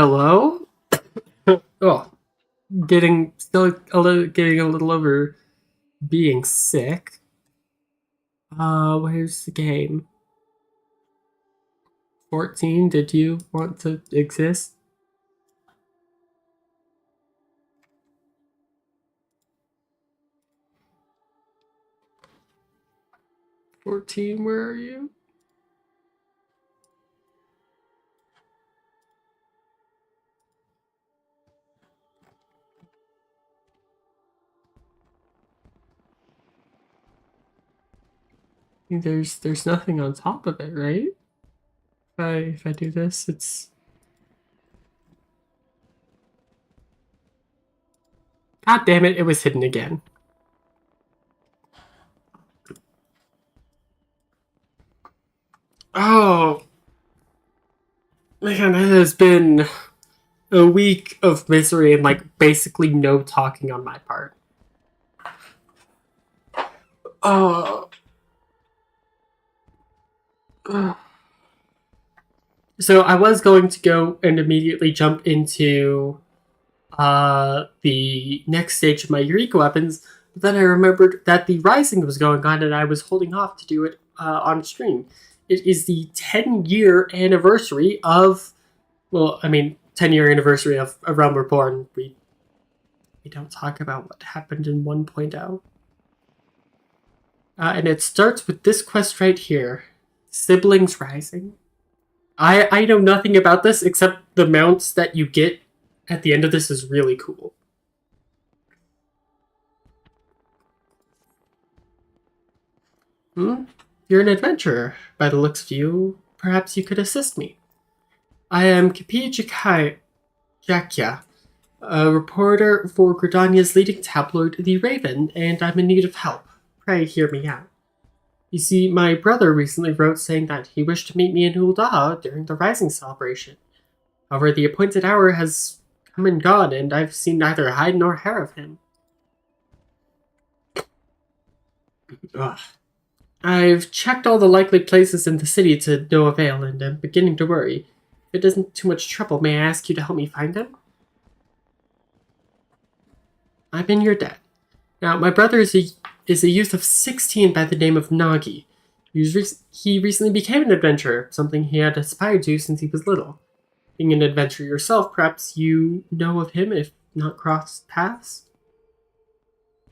Hello? Oh, getting a little over being sick. Where's the game? 14, did you want to exist? "14, where are you?" There's nothing on top of it, right? If I do this, it's... God damn it, it was hidden again. Oh, man, it has been a week of misery and, like, basically no talking on my part. Oh. So I was going to go and immediately jump into the next stage of my Eureka weapons, but then I remembered that the Rising was going on and I was holding off to do it on stream. It is the 10-year anniversary of, 10-year anniversary of A Realm Reborn. We don't talk about what happened in 1.0. And it starts with this quest right here, Siblings Rising. I know nothing about this except the mounts that you get at the end of this is really cool. You're an adventurer, by the looks of you. Perhaps you could assist me. I am Kapi Jakya, a reporter for Gridania's leading tabloid, The Raven, and I'm in need of help. Pray hear me out. You see, my brother recently wrote saying that he wished to meet me in Ul'dah during the Rising celebration. However, the appointed hour has come and gone, and I've seen neither hide nor hair of him. Ugh. I've checked all the likely places in the city to no avail, and I'm beginning to worry. If it isn't too much trouble, may I ask you to help me find him? I'm in your debt. Now, my brother is a youth of 16 by the name of Nagi. He recently became an adventurer, something he had aspired to since he was little. Being an adventurer yourself, perhaps you know of him, if not crossed paths?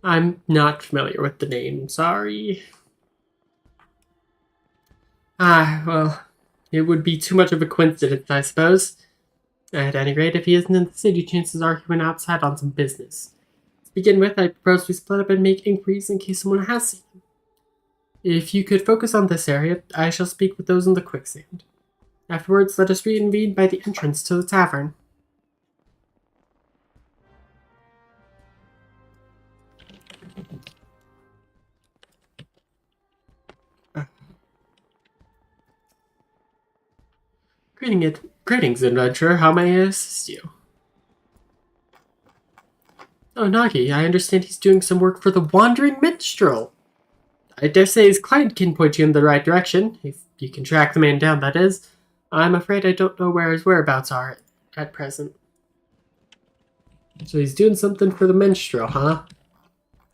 I'm not familiar with the name, sorry. Well, it would be too much of a coincidence, I suppose. At any rate, if he isn't in the city, chances are he went outside on some business. To begin with, I propose we split up and make inquiries in case someone has seen him. If you could focus on this area, I shall speak with those in the quicksand. Afterwards, let us reconvene by the entrance to the tavern. Greetings, adventurer. How may I assist you? Oh, Nagi, I understand he's doing some work for the Wandering Minstrel. I dare say his client can point you in the right direction, if you can track the man down, that is. I'm afraid I don't know where his whereabouts are at present. So he's doing something for the minstrel, huh?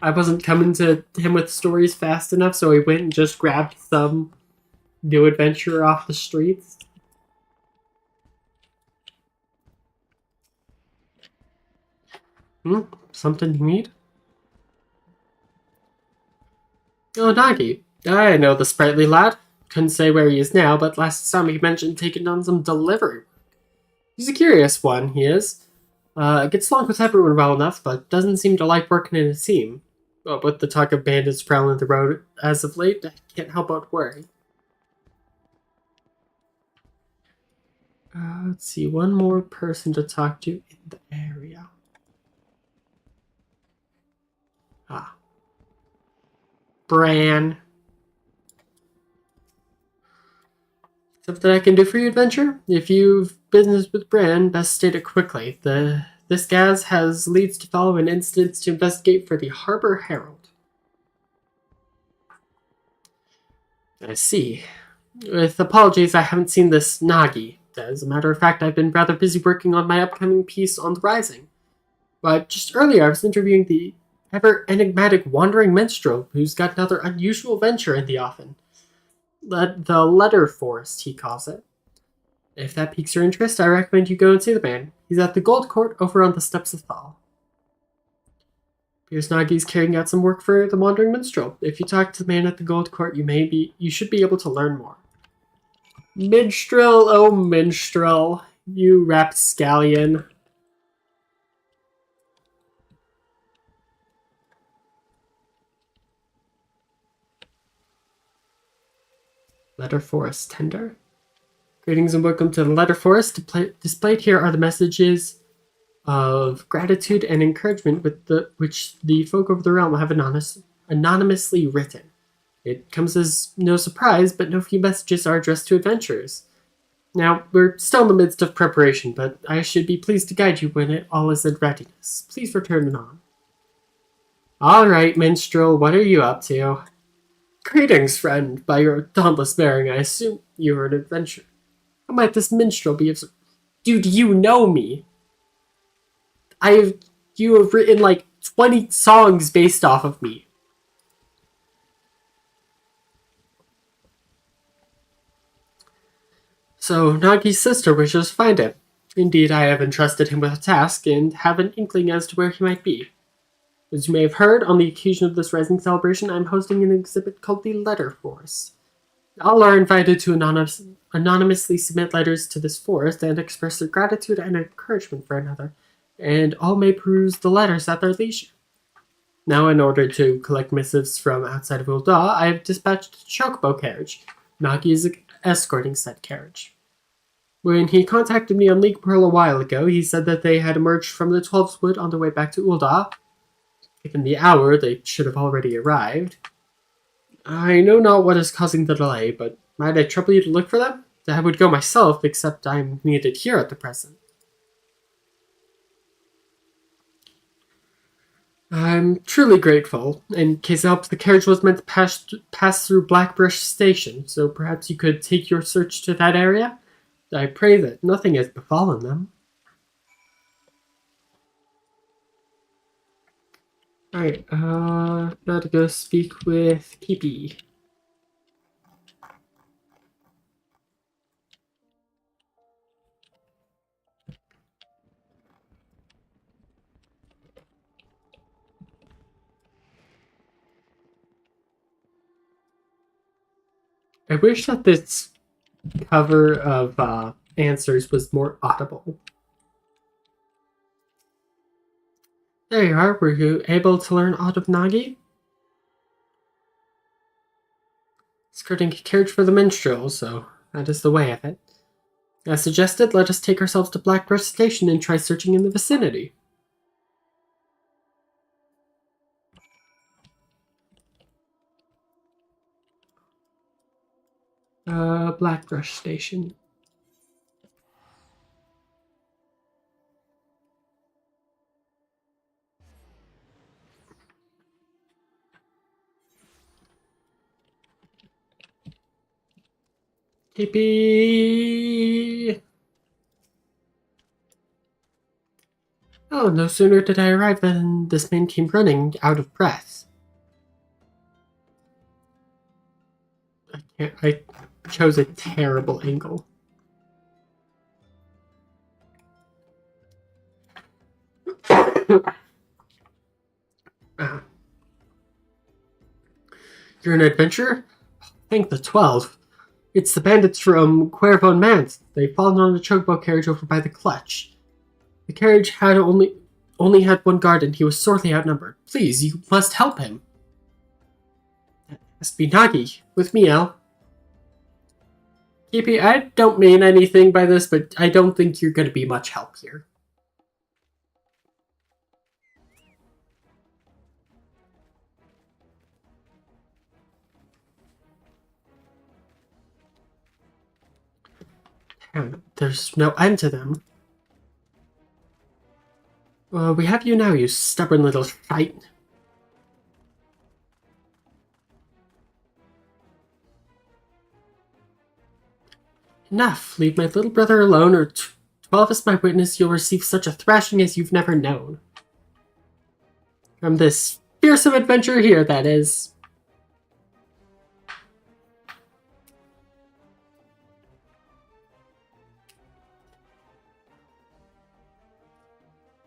I wasn't coming to him with stories fast enough, so he went and just grabbed some new adventurer off the streets. Something you need? Oh, Nagi. I know the sprightly lad. Couldn't say where he is now, but last time he mentioned taking on some delivery. He's a curious one, he is. Gets along with everyone well enough, but doesn't seem to like working in a team. But with the talk of bandits prowling the road as of late, I can't help but worry. Let's see, one more person to talk to in the area. Bran. Something I can do for you, adventure? If you've business with Bran, best state it quickly. This Gaz has leads to follow and incidents to investigate for the Harbor Herald. I see. With apologies, I haven't seen this Nagi. As a matter of fact, I've been rather busy working on my upcoming piece on the Rising. But just earlier, I was interviewing the ever enigmatic wandering minstrel who's got another unusual venture in the offing. The Letter Forest, he calls it. If that piques your interest, I recommend you go and see the man. He's at the Gold Court over on the steps of Thal. Piers Nagi's carrying out some work for the Wandering Minstrel. If you talk to the man at the Gold Court, you should be able to learn more. Minstrel, oh minstrel, you rapscallion. Letter Forest Tender. Greetings and welcome to the Letter Forest. Displayed here are the messages of gratitude and encouragement which the folk of the realm have anonymously written. It comes as no surprise, but no few messages are addressed to adventurers. Now, we're still in the midst of preparation, but I should be pleased to guide you when all is in readiness. Please return anon. Alright, minstrel, what are you up to? Greetings, friend. By your dauntless bearing, I assume you are an adventurer. How might this minstrel be of... Dude, you know me. You have written like 20 songs based off of me. So, Nagi's sister wishes to find him. Indeed, I have entrusted him with a task and have an inkling as to where he might be. As you may have heard, on the occasion of this Rising celebration, I'm hosting an exhibit called the Letter Forest. All are invited to anonymously submit letters to this forest and express their gratitude and encouragement for another, and all may peruse the letters at their leisure. Now, in order to collect missives from outside of Ul'dah, I have dispatched a chocobo carriage. Nagi is escorting said carriage. When he contacted me on League Pearl a while ago, he said that they had emerged from the 12's Wood on their way back to Ul'dah. Given the hour, they should have already arrived. I know not what is causing the delay, but might I trouble you to look for them? I would go myself, except I'm needed here at the present. I'm truly grateful. In case it helps, the carriage was meant to pass through Blackbrush Station, so perhaps you could take your search to that area? I pray that nothing has befallen them. Alright, gotta go speak with Kipi. I wish that this cover of answers was more audible. There you are. Were you able to learn aught of Nagi? Skirting a carriage for the minstrel, so that is the way of it. As suggested, let us take ourselves to Blackbrush Station and try searching in the vicinity. Blackbrush Station. Kipi! Oh, no sooner did I arrive than this man came running, out of breath. I chose a terrible angle. You're an adventurer? Thank the 12. It's the bandits from Cuervo and Mans. They've fallen on the chocobo carriage over by the clutch. The carriage had only had one guard and he was sorely outnumbered. Please, you must help him. That must be Nagi. With me, El. Kipi, I don't mean anything by this, but I don't think you're going to be much help here. There's no end to them. We have you now, you stubborn little shite. Enough. Leave my little brother alone, or 12 as my witness, you'll receive such a thrashing as you've never known. From this fearsome adventurer here, that is.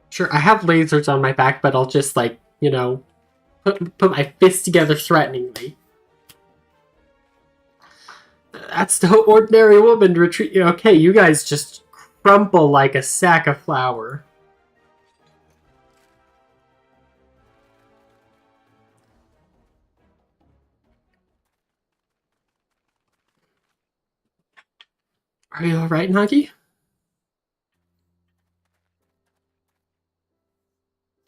Sure, I have lasers on my back, but I'll just, like, you know, put my fists together threateningly. That's no ordinary woman retreat. Okay, you guys just crumple like a sack of flour. Are you alright, Nagi?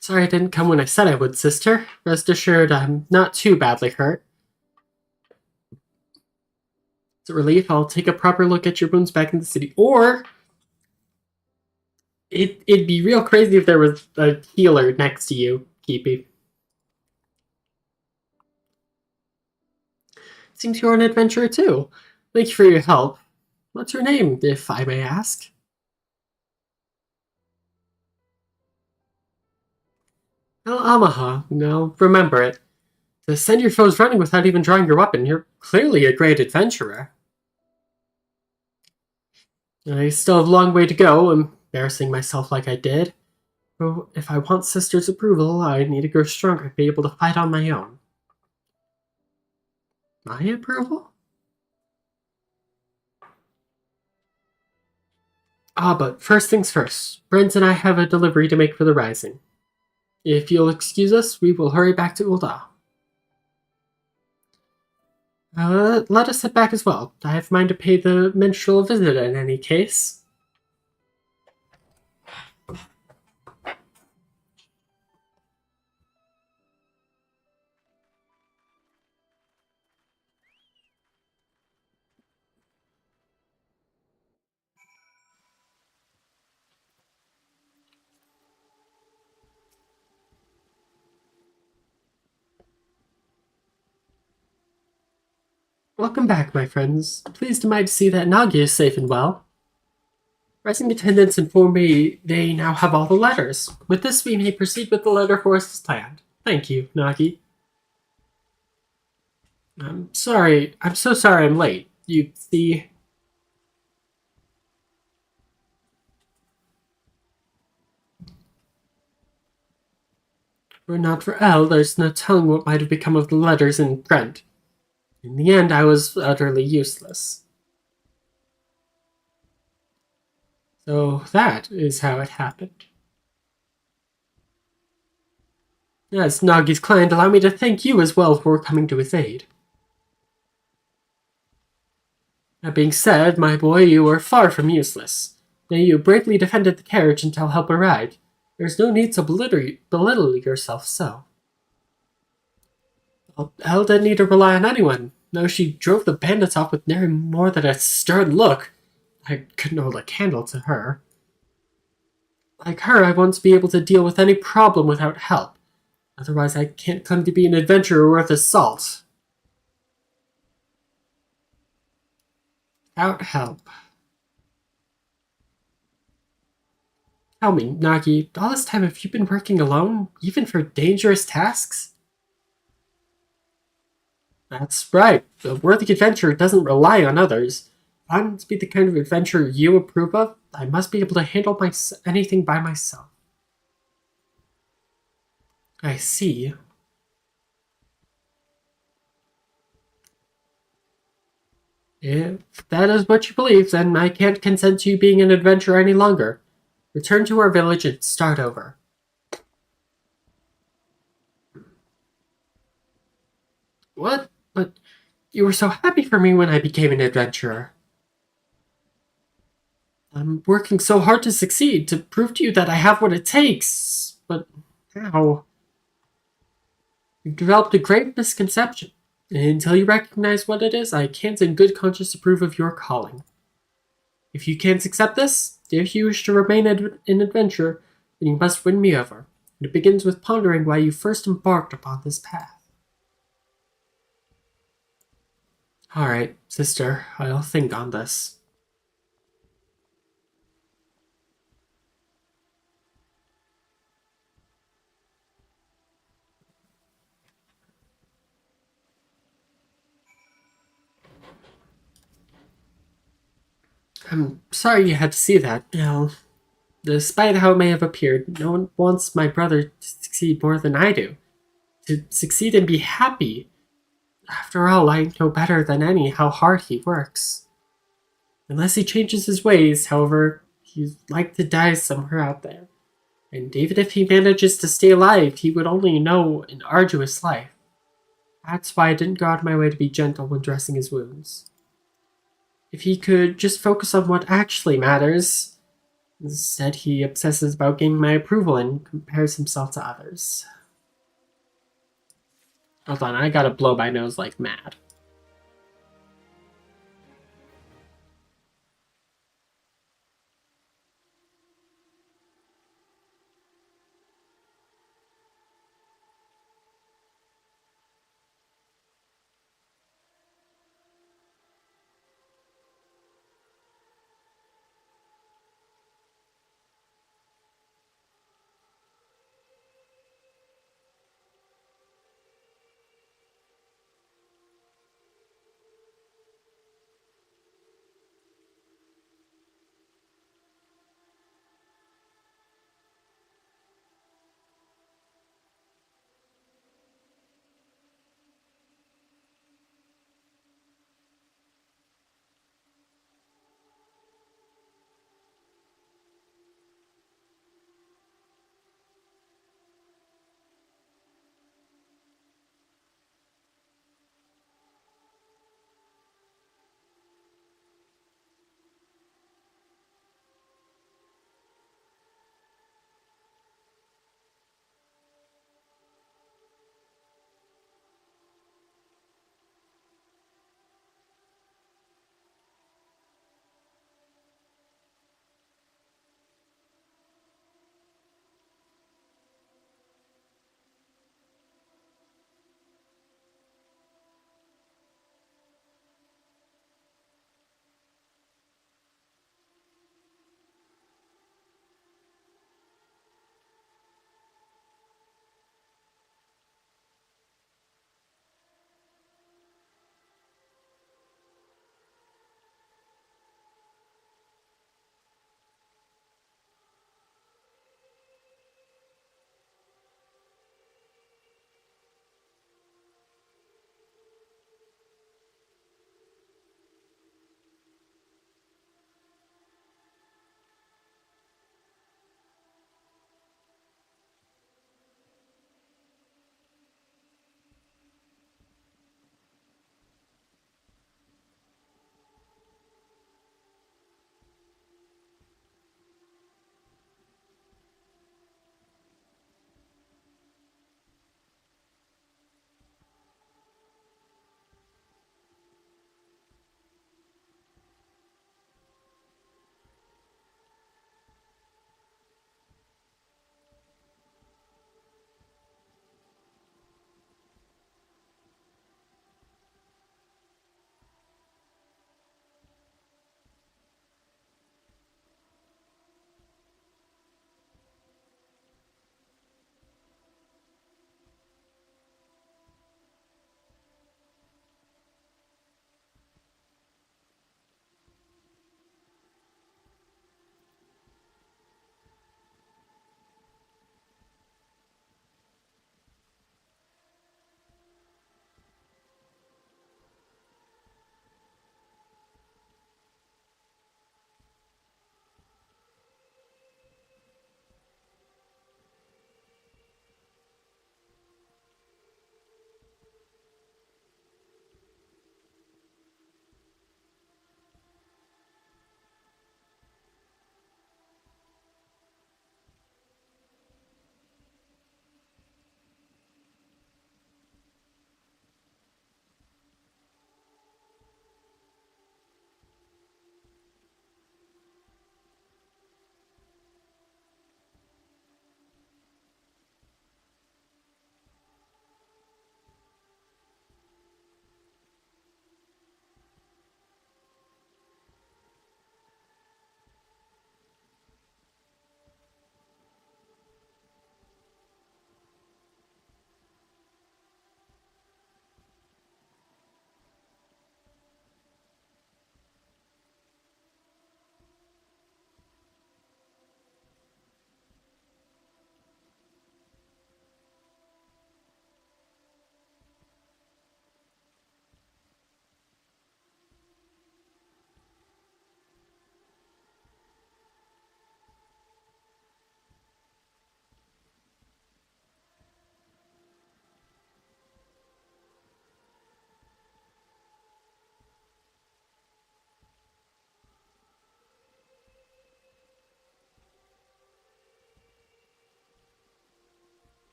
Sorry I didn't come when I said I would, sister. Rest assured, I'm not too badly hurt. As a relief, I'll take a proper look at your wounds back in the city. Or, it'd be real crazy if there was a healer next to you, Keepy. Seems you're an adventurer too. Thank you for your help. What's your name, if I may ask? Well, Amaha. Now, remember it. To send your foes running without even drawing your weapon, you're clearly a great adventurer. I still have a long way to go, embarrassing myself like I did. But if I want sister's approval, I need to grow stronger to be able to fight on my own. My approval? But first things first. Brent and I have a delivery to make for the Rising. If you'll excuse us, we will hurry back to Ul'dah. Let us sit back as well. I have mind to pay the minstrel a visit in any case. Welcome back, my friends. Pleased to see that Nagi is safe and well. Rising attendants inform me they now have all the letters. With this, we may proceed with the letter forest as planned. Thank you, Nagi. I'm so sorry I'm late. You see... Were not for Elle, there's no telling what might have become of the letters in Brent. In the end, I was utterly useless. So that is how it happened. As Nagi's client, allow me to thank you as well for coming to his aid. That being said, my boy, you were far from useless. Now you bravely defended the carriage until help arrived. There's no need to belittle yourself so. Well, Elle didn't need to rely on anyone. No, she drove the bandits off with never more than a stern look. I couldn't hold a candle to her. Like her, I want to be able to deal with any problem without help. Otherwise, I can't claim to be an adventurer worth his salt. Without help. Tell me, Nagi, all this time have you been working alone, even for dangerous tasks? That's right. A worthy adventurer doesn't rely on others. If I'm to be the kind of adventurer you approve of, I must be able to handle anything by myself. I see. If that is what you believe, then I can't consent to you being an adventurer any longer. Return to our village and start over. What? But you were so happy for me when I became an adventurer. I'm working so hard to succeed, to prove to you that I have what it takes. But now... You've developed a great misconception. Until you recognize what it is, I can't in good conscience approve of your calling. If you can't accept this, if you wish to remain an adventurer, then you must win me over. And it begins with pondering why you first embarked upon this path. Alright, sister, I'll think on this. I'm sorry you had to see that. Despite how it may have appeared, no one wants my brother to succeed more than I do. To succeed and be happy. After all, I know better than any how hard he works. Unless he changes his ways, however, he'd like to die somewhere out there. And even if he manages to stay alive, he would only know an arduous life. That's why I didn't go out of my way to be gentle when dressing his wounds. If he could just focus on what actually matters. Instead, he obsesses about gaining my approval and compares himself to others. Hold on, I gotta blow my nose like mad.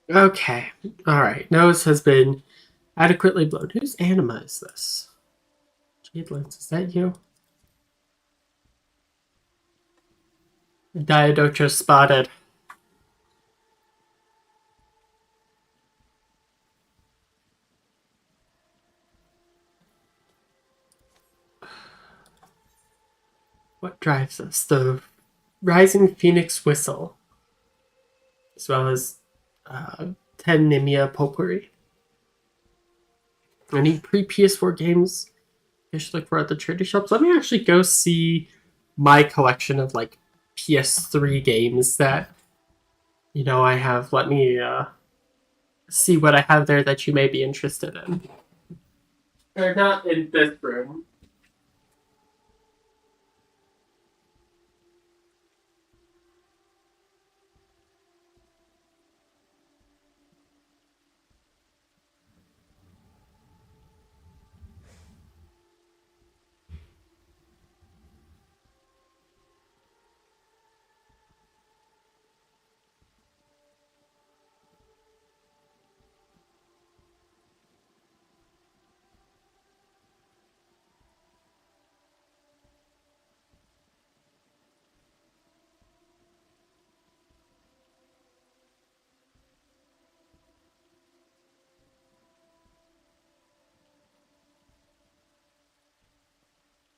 Okay. Alright. Nose has been adequately blown. Whose anima is this? Jade Lens, is that you? Diodocho spotted. What drives us? The Rising Phoenix Whistle, as well as 10 Nimia Potpourri. Any pre-PS4 games I should look for at the trading shops? Let me actually go see my collection of like PS3 games that I have. Let me see what I have there that you may be interested in. They're not in this room.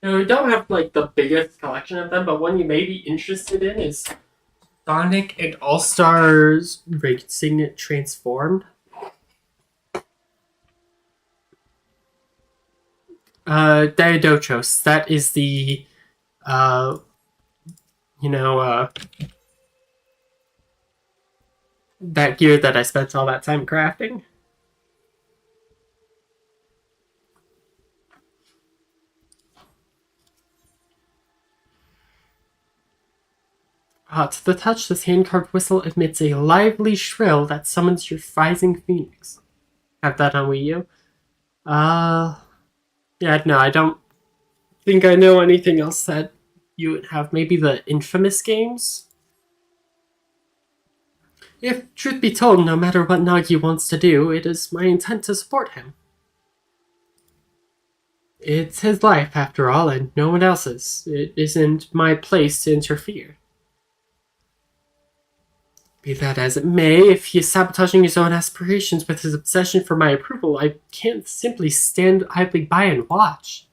We don't have like the biggest collection of them, but one you may be interested in is Sonic and All Stars Racing Transformed. Diodochos. That is the, uh, that gear that I spent all that time crafting. To the touch, this hand-carved whistle emits a lively shrill that summons your rising phoenix. Have that on Wii U? Yeah, no, I don't think I know anything else that you would have. Maybe the Infamous games? If truth be told, no matter what Nagi wants to do, it is my intent to support him. It's his life, after all, and no one else's. It isn't my place to interfere. Be that as it may, if he is sabotaging his own aspirations with his obsession for my approval, I can't simply stand idly by and watch.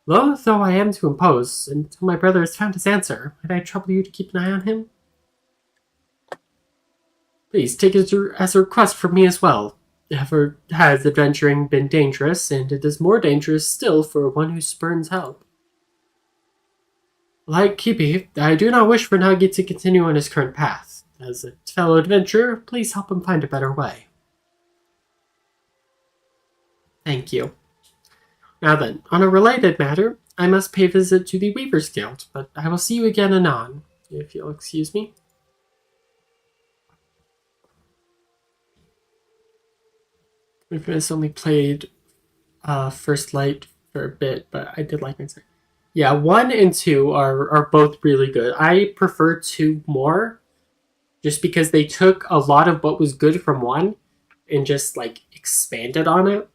Loath though I am to impose, until my brother has found his answer, might I trouble you to keep an eye on him? Please take it as a request from me as well. Ever has adventuring been dangerous, and it is more dangerous still for one who spurns help. Like Kibi, I do not wish for Nagi to continue on his current path. As a fellow adventurer, please help him find a better way. Thank you. Now then, on a related matter, I must pay a visit to the Weavers Guild, but I will see you again anon, if you'll excuse me. We've only played First Light for a bit, but I did like it. Yeah, 1 and 2 are both really good. I prefer 2 more, just because they took a lot of what was good from 1 and just like expanded on it.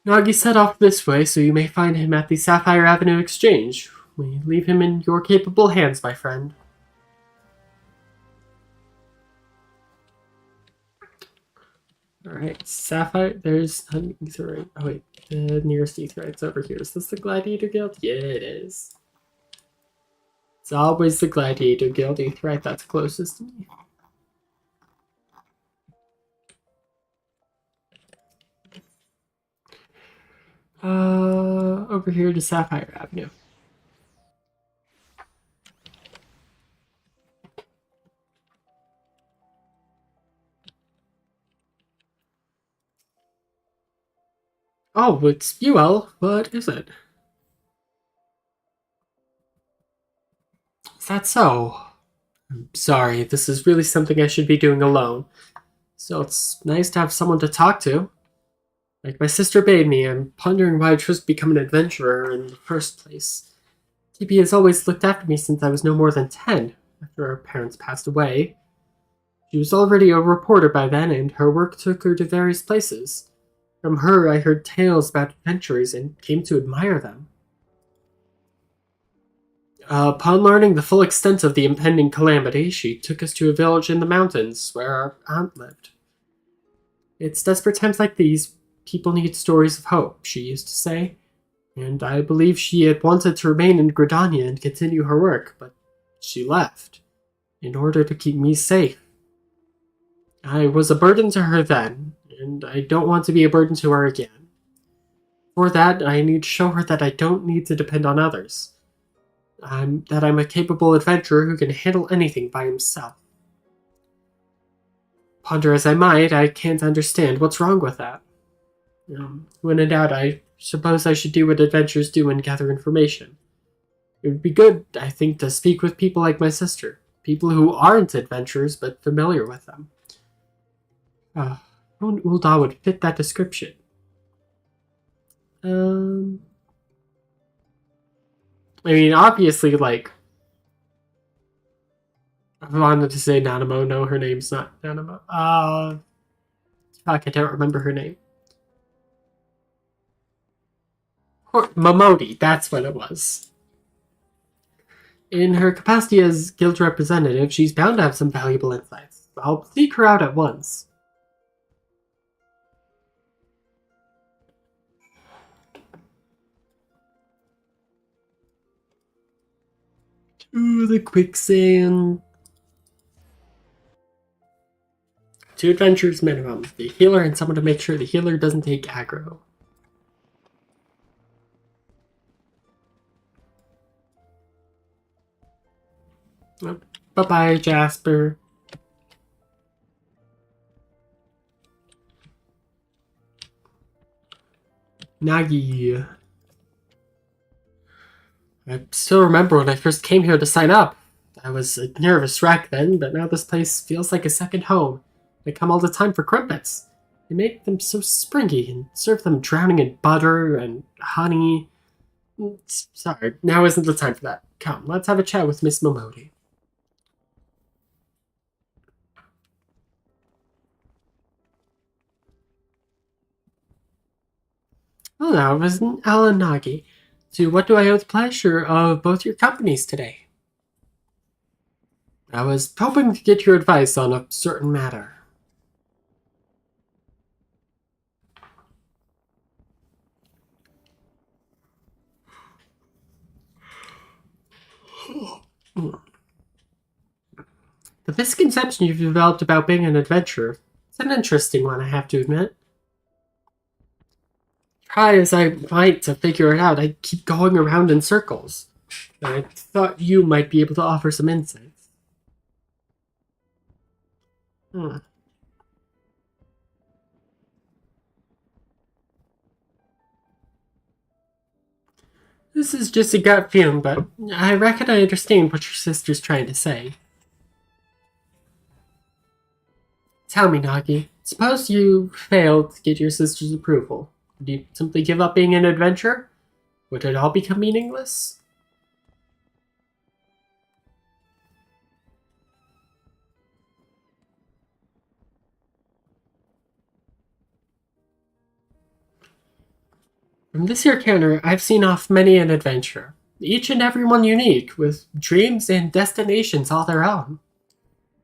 Nagi set off this way, so you may find him at the Sapphire Avenue Exchange. We leave him in your capable hands, my friend. Alright, Sapphire, there's an Aetherite. Oh wait, the nearest Aetherite's over here. Is this the Gladiator Guild? Yeah, it is. It's always the Gladiator Guild Aetherite that's closest to me. Over here to Sapphire Avenue. Oh, it's UL. What is it? Is that so? I'm sorry, this is really something I should be doing alone. So it's nice to have someone to talk to. Like my sister bade me, I'm pondering why I chose to become an adventurer in the first place. TB has always looked after me since I was no more than 10, after our parents passed away. She was already a reporter by then, and her work took her to various places. From her, I heard tales about adventures and came to admire them. Upon learning the full extent of the impending calamity, she took us to a village in the mountains where our aunt lived. It's desperate times like these, people need stories of hope, she used to say, and I believe she had wanted to remain in Gridania and continue her work, but she left, in order to keep me safe. I was a burden to her then, and I don't want to be a burden to her again. For that, I need to show her that I don't need to depend on others. I'm a capable adventurer who can handle anything by himself. Ponder as I might, I can't understand what's wrong with that. When in doubt, I suppose I should do what adventurers do and gather information. It would be good, I think, to speak with people like my sister. People who aren't adventurers, but familiar with them. Ulda would fit that description. I mean, obviously, like, I wanted to say Nanamo. No, her name's not Nanamo. Fuck, I don't remember her name. Momodi, that's what it was. In her capacity as guild representative, she's bound to have some valuable insights. I'll seek her out at once. To the quicksand. 2 adventures minimum. The healer and someone to make sure the healer doesn't take aggro. Bye-bye, Jasper. Nagi. I still remember when I first came here to sign up. I was a nervous wreck then, but now this place feels like a second home. I come all the time for crumpets. They make them so springy and serve them drowning in butter and honey. Sorry, now isn't the time for that. Come, let's have a chat with Miss Momodi. Hello, Miss Alanagi. To what do I owe the pleasure of both your companies today? I was hoping to get your advice on a certain matter. The misconception you've developed about being an adventurer is an interesting one, I have to admit. Try as I might to figure it out, I keep going around in circles. I thought you might be able to offer some insights. This is just a gut feeling, but I reckon I understand what your sister's trying to say. Tell me, Nagi, suppose you failed to get your sister's approval. Would you simply give up being an adventurer? Would it all become meaningless? From this here counter, I've seen off many an adventure, each and every one unique, with dreams and destinations all their own.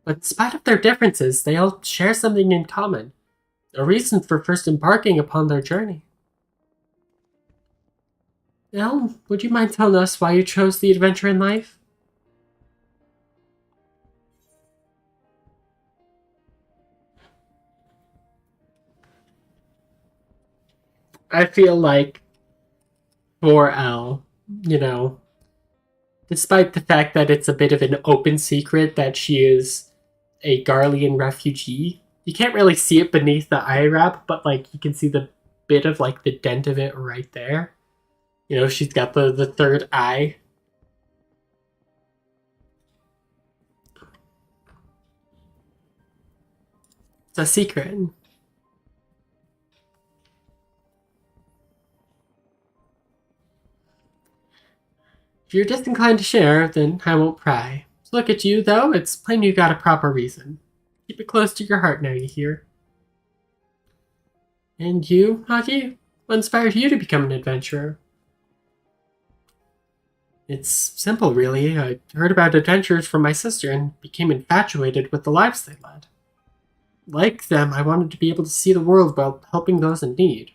But in spite of their differences, they all share something in common, a reason for first embarking upon their journey. Now, would you mind telling us why you chose the adventure in life? I feel like for Elle, despite the fact that it's a bit of an open secret that she is a Garlean refugee, you can't really see it beneath the eye wrap, but you can see the bit of the dent of it right there. She's got the third eye. It's a secret. If you're disinclined to share, then I won't pry. To look at you, though, it's plain you got a proper reason. Keep it close to your heart now, you hear? And you, Haki? What inspired you to become an adventurer? It's simple, really. I heard about adventures from my sister and became infatuated with the lives they led. Like them, I wanted to be able to see the world while helping those in need.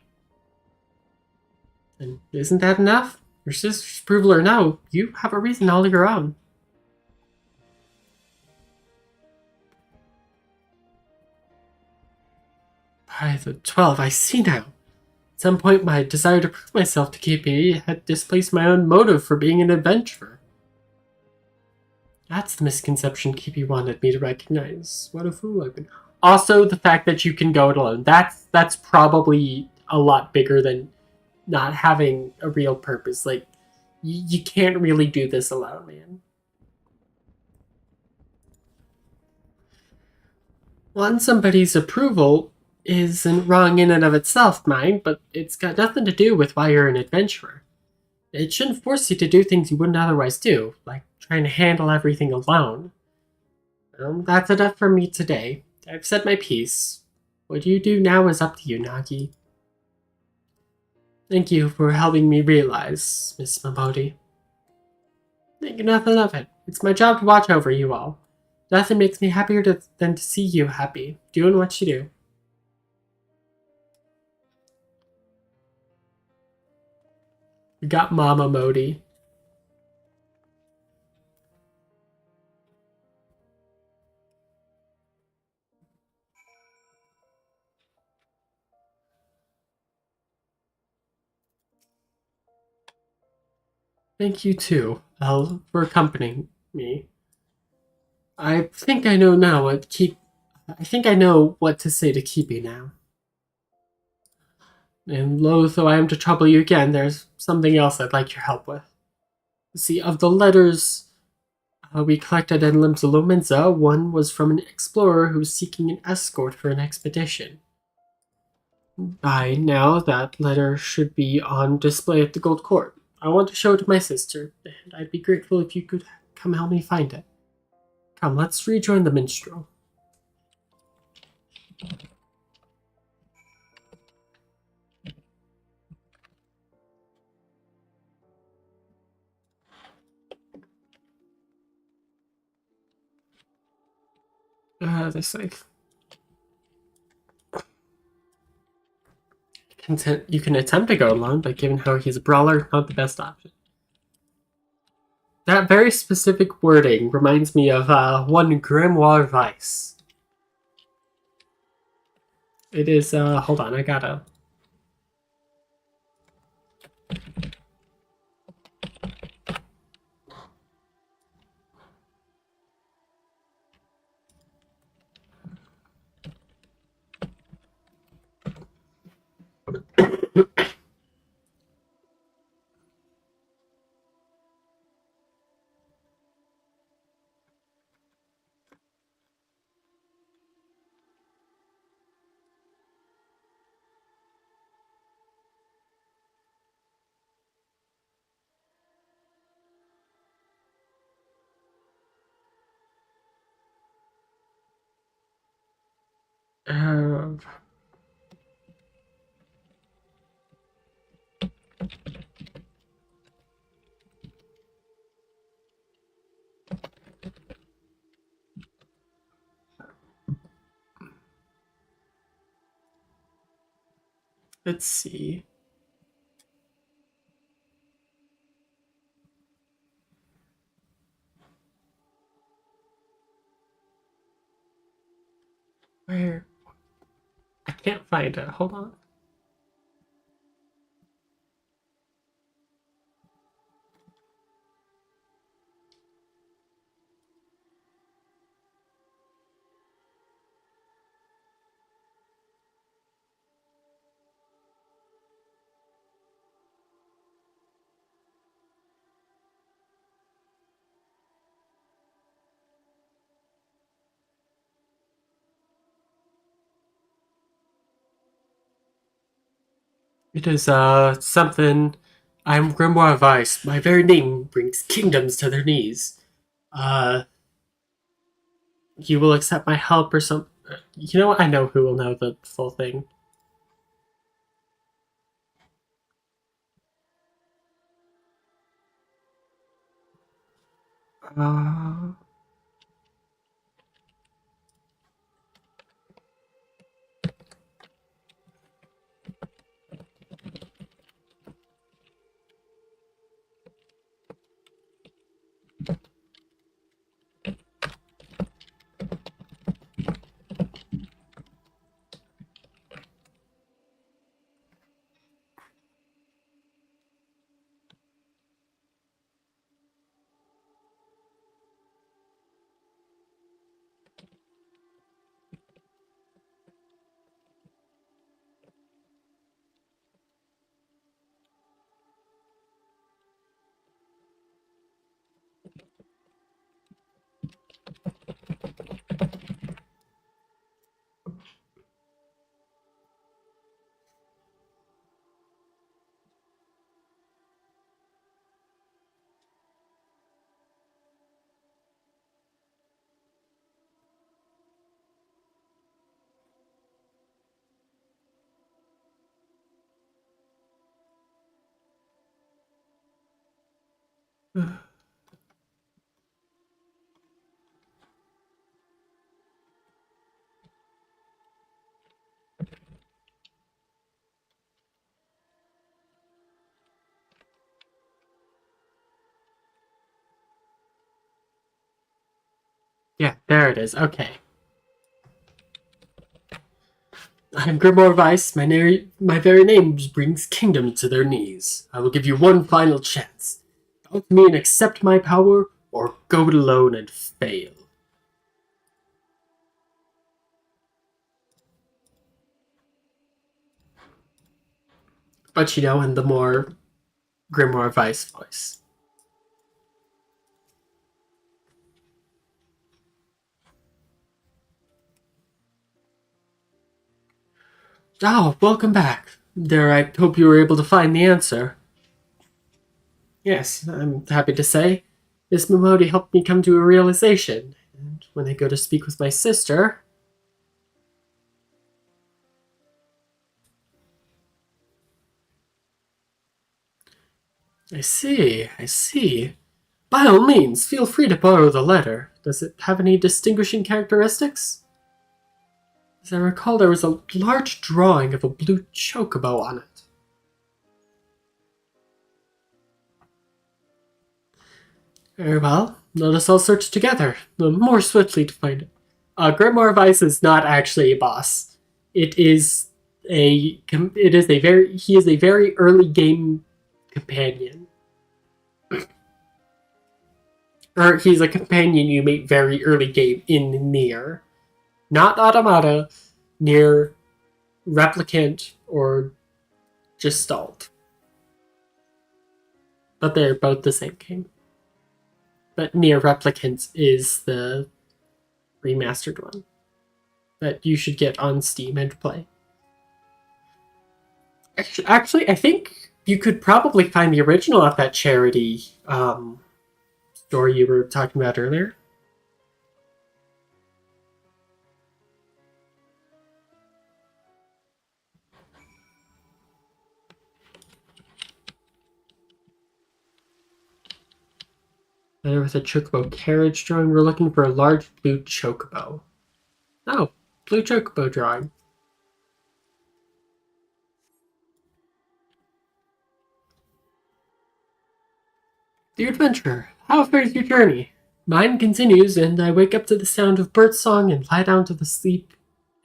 And isn't that enough? Your sister's approval or no, you have a reason all your own. By the 12, I see now. At some point, my desire to prove myself to KP had displaced my own motive for being an adventurer. That's the misconception KP wanted me to recognize. What a fool I've been. Also, the fact that you can go it alone. That's probably a lot bigger than not having a real purpose. Like, you can't really do this alone, man. Want somebody's approval isn't wrong in and of itself, mind, but it's got nothing to do with why you're an adventurer. It shouldn't force you to do things you wouldn't otherwise do, like trying to handle everything alone. That's enough for me today. I've said my piece. What you do now is up to you, Nagi. Thank you for helping me realize, Miss Mamodi. Think nothing of it. It's my job to watch over you all. Nothing makes me happier than to see you happy, doing what you do. We got Mama Modi. Thank you too, Elle, for accompanying me. I think I know now what to say to Kibi now. And loath though I am to trouble you again, there's something else I'd like your help with. See, of the letters we collected in Limsa, one was from an explorer who was seeking an escort for an expedition. By now, that letter should be on display at the Gold Court. I want to show it to my sister, and I'd be grateful if you could come help me find it. Come, let's rejoin the minstrel. This way. You can attempt to go alone, but given how he's a brawler, not the best option. That very specific wording reminds me of one Grimoire Vice. It is, hold on, I gotta... let's see. Where? I can't find it. Hold on. It is, something... I'm Grimoire Vice. My very name brings kingdoms to their knees. you will accept my help or some. You know what? I know who will know the full thing. Uh, yeah, there it is. Okay. I am Grimoire Weiss. My very name brings kingdom to their knees. I will give you one final chance. Bow to me and accept my power, or go it alone and fail. But in the more Grimoire Weiss voice. Oh, welcome back. There, I hope you were able to find the answer. Yes, I'm happy to say. This Momodi helped me come to a realization. And when I go to speak with my sister... I see. By all means, feel free to borrow the letter. Does it have any distinguishing characteristics? As I recall, there was a large drawing of a blue chocobo on it. Very well, let us all search together, the more swiftly to find it. Grimoire Weiss is not actually a boss. He is a very early game companion. Or he's a companion you meet very early game in Nier. Not Automata, Nier, Replicant, or Gestalt. But they're both the same game. But Nier Replicant is the remastered one that you should get on Steam and play. Actually, I think you could probably find the original at that charity store you were talking about earlier. Letter with a chocobo carriage drawing. We're looking for a large blue chocobo. Oh, blue chocobo drawing. Dear adventurer, how fares your journey? Mine continues, and I wake up to the sound of birdsong and lie down to sleep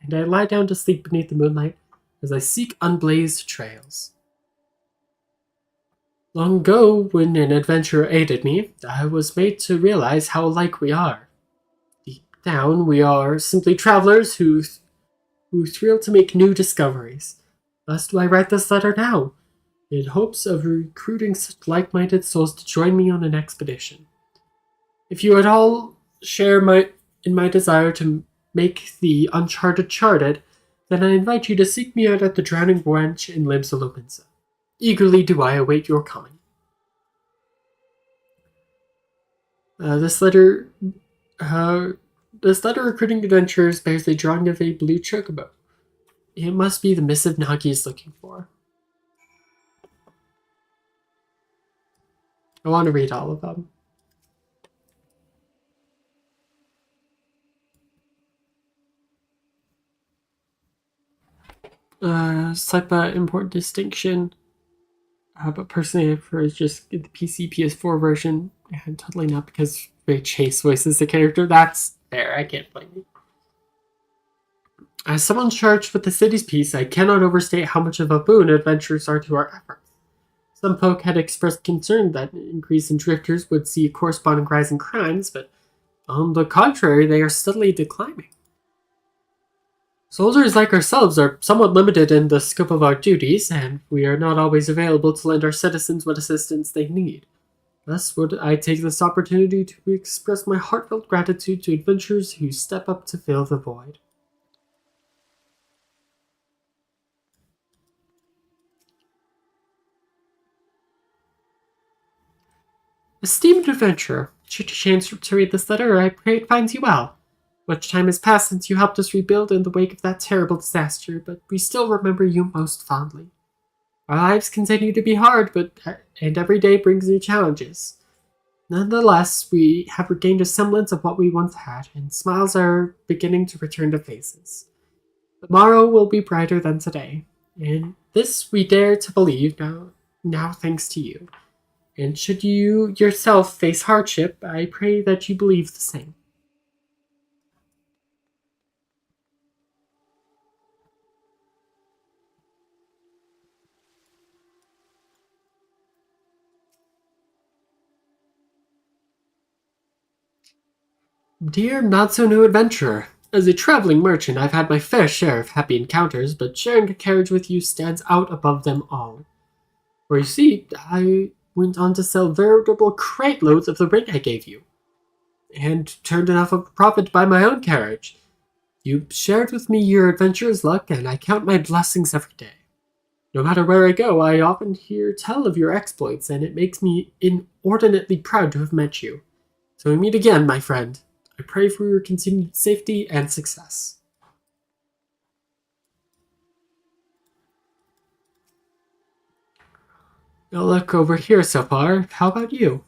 beneath the moonlight as I seek unblazed trails. Long ago, when an adventurer aided me, I was made to realize how alike we are. Deep down, we are simply travelers who thrill to make new discoveries. Thus do I write this letter now, in hopes of recruiting such like-minded souls to join me on an expedition. If you at all share in my desire to make the uncharted charted, then I invite you to seek me out at the Drowning Branch in Limsa Lominsa. Eagerly do I await your coming. This letter This letter recruiting adventurers bears the drawing of a blue chocobo. It must be the missive Nagi is looking for. I want to read all of them. Slight but important distinction. But personally, for just the PC PS4 version, and totally not because Ray Chase voices the character. That's fair. I can't blame you. As someone charged with the city's peace, I cannot overstate how much of a boon adventurers are to our efforts. Some folk had expressed concern that an increase in drifters would see a corresponding rise in crimes, but on the contrary, they are steadily declining. Soldiers like ourselves are somewhat limited in the scope of our duties, and we are not always available to lend our citizens what assistance they need. Thus would I take this opportunity to express my heartfelt gratitude to adventurers who step up to fill the void. Esteemed adventurer, should you chance to read this letter, I pray it finds you well. Much time has passed since you helped us rebuild in the wake of that terrible disaster, but we still remember you most fondly. Our lives continue to be hard, and every day brings new challenges. Nonetheless, we have regained a semblance of what we once had, and smiles are beginning to return to faces. Tomorrow will be brighter than today, and this we dare to believe now thanks to you. And should you yourself face hardship, I pray that you believe the same. Dear not-so-new adventurer, as a traveling merchant, I've had my fair share of happy encounters, but sharing a carriage with you stands out above them all. For you see, I went on to sell veritable crate loads of the ring I gave you, and turned enough of a profit by my own carriage. You shared with me your adventurer's luck, and I count my blessings every day. No matter where I go, I often hear tell of your exploits, and it makes me inordinately proud to have met you. So we meet again, my friend. I pray for your continued safety and success. Now look over here so far. How about you?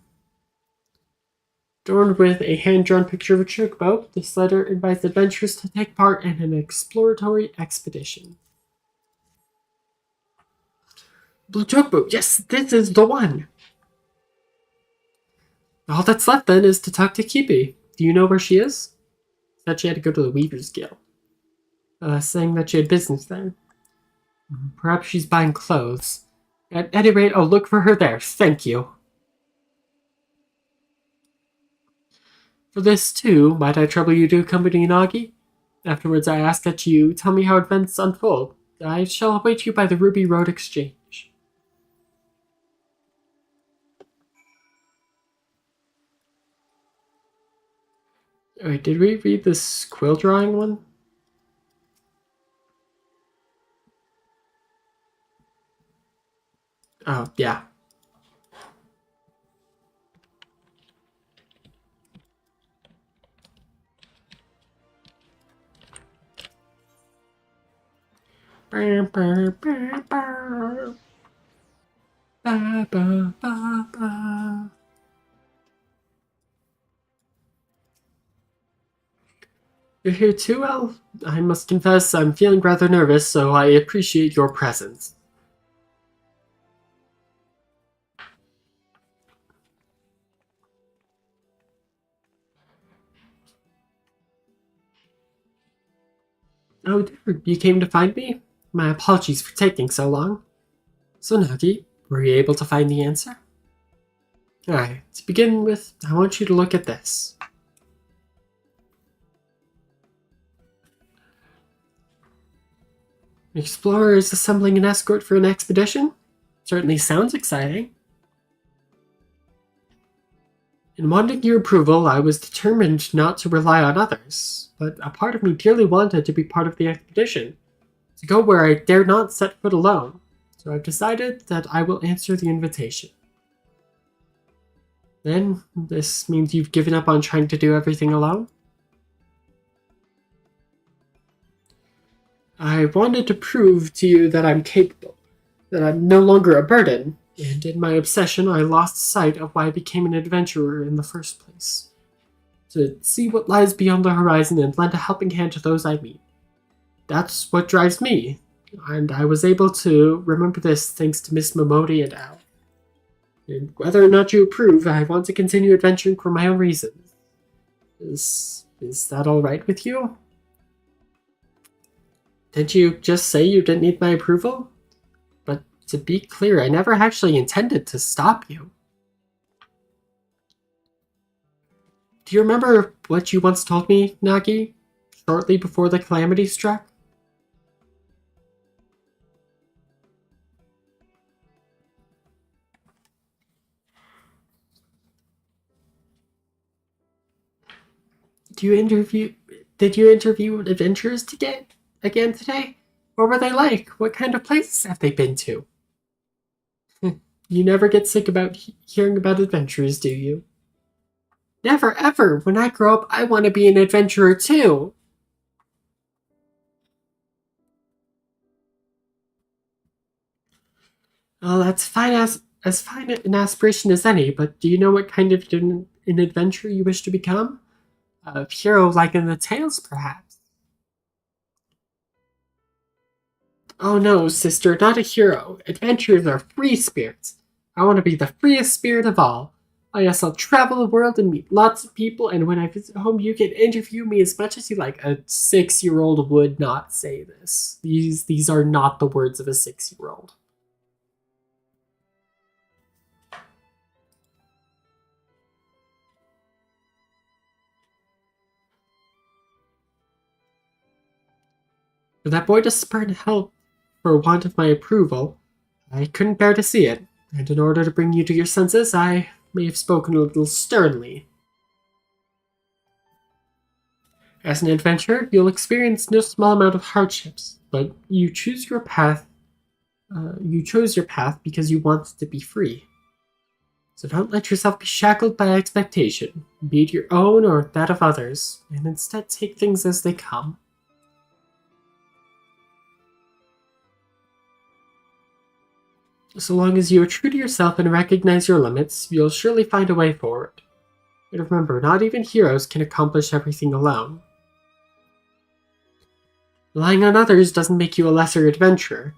Adorned with a hand-drawn picture of a chocobo, this letter invites adventurers to take part in an exploratory expedition. Blue chocobo, yes, this is the one! All that's left then is to talk to Kibi. Do you know where she is? Said she had to go to the Weaver's Guild. Saying that she had business there. Perhaps she's buying clothes. At any rate, I'll look for her there. Thank you. For this, too, might I trouble you to accompany Nagi? Afterwards, I ask that you tell me how events unfold. I shall await you by the Ruby Road Exchange. Wait, did we read this quill drawing one? Oh, yeah. You're here too, El? I must confess I'm feeling rather nervous, so I appreciate your presence. Oh, dear, you came to find me? My apologies for taking so long. So, Nagi, were you able to find the answer? Alright, to begin with, I want you to look at this. An explorer is assembling an escort for an expedition? Certainly sounds exciting. In wanting your approval, I was determined not to rely on others, but a part of me dearly wanted to be part of the expedition, to go where I dare not set foot alone, so I've decided that I will answer the invitation. Then, this means you've given up on trying to do everything alone? I wanted to prove to you that I'm capable, that I'm no longer a burden, and in my obsession I lost sight of why I became an adventurer in the first place. To see what lies beyond the horizon and lend a helping hand to those I meet. That's what drives me, and I was able to remember this thanks to Miss Momodi and Al. And whether or not you approve, I want to continue adventuring for my own reasons. Is that alright with you? Didn't you just say you didn't need my approval? But to be clear, I never actually intended to stop you. Do you remember what you once told me, Nagi, shortly before the calamity struck? Did you interview adventurers again today? What were they like? What kind of places have they been to? You never get sick about hearing about adventurers, do you? Never ever! When I grow up, I want to be an adventurer too! Well, that's fine as fine an aspiration as any, but do you know what kind of an adventurer you wish to become? A hero like in the tales, perhaps? Oh no, sister, not a hero. Adventurers are free spirits. I want to be the freest spirit of all. I guess I'll travel the world and meet lots of people, and when I visit home, you can interview me as much as you like. A 6-year-old would not say this. These are not the words of a 6-year-old. For that boy to spurn help for want of my approval, I couldn't bear to see it, and in order to bring you to your senses, I may have spoken a little sternly. As an adventurer, you'll experience no small amount of hardships, but you chose your path because you want to be free. So don't let yourself be shackled by expectation, be it your own or that of others, and instead take things as they come. So long as you are true to yourself and recognize your limits, you'll surely find a way forward. And remember, not even heroes can accomplish everything alone. Relying on others doesn't make you a lesser adventurer.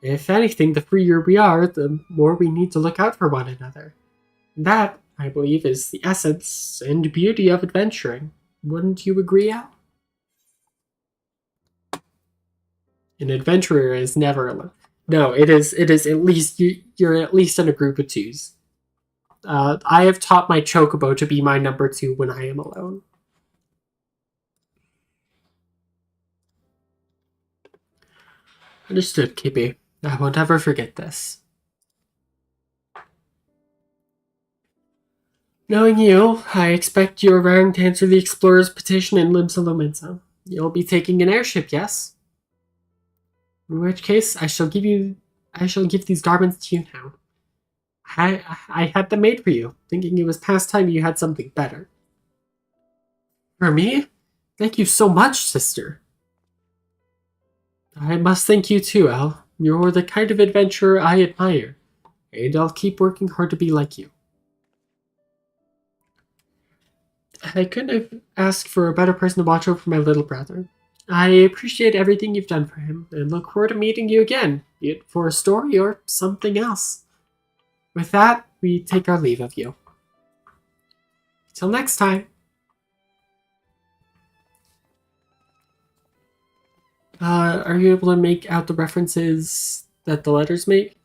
If anything, the freer we are, the more we need to look out for one another. That, I believe, is the essence and beauty of adventuring. Wouldn't you agree, Al? An adventurer is never alone. No, it is at least, you're at least in a group of twos. I have taught my chocobo to be my number 2 when I am alone. Understood, Kippy. I won't ever forget this. Knowing you, I expect you are raring to answer the explorer's petition in Limsa Lominsa. You'll be taking an airship, yes? In which case, I shall give these garments to you now. I had them made for you, thinking it was past time you had something better. For me? Thank you so much, sister. I must thank you too, Al. You're the kind of adventurer I admire, and I'll keep working hard to be like you. I couldn't have asked for a better person to watch over my little brother. I appreciate everything you've done for him, and look forward to meeting you again, be it for a story or something else. With that, we take our leave of you. Till next time. Are you able to make out the references that the letters make?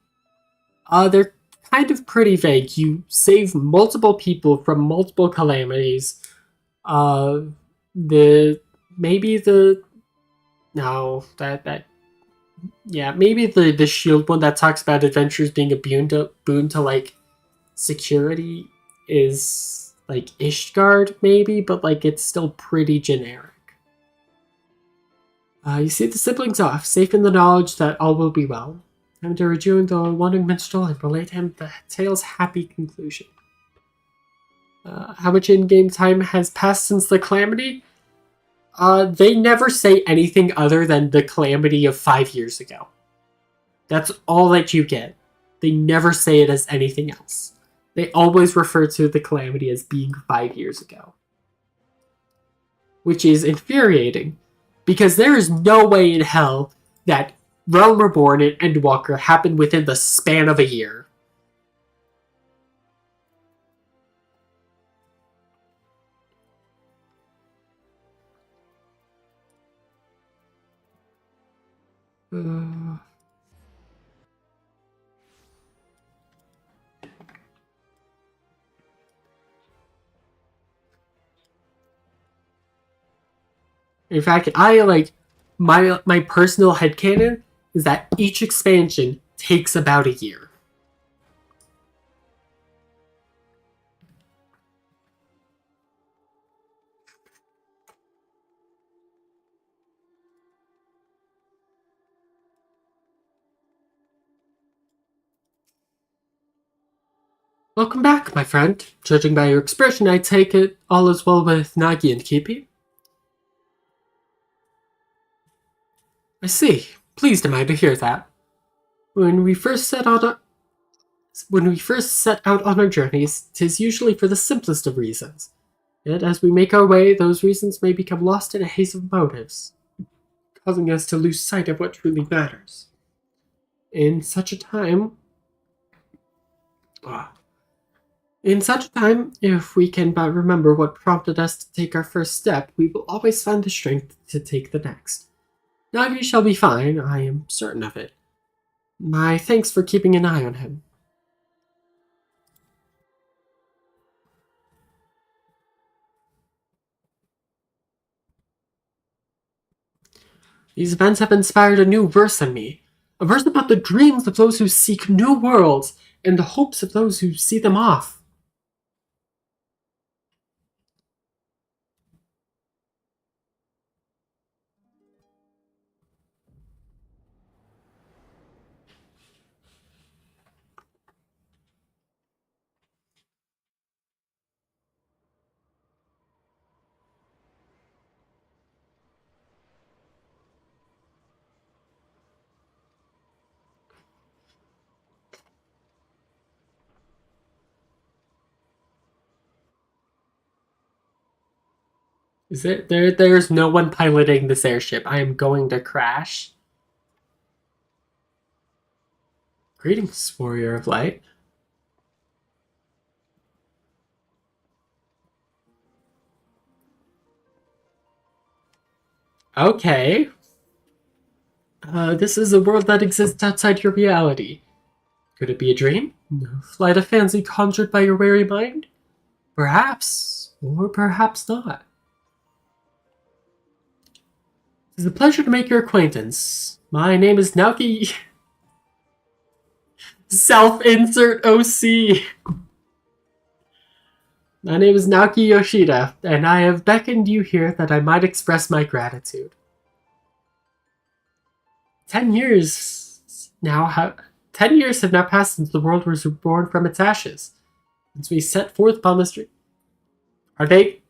They're kind of pretty vague. You save multiple people from multiple calamities. Maybe the shield one that talks about adventures being a boon to like security is like Ishgard maybe, but like it's still pretty generic. You see the siblings off, safe in the knowledge that all will be well. Time to rejoin the wandering minstrel and relate him the tale's happy conclusion. How much in-game time has passed since the calamity? They never say anything other than the calamity of 5 years ago. That's all that you get. They never say it as anything else. They always refer to the calamity as being 5 years ago. Which is infuriating, because there is no way in hell that Realm Reborn and Endwalker happened within the span of a year. In fact, I like my personal headcanon is that each expansion takes about a year. Welcome back, my friend. Judging by your expression, I take it all is well with Nagi and Kipi. I see. Pleased am I to hear that. When we first set out on our journeys, 'tis usually for the simplest of reasons. Yet as we make our way, those reasons may become lost in a haze of motives, causing us to lose sight of what truly matters. In such a time, if we can but remember what prompted us to take our first step, we will always find the strength to take the next. Nagi shall be fine, I am certain of it. My thanks for keeping an eye on him. These events have inspired a new verse in me. A verse about the dreams of those who seek new worlds and the hopes of those who see them off. Is it? There's no one piloting this airship. I am going to crash. Greetings, Warrior of Light. Okay. This is a world that exists outside your reality. Could it be a dream? A flight of fancy conjured by your weary mind? Perhaps, or perhaps not. It is a pleasure to make your acquaintance. My name is Naoki. Self-insert OC. My name is Naoki Yoshida, and I have beckoned you here that I might express my gratitude. 10 years have now passed since the world was reborn from its ashes. Since we set forth upon the street. Are they?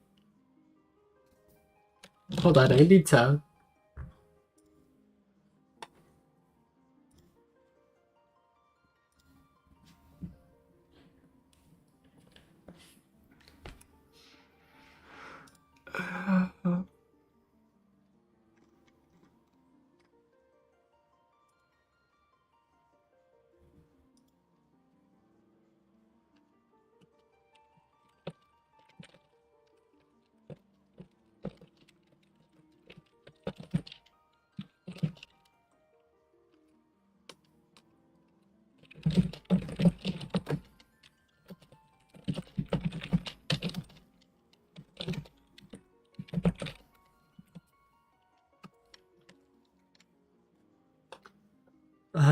Hold on, I need to.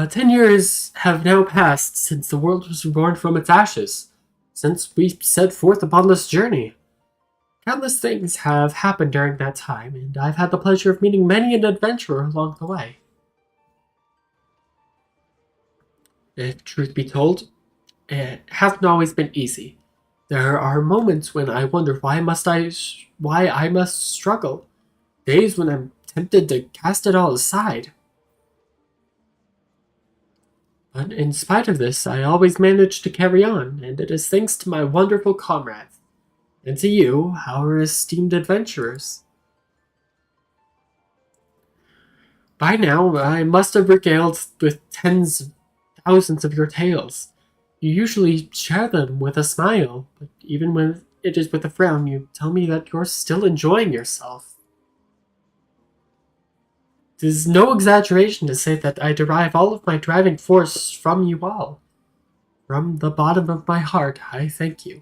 Ten years have now passed since the world was reborn from its ashes, since we set forth upon this journey. Countless things have happened during that time, and I've had the pleasure of meeting many an adventurer along the way. If truth be told, it hasn't always been easy. There are moments when I wonder why I must struggle. days when I'm tempted to cast it all aside. But in spite of this, I always manage to carry on, and it is thanks to my wonderful comrades, and to you, our esteemed adventurers. By now, I must have regaled with tens of thousands of your tales. You usually share them with a smile, but even when it is with a frown, you tell me that you're still enjoying yourself. It is no exaggeration to say that I derive all of my driving force from you all. From the bottom of my heart, I thank you.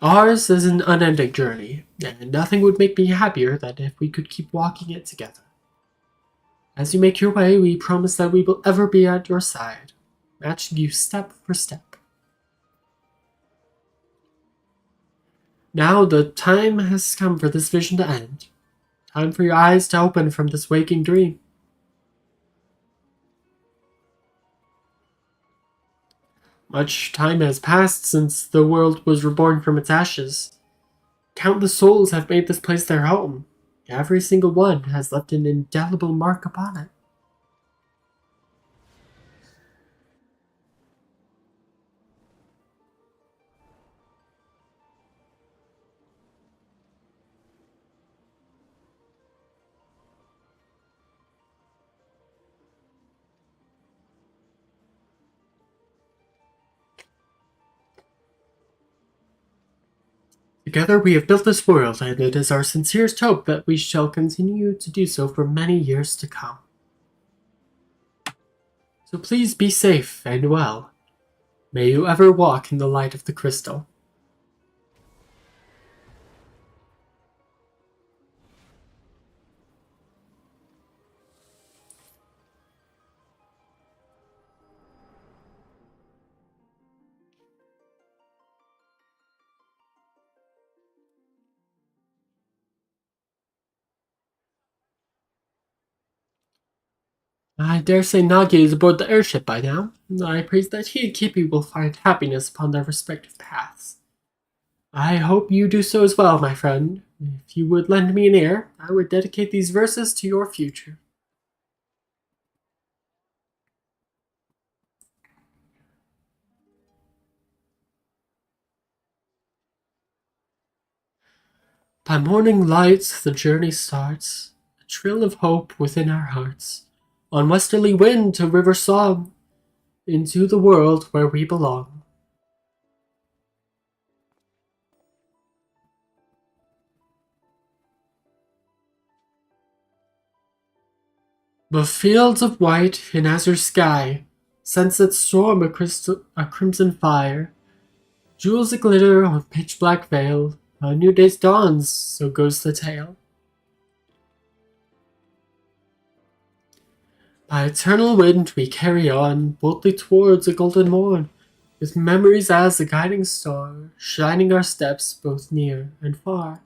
Ours is an unending journey, and nothing would make me happier than if we could keep walking it together. As you make your way, we promise that we will ever be at your side, matching you step for step. Now the time has come for this vision to end. Time for your eyes to open from this waking dream. Much time has passed since the world was reborn from its ashes. Countless souls have made this place their home. Every single one has left an indelible mark upon it. Together we have built this world, and it is our sincerest hope that we shall continue to do so for many years to come. So please be safe and well. May you ever walk in the light of the crystal. I dare say Nagi is aboard the airship by now. I praise that he and Kippy will find happiness upon their respective paths. I hope you do so as well, my friend. If you would lend me an ear, I would dedicate these verses to your future. By morning light the journey starts, a trill of hope within our hearts. On westerly wind to river song, into the world where we belong. The fields of white in azure sky, sunsets storm a crimson fire, jewels a glitter on pitch black veil, a new day dawns, so goes the tale. By eternal wind we carry on, boldly towards a golden morn, with memories as a guiding star, shining our steps both near and far.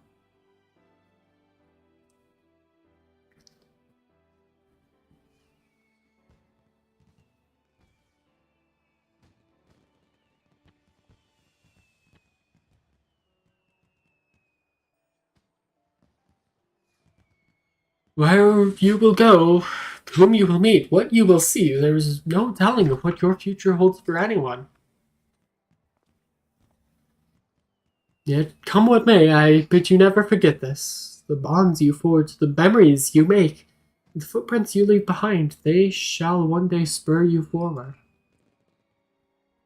Where you will go, whom you will meet, what you will see, there is no telling of what your future holds for anyone. Yet, come what may, I bid you never forget this. The bonds you forge, the memories you make, the footprints you leave behind, they shall one day spur you forward.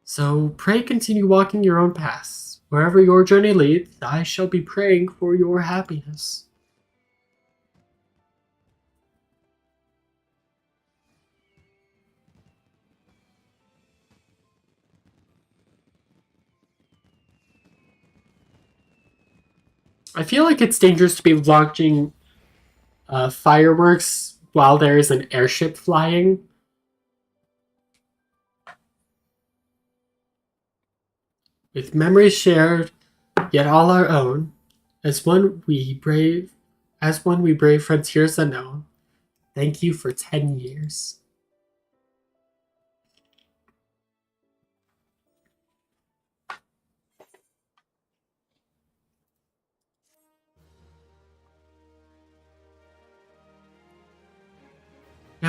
So pray continue walking your own paths. Wherever your journey leads, I shall be praying for your happiness. I feel like it's dangerous to be launching fireworks while there is an airship flying. With memories shared, yet all our own, as one we brave frontiers unknown. Thank you for 10 years.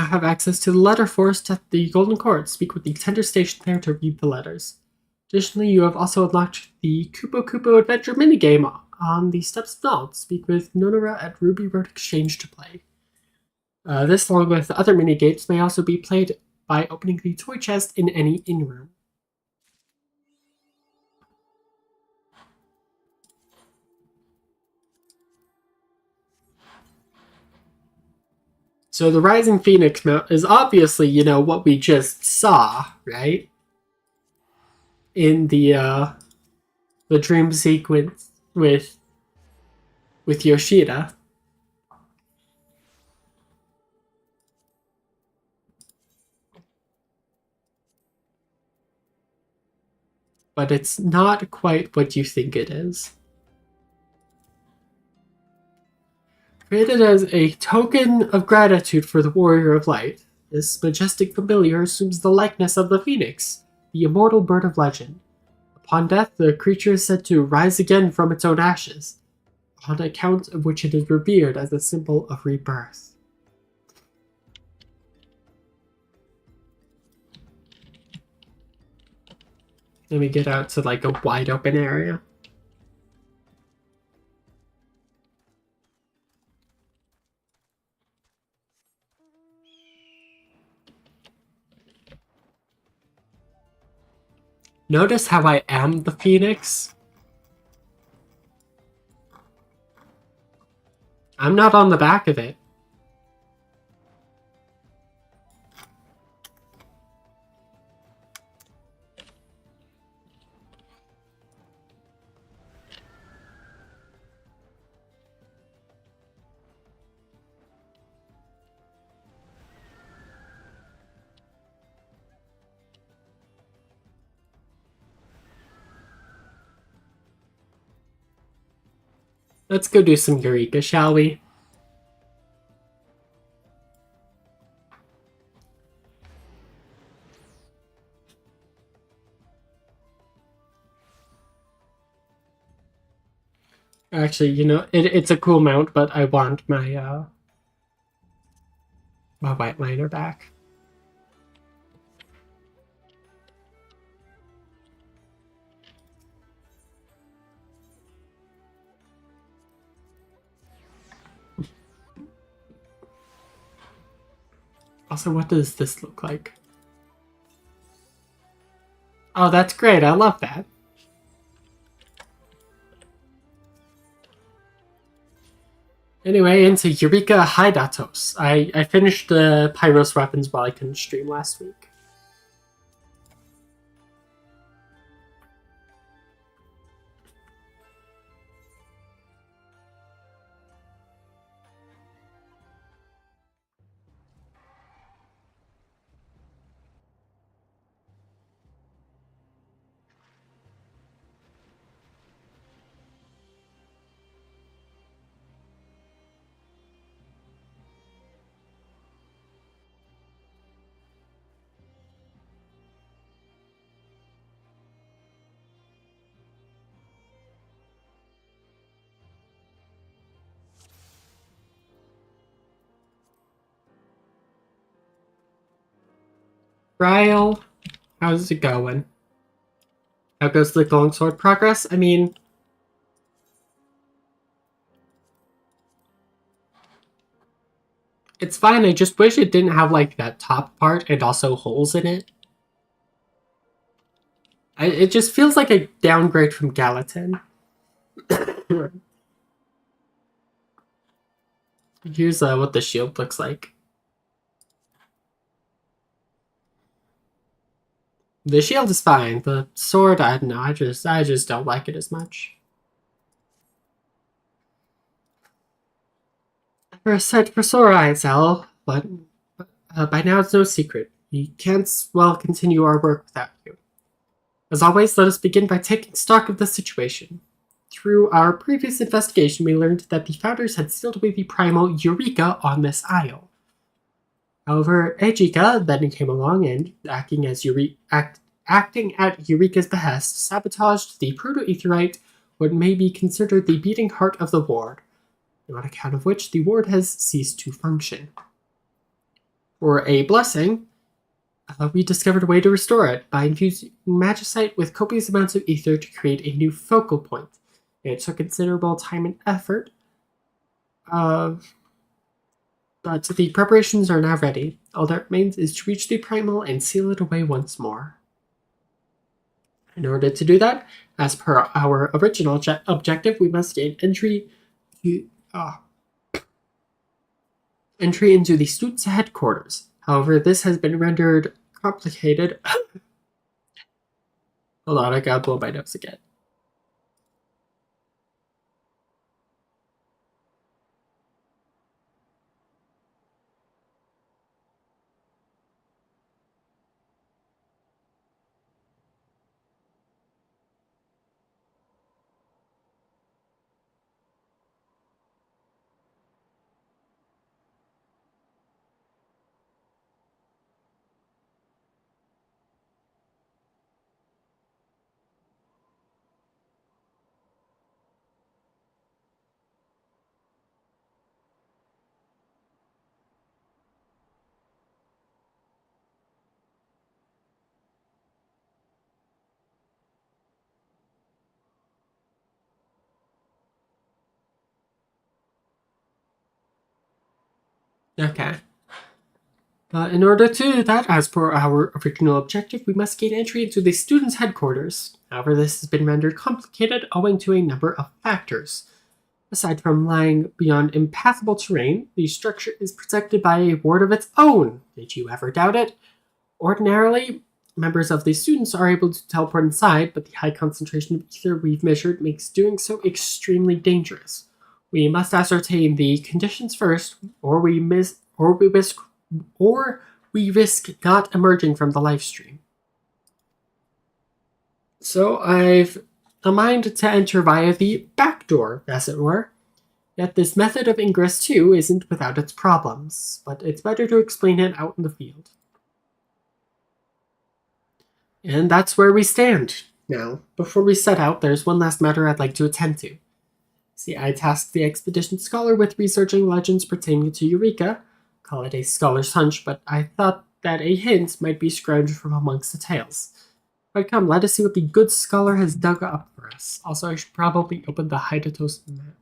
now have access to the letter forest at the Golden Court. Speak with the tender station there to read the letters. Additionally, you have also unlocked the Kupo Kupo Adventure minigame on the Steps of Knowledge. Speak with Nonora at Ruby Road Exchange to play. This, along with other minigames, may also be played by opening the toy chest in any inn-room. So the Rising Phoenix mount is obviously, what we just saw, right? In the dream sequence with Yoshida. But it's not quite what you think it is. Created as a token of gratitude for the Warrior of Light, this majestic familiar assumes the likeness of the Phoenix, the immortal bird of legend. Upon death, the creature is said to rise again from its own ashes, on account of which it is revered as a symbol of rebirth. Then we get out to like a wide open area. Notice how I am the Phoenix? I'm not on the back of it. Let's go do some Eureka, shall we? Actually, it's a cool mount, but I want my my white liner back. Also, what does this look like? Oh, that's great. I love that. Anyway, into Eureka Hydatos. I finished the Pyros weapons while I couldn't stream last week. Ryle, how's it going? How goes the longsword progress? I mean, it's fine. I just wish it didn't have like that top part and also holes in it. It just feels like a downgrade from Gallatin. Here's what the shield looks like. The shield is fine. The sword, I don't know. I just don't like it as much. For a sight for sore eyes, Al, but by now it's no secret. We can't, well, continue our work without you. As always, let us begin by taking stock of the situation. Through our previous investigation, we learned that the founders had sealed away the primal Eureka on this isle. However, Ejika then came along and, acting at Eureka's behest, sabotaged the proto-aetherite, what may be considered the beating heart of the ward, on account of which the ward has ceased to function. or a blessing, we discovered a way to restore it by infusing magicite with copious amounts of ether to create a new focal point. It took considerable time and effort, but the preparations are now ready. All that remains is to reach the primal and seal it away once more. In order to do that, as per our original objective, we must gain entry into the student's headquarters. However, this has been rendered complicated. Hold on, I gotta blow my nose again. Okay. In order to do that, as per our original objective, we must gain entry into the student's headquarters. However, this has been rendered complicated owing to a number of factors. Aside from lying beyond impassable terrain, the structure is protected by a ward of its own. Did you ever doubt it? Ordinarily, members of the students are able to teleport inside, but the high concentration of ether we've measured makes doing so extremely dangerous. We must ascertain the conditions first, or we risk not emerging from the live stream. So I've a mind to enter via the back door, as it were. Yet this method of ingress too isn't without its problems, but it's better to explain it out in the field. And that's where we stand. Now, before we set out, there's one last matter I'd like to attend to. See, I tasked the expedition scholar with researching legends pertaining to Eureka. Call it a scholar's hunch, but I thought that a hint might be scrounged from amongst the tales. But come, let us see what the good scholar has dug up for us. Also, I should probably open the Hydatos map.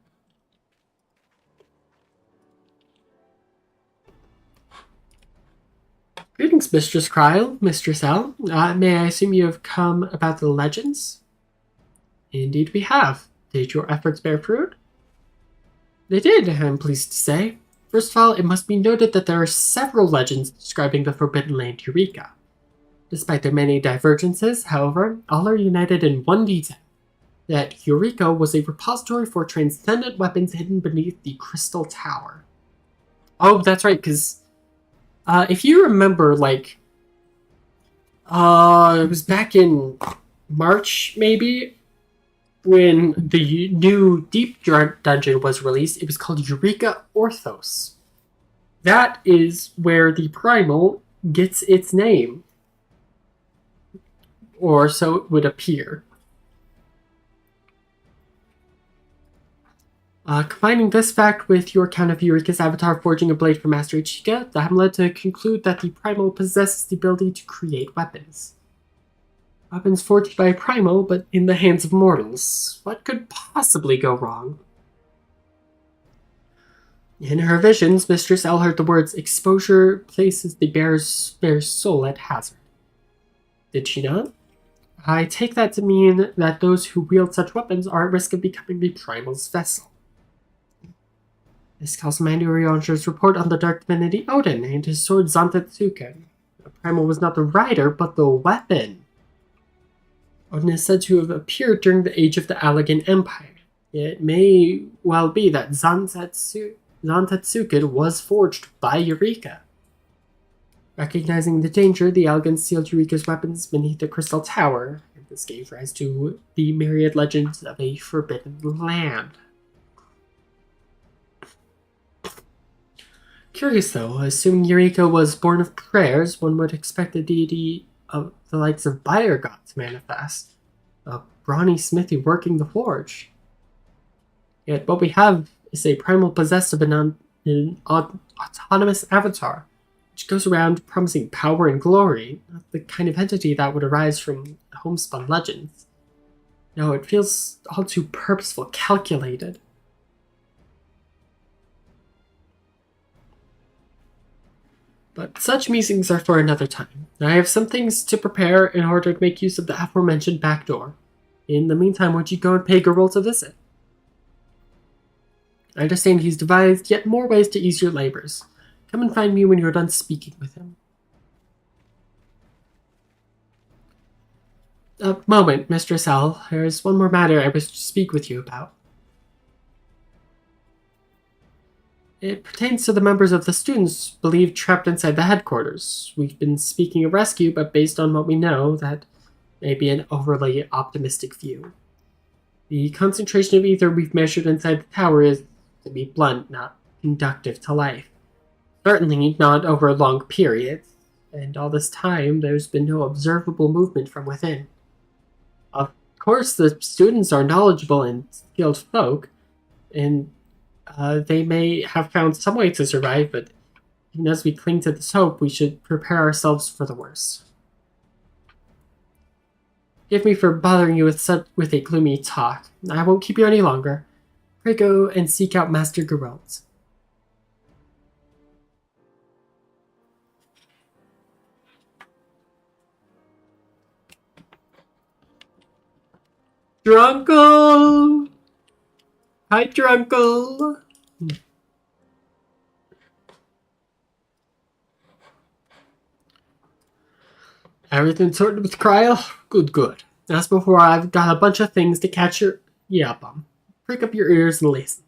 Greetings, Mistress Kryle, Mistress L. May I assume you have come about the legends? Indeed we have. Did your efforts bear fruit? They did, I'm pleased to say. First of all, it must be noted that there are several legends describing the Forbidden Land Eureka. Despite their many divergences, however, all are united in one detail. That Eureka was a repository for transcendent weapons hidden beneath the Crystal Tower. Oh, that's right, because if you remember, it was back in March, maybe, when the new Deep Dungeon was released. It was called Eureka Orthos. That is where the Primal gets its name. Or so it would appear. Combining this fact with your account of Eureka's avatar forging a blade for Master Ichika, I'm led to conclude that the Primal possesses the ability to create weapons. Weapons forged by a Primal, but in the hands of mortals. What could possibly go wrong? In her visions, Mistress L heard the words, "Exposure places the bear's soul at hazard." Did she not? I take that to mean that those who wield such weapons are at risk of becoming the Primal's vessel. This calls mind Orion's report on the dark divinity Odin and his sword Zantetsuken. The Primal was not the rider, but the weapon. Odin is said to have appeared during the age of the Allegan Empire. It may well be that Zantetsuken was forged by Eureka. Recognizing the danger, the Algans sealed Eureka's weapons beneath the Crystal Tower, and this gave rise to the myriad legends of a forbidden land. Curious though, assuming Eureka was born of prayers, one would expect a deity of the likes of Bayergot to manifest, a brawny smithy working the forge. Yet what we have is a Primal possessed of an autonomous avatar, which goes around promising power and glory, not the kind of entity that would arise from homespun legends. No, it feels all too purposeful, calculated. But such meetings are for another time. I have some things to prepare in order to make use of the aforementioned back door. In the meantime, would you go and pay Geralt a visit? I understand he's devised yet more ways to ease your labors. Come and find me when you're done speaking with him. A moment, Mistress L. There's one more matter I wish to speak with you about. It pertains to the members of the students believed trapped inside the headquarters. We've been speaking of rescue, but based on what we know, that may be an overly optimistic view. The concentration of ether we've measured inside the tower is, to be blunt, not conducive to life. Certainly not over long periods, and all this time there's been no observable movement from within. Of course, the students are knowledgeable and skilled folk, and they may have found some way to survive, but even as we cling to this hope, we should prepare ourselves for the worst. Forgive me for bothering you with a gloomy talk. I won't keep you any longer. Pray go and seek out Master Geralt. Drunkle! Hi, Drunkle! Everything sorted with Cryle? Good, good. As before, I've got a bunch of things to catch your up on. Prick up your ears and listen.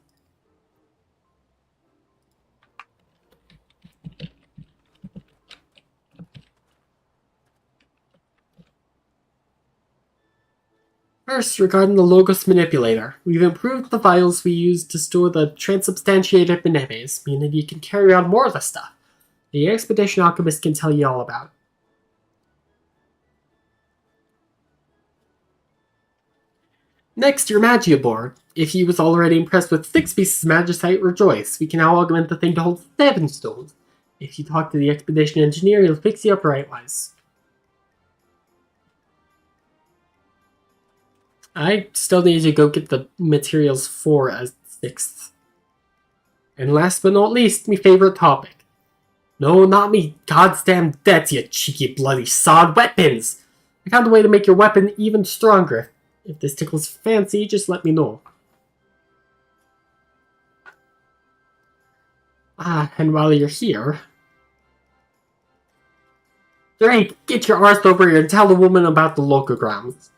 First, regarding the Logos Manipulator, we've improved the vials we use to store the transubstantiated benemes, meaning you can carry on more of the stuff. The Expedition Alchemist can tell you all about it. Next, your Magia board. If you was already impressed with 6 pieces of Magicite, rejoice. We can now augment the thing to hold 7 stones. If you talk to the Expedition Engineer, he'll fix you up right-wise. I still need to go get the materials for a 6th. And last but not least, my favorite topic. No, not me goddamn debts, you cheeky bloody sod. Weapons! I found a way to make your weapon even stronger. If this tickles fancy, just let me know. And while you're here... Drake, get your arse over here and tell the woman about the locograms.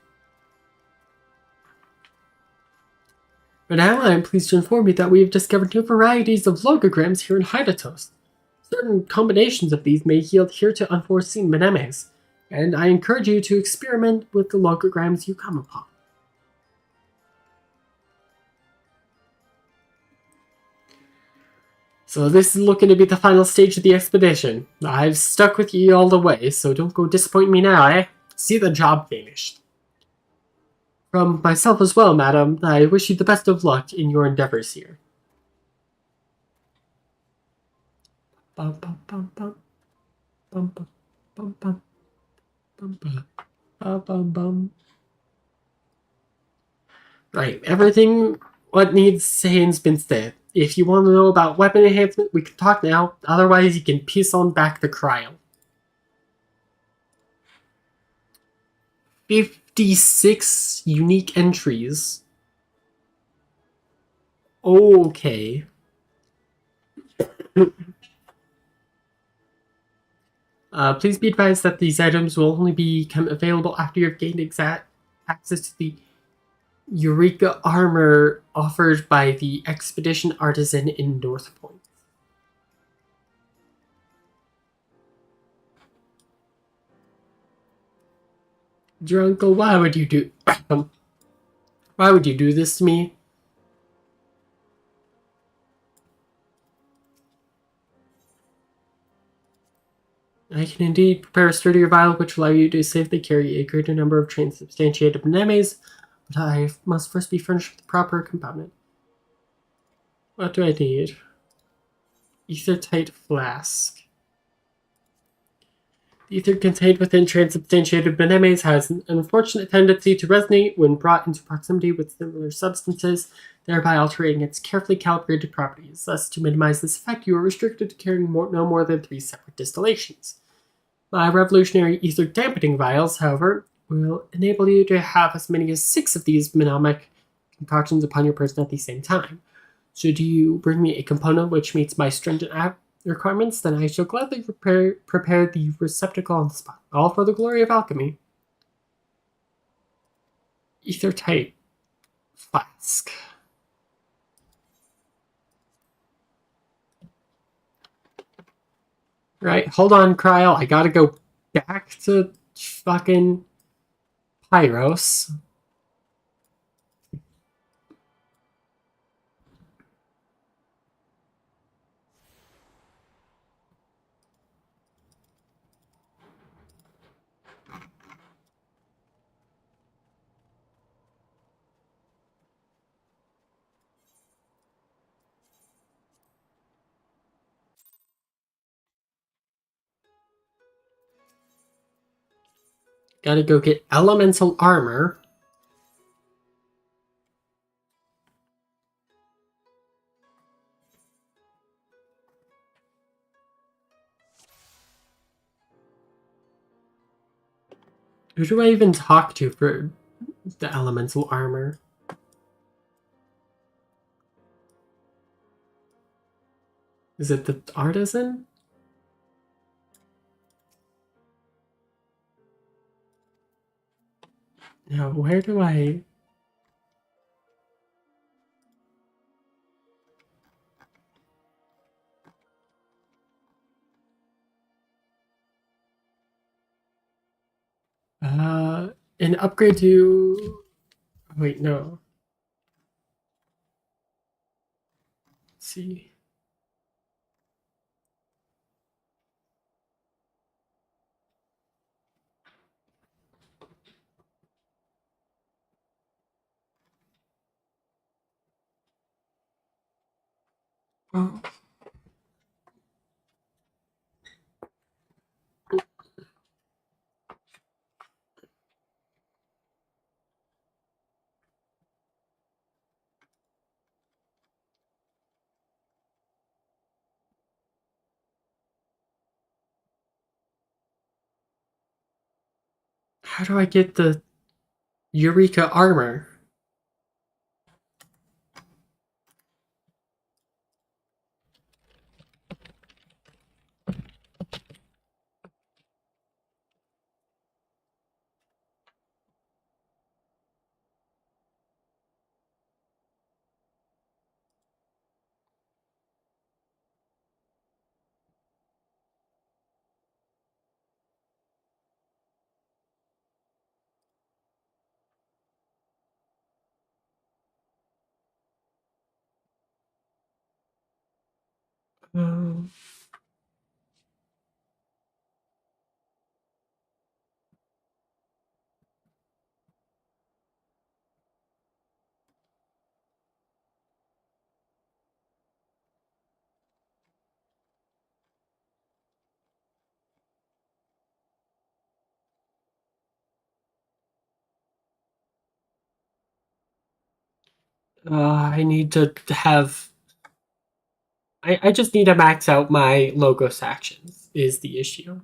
But now I am pleased to inform you that we have discovered new varieties of logograms here in Hydatos. Certain combinations of these may yield hereto unforeseen benemes, and I encourage you to experiment with the logograms you come upon. So this is looking to be the final stage of the expedition. I've stuck with you all the way, so don't go disappoint me now, eh? See the job finished. From myself as well, madam, I wish you the best of luck in your endeavors here. Bum, bum, bum, bum. Bum, bum, bum, bum. Bum, bum. Bum, bum. Right, everything what needs saying's been said. If you want to know about weapon enhancement, we can talk now. Otherwise, you can piece on back the cryo. 56 unique entries. Okay. Please be advised that these items will only become available after you've gained exact access to the Eureka armor offered by the Expedition Artisan in North Point. Drunkle, why would you do why would you do this to me? I can indeed prepare a sturdier vial which will allow you to safely carry a greater number of transubstantiated benemes, but I must first be furnished with the proper component. What do I need? Ether-tight flask. The ether contained within transubstantiated benemes has an unfortunate tendency to resonate when brought into proximity with similar substances, thereby altering its carefully calibrated properties. Thus, to minimize this effect, you are restricted to carrying no more than 3 separate distillations. My revolutionary ether dampening vials, however, will enable you to have as many as 6 of these mnemonic concoctions upon your person at the same time. Should you bring me a component which meets my stringent requirements, then I shall gladly prepare the receptacle on the spot, all for the glory of alchemy. Ether type flask. Right, hold on, Kryl. I gotta go back to fucking Pyros. Gotta go get elemental armor. Who do I even talk to for the elemental armor? Is it the artisan? No, where do I... An upgrade to... Wait, no. Let's see. Oh. How do I get the Eureka armor? Um, I need to have... I just need to max out my Logos actions, is the issue.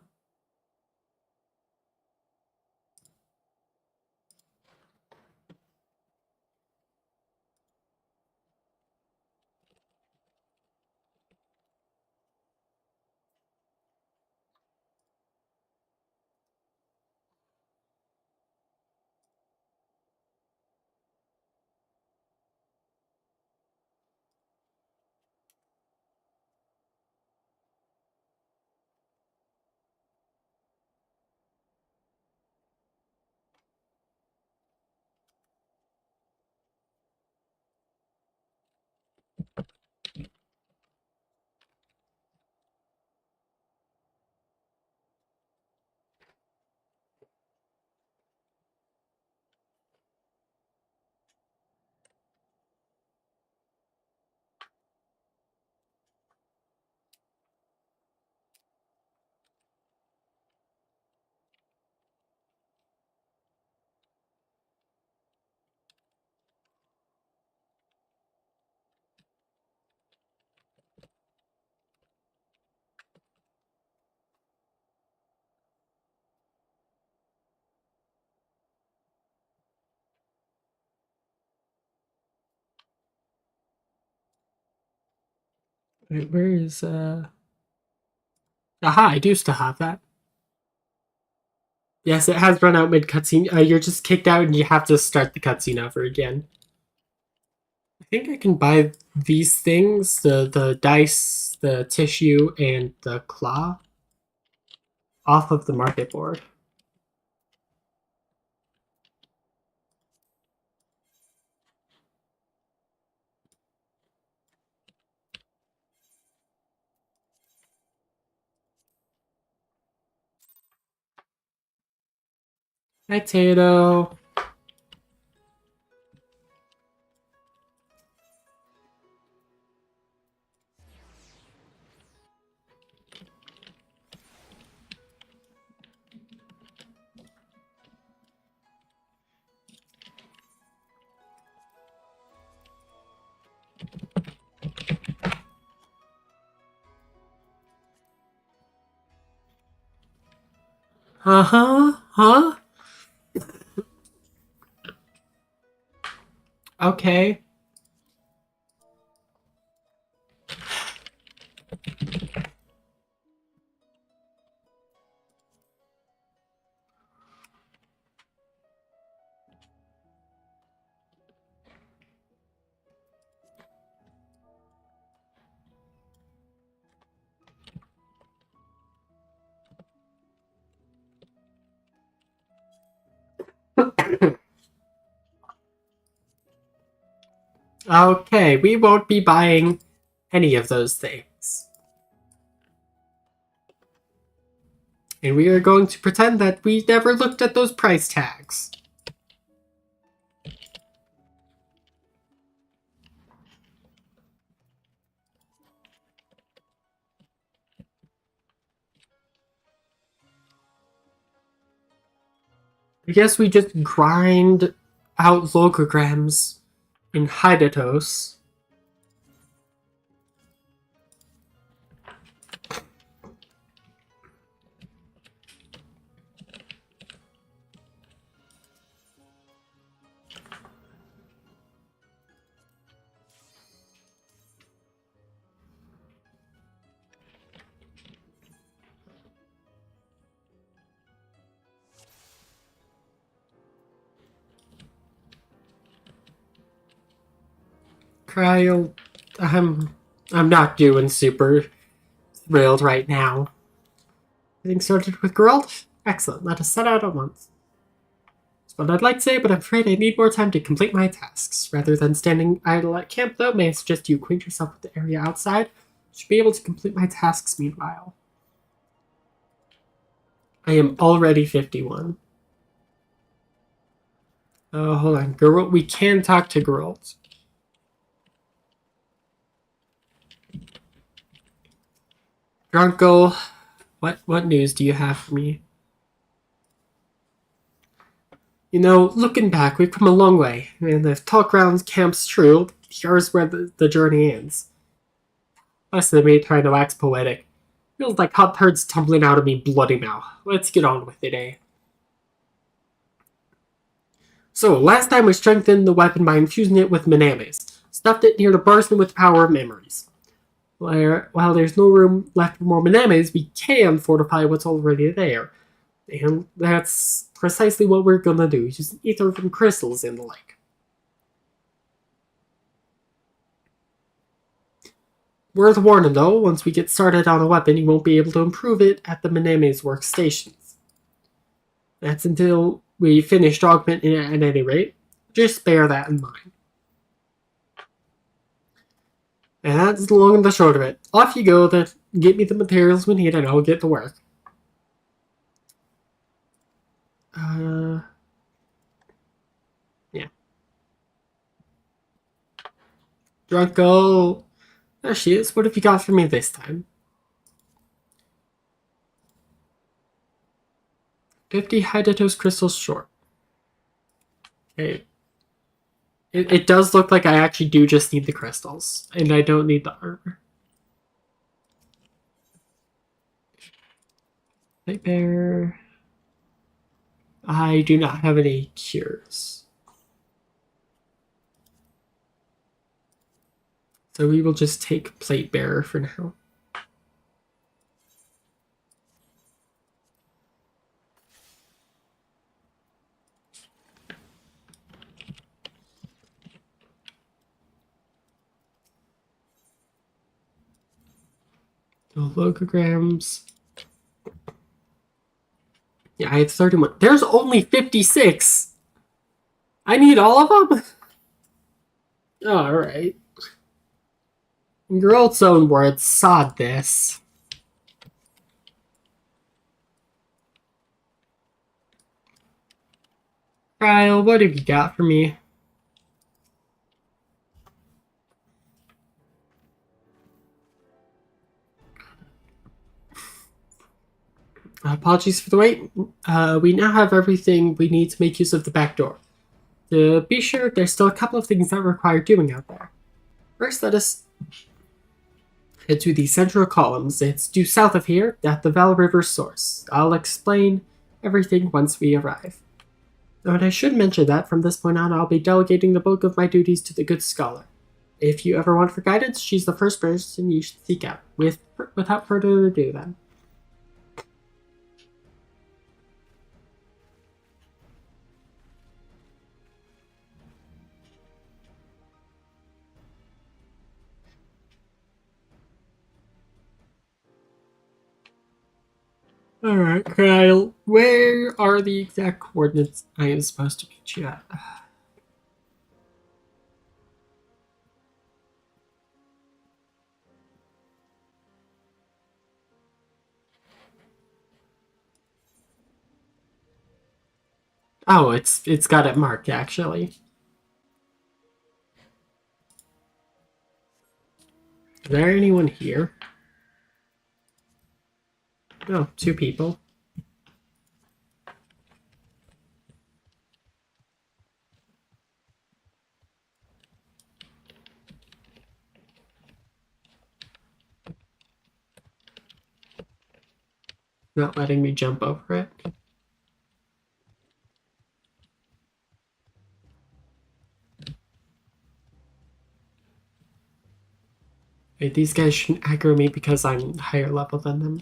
Wait, where is, Aha, I do still have that. Yes, it has run out mid-cutscene. You're just kicked out and you have to start the cutscene over again. I think I can buy these things, the dice, the tissue, and the claw, off of the market board. Hi, Tato. Uh-huh, huh? Okay. Okay, we won't be buying any of those things. And we are going to pretend that we never looked at those price tags. I guess we just grind out logograms in Hydatos. Kyle, I'm not doing super thrilled right now. Getting started with Geralt? Excellent, let us set out at once. That's what I'd like to say, but I'm afraid I need more time to complete my tasks. Rather than standing idle at camp, though, may I suggest you acquaint yourself with the area outside? I should be able to complete my tasks meanwhile. I am already 51. Oh, hold on. Geralt, we can talk to Geralt. Drunko, what news do you have for me? You know, looking back, we've come a long way, and if talk grounds camp's true, here's where the journey ends. Less than me trying to wax poetic. Feels like hot turds tumbling out of me bloody mouth. Let's get on with it, eh? So, last time we strengthened the weapon by infusing it with Manames. Stuffed it near the bursting with the power of memories. While there's no room left for more Manames, we can fortify what's already there. And that's precisely what we're gonna do. Use ether from crystals and the like. Worth warning though, once we get started on a weapon, you won't be able to improve it at the Maname's workstations. That's until we finish augmenting it at any rate. Just bear that in mind. And that's the long and the short of it. Off you go, then get me the materials we need and I'll get to work. Yeah. Drunko. There she is. What have you got for me this time? 50 Hydatos crystals short. Okay. It does look like I actually do just need the crystals, and I don't need the armor. Nightmare. I do not have any cures. So we will just take plate bearer for now. The logograms. Yeah, I have 31. There's only 56! I need all of them? Alright. In your own words, sod this. Kyle, what have you got for me? Apologies for the wait. We now have everything we need to make use of the back door. To be sure, there's still a couple of things that require doing out there. First, let us head to the central columns. It's due south of here, at the Val River source. I'll explain everything once we arrive. And I should mention that from this point on, I'll be delegating the bulk of my duties to the good scholar. If you ever want for guidance, she's the first person you should seek out. Without further ado, then. Alright, Kyle, where are the exact coordinates I am supposed to meet you at? Oh, it's got it marked, actually. Is there anyone here? Oh, 2 people. Not letting me jump over it. Wait, these guys shouldn't aggro me because I'm higher level than them.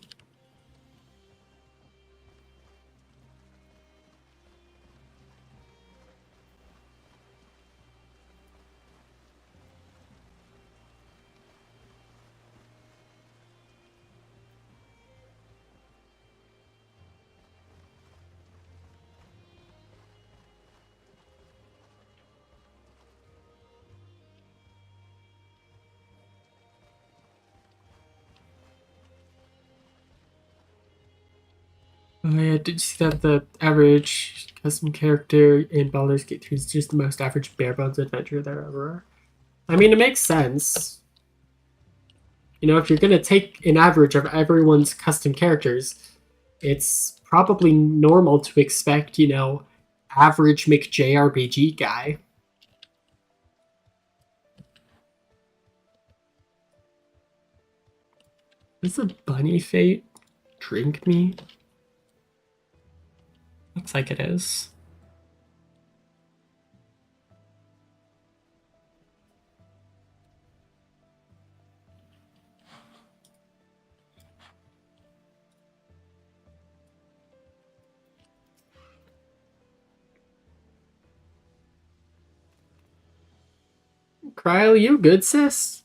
Oh yeah, did you see that the average custom character in Baldur's Gate 3 is just the most average bare bones adventure there ever are? I mean, it makes sense. You know, if you're gonna take an average of everyone's custom characters, it's probably normal to expect, you know, average McJRPG guy. Is a bunny fate drink me? Looks like it is. Kryl, you good, sis?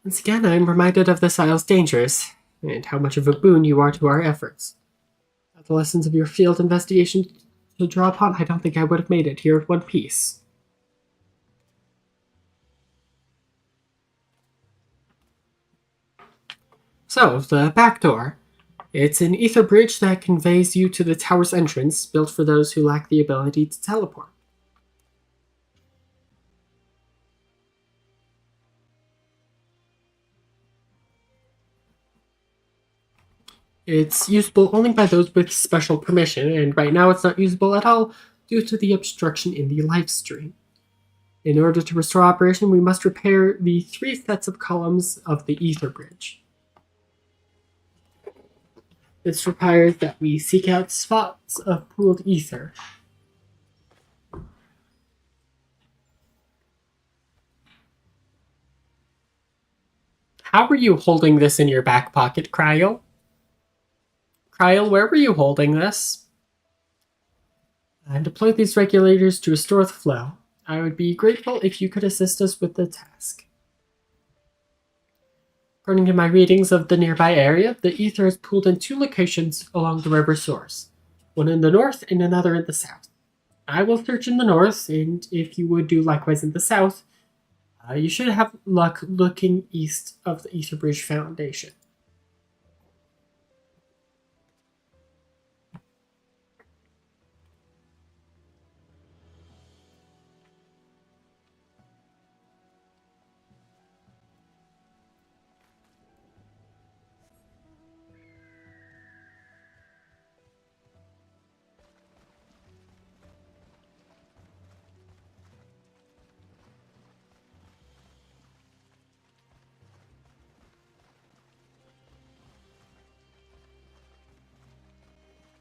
Once again, I'm reminded of this isle's dangers, and how much of a boon you are to our efforts. Without the lessons of your field investigation to draw upon, I don't think I would have made it here in one piece. So, the back door. It's an ether bridge that conveys you to the tower's entrance, built for those who lack the ability to teleport. It's usable only by those with special permission, and right now it's not usable at all due to the obstruction in the live stream. In order to restore operation, we must repair the 3 sets of columns of the ether bridge. This requires that we seek out spots of pooled ether. How were you holding this in your back pocket, Cryo? Cryo, where were you holding this? And deploy these regulators to restore the flow. I would be grateful if you could assist us with the task. According to my readings of the nearby area, the ether is pooled in 2 locations along the river source, one in the north and another in the south. I will search in the north, and if you would do likewise in the south, you should have luck looking east of the Ether Bridge Foundation.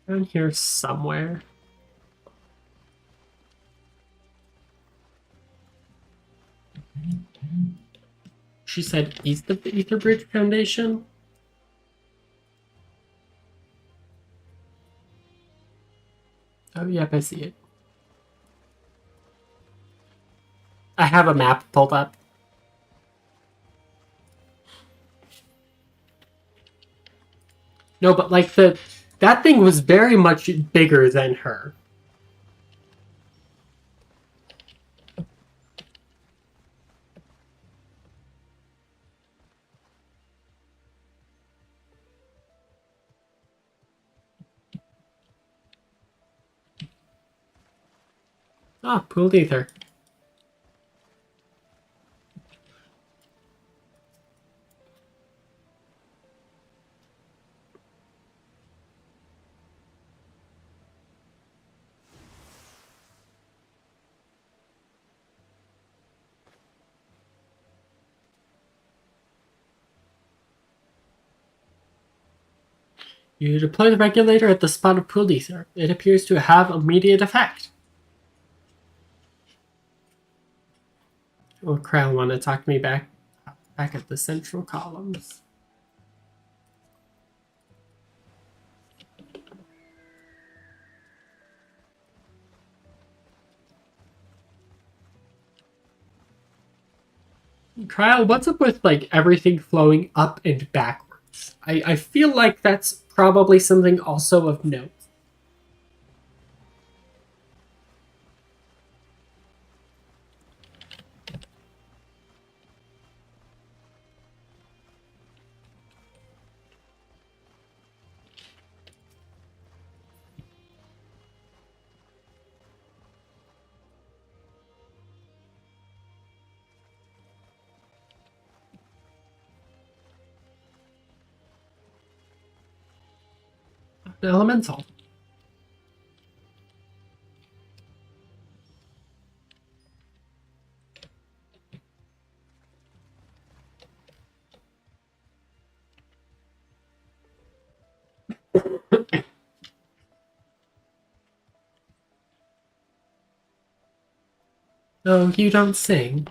Down here somewhere. She said east of the Ether Bridge Foundation? Oh, yep, I see it. I have a map pulled up. No, but like that thing was very much bigger than her. Ah, pooled ether. You deploy the regulator at the spot of pooled ether. It appears to have immediate effect. Or Crown want to talk to me back at the central columns. Kyle, what's up with like everything flowing up and backwards? I feel like that's probably something also of note. Elemental. Oh, you don't sing.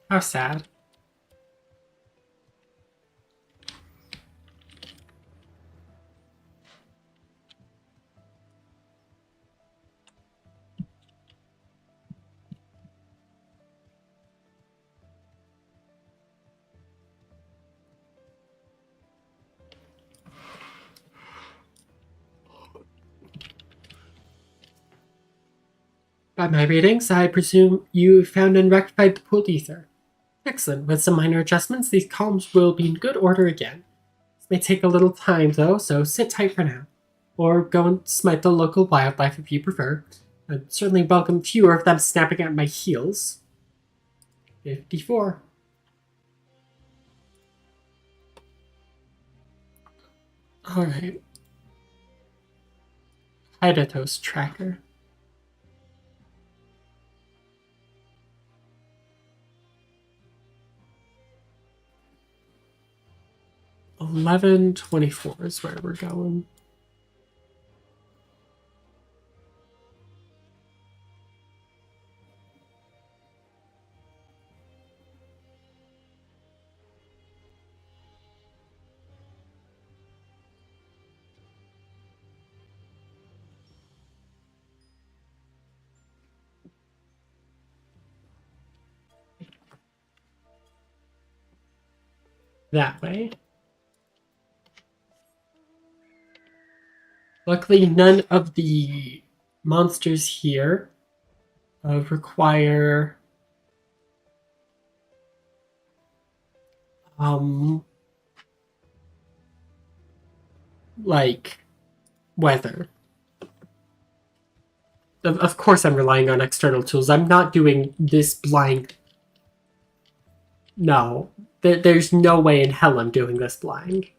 How sad. By my readings, I presume you found and rectified the pooled ether. Excellent. With some minor adjustments, these columns will be in good order again. This may take a little time, though, so sit tight for now. Or go and smite the local wildlife if you prefer. I'd certainly welcome fewer of them snapping at my heels. 54. Alright. Hydatos tracker. 1124 is where we're going. that way. Luckily, none of the monsters here require like weather. Of course I'm relying on external tools. I'm not doing this blind. No. There's no way in hell I'm doing this blind.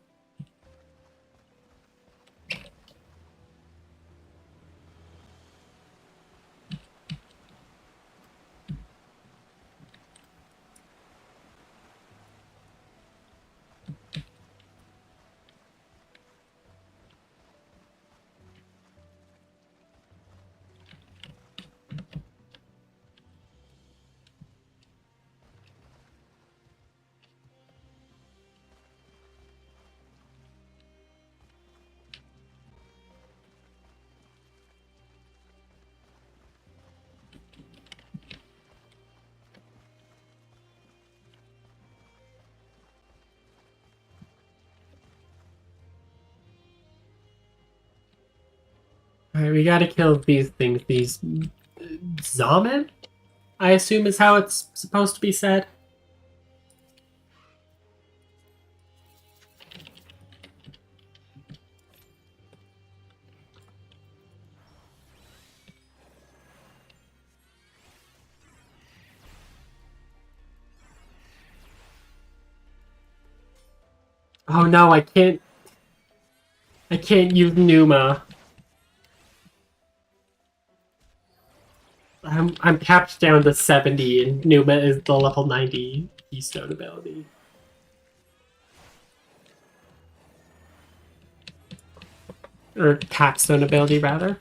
Alright, we gotta kill these things. These Zaman, I assume is how it's supposed to be said. Oh no, I can't use Numa. I'm capped down to 70 and Numa is the level 90 keystone ability. Or capstone ability, rather.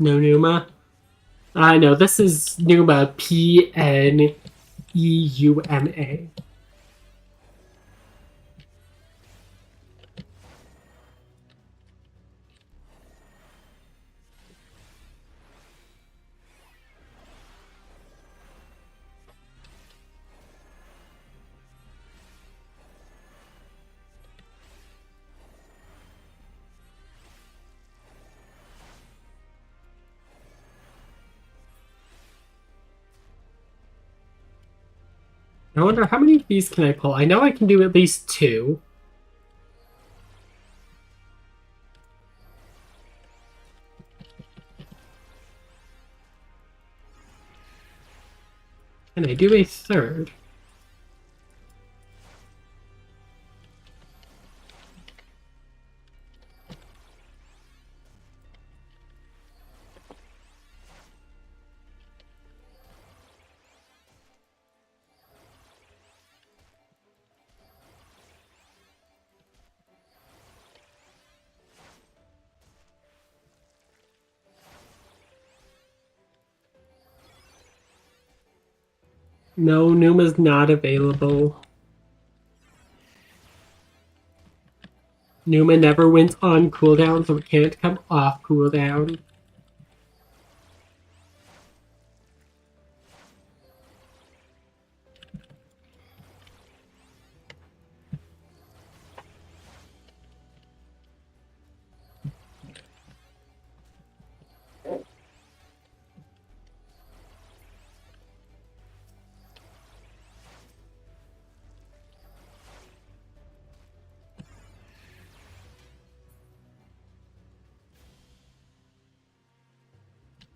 No Numa? I know, this is Numa, P-N-E-U-M-A. I wonder how many of these can I pull? I know I can do at least 2. Can I do a 3rd? No, Numa's not available. Numa never went on cooldown, so it can't come off cooldown.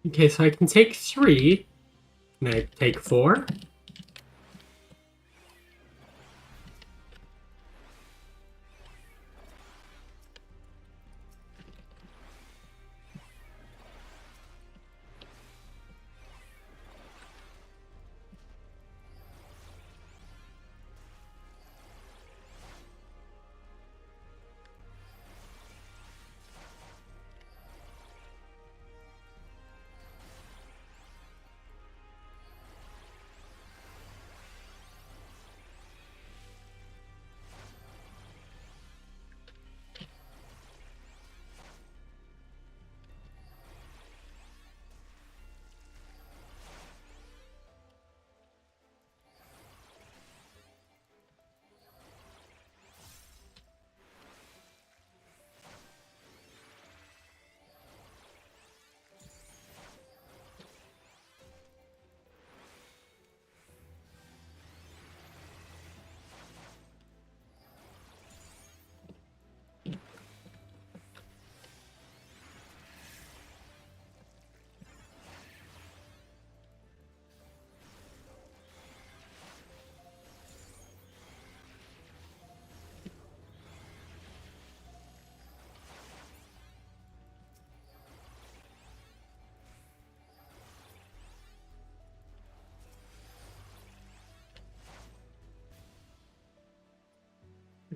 Okay, so I can take 3. Can I take 4?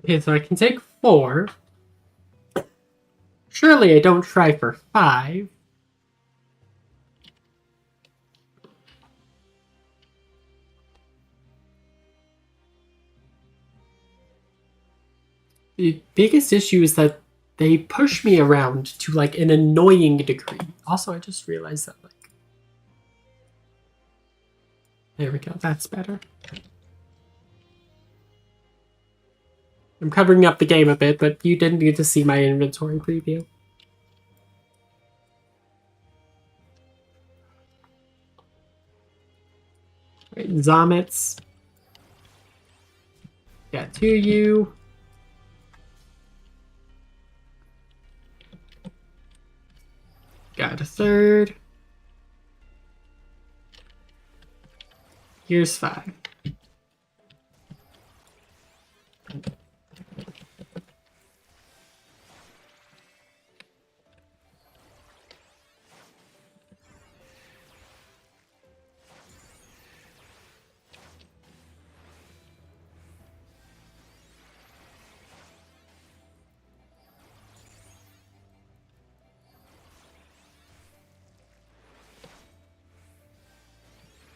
Okay, so I can take 4. Surely I don't try for 5. The biggest issue is that they push me around to, like, an annoying degree. Also, I just realized that, like... There we go, that's better. I'm covering up the game a bit, but you didn't need to see my inventory preview. Right, Zomets. Got 2U. Got a 3rd. Here's 5.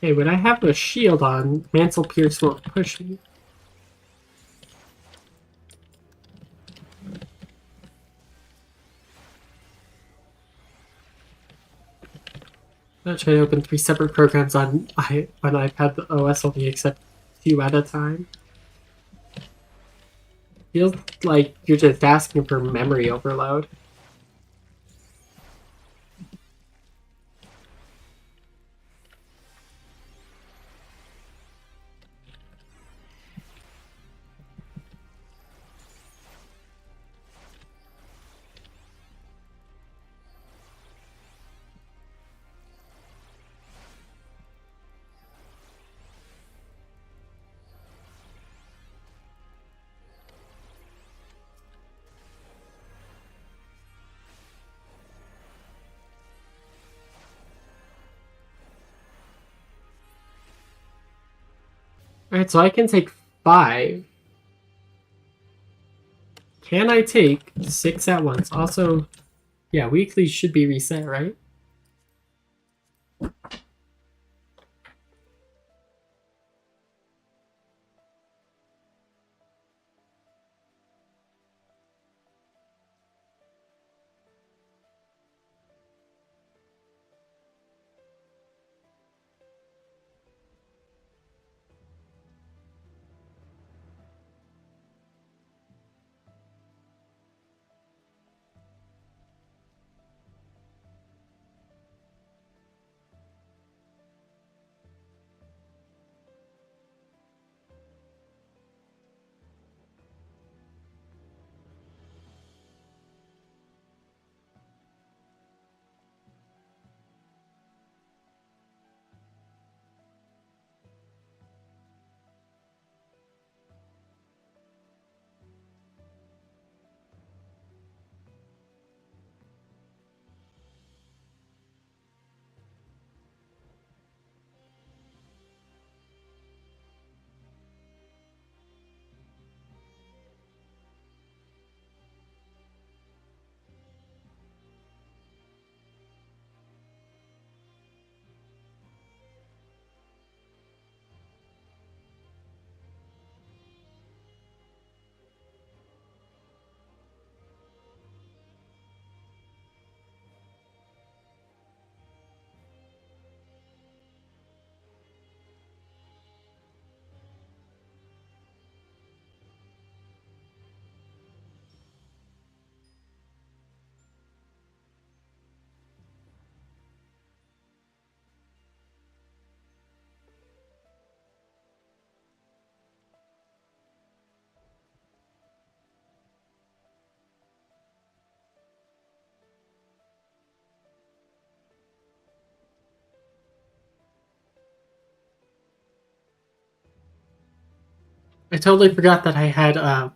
Okay, when I have a shield on, Mantle Pierce won't push me. I'm not trying to open 3 separate programs on iPad. The OS only accept 2 at a time. Feels like you're just asking for memory overload. Alright, so I can take 5. Can I take 6 at once? Also, yeah, weekly should be reset, right? I totally forgot that I had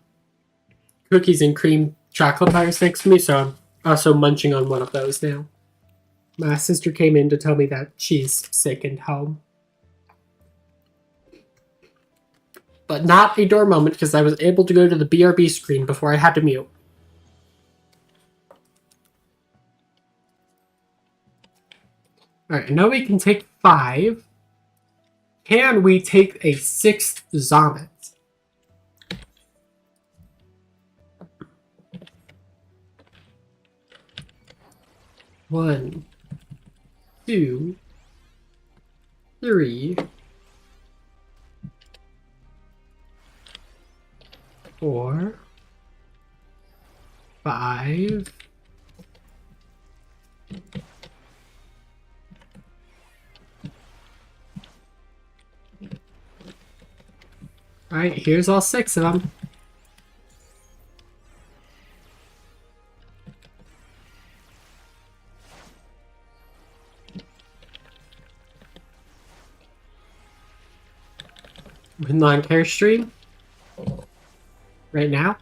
cookies and cream chocolate bars next to me, so I'm also munching on one of those now. My sister came in to tell me that she's sick and home. But not a door moment because I was able to go to the BRB screen before I had to mute. Alright, I know we can take 5. Can we take a 6th Zomet? One, 2, 3, 4, 5. Alright, here's all 6 of them. In the entire stream? Right now?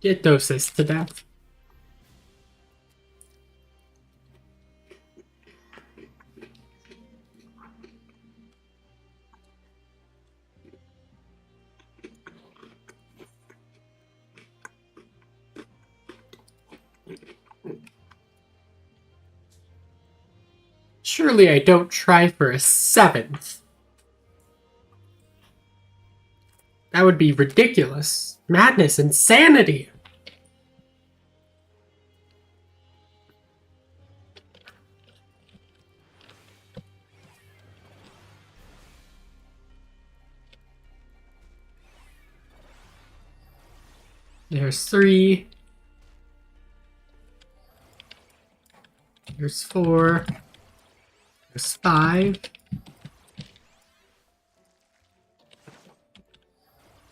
Get doses to death. Surely I don't try for a 7th. That would be ridiculous. Madness, insanity. There's 3. There's 4. There's 5.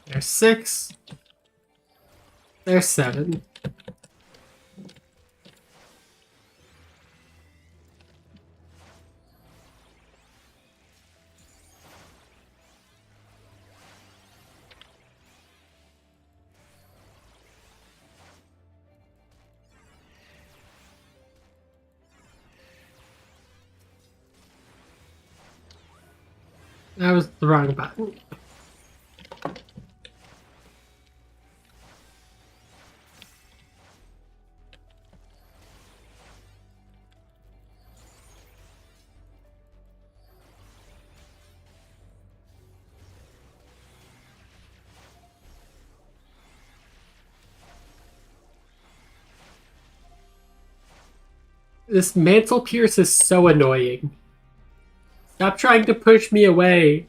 There's 6. There's 7. That was the wrong button. This mantle pierce is so annoying. Stop trying to push me away.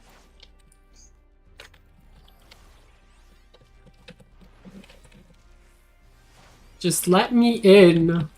Just let me in.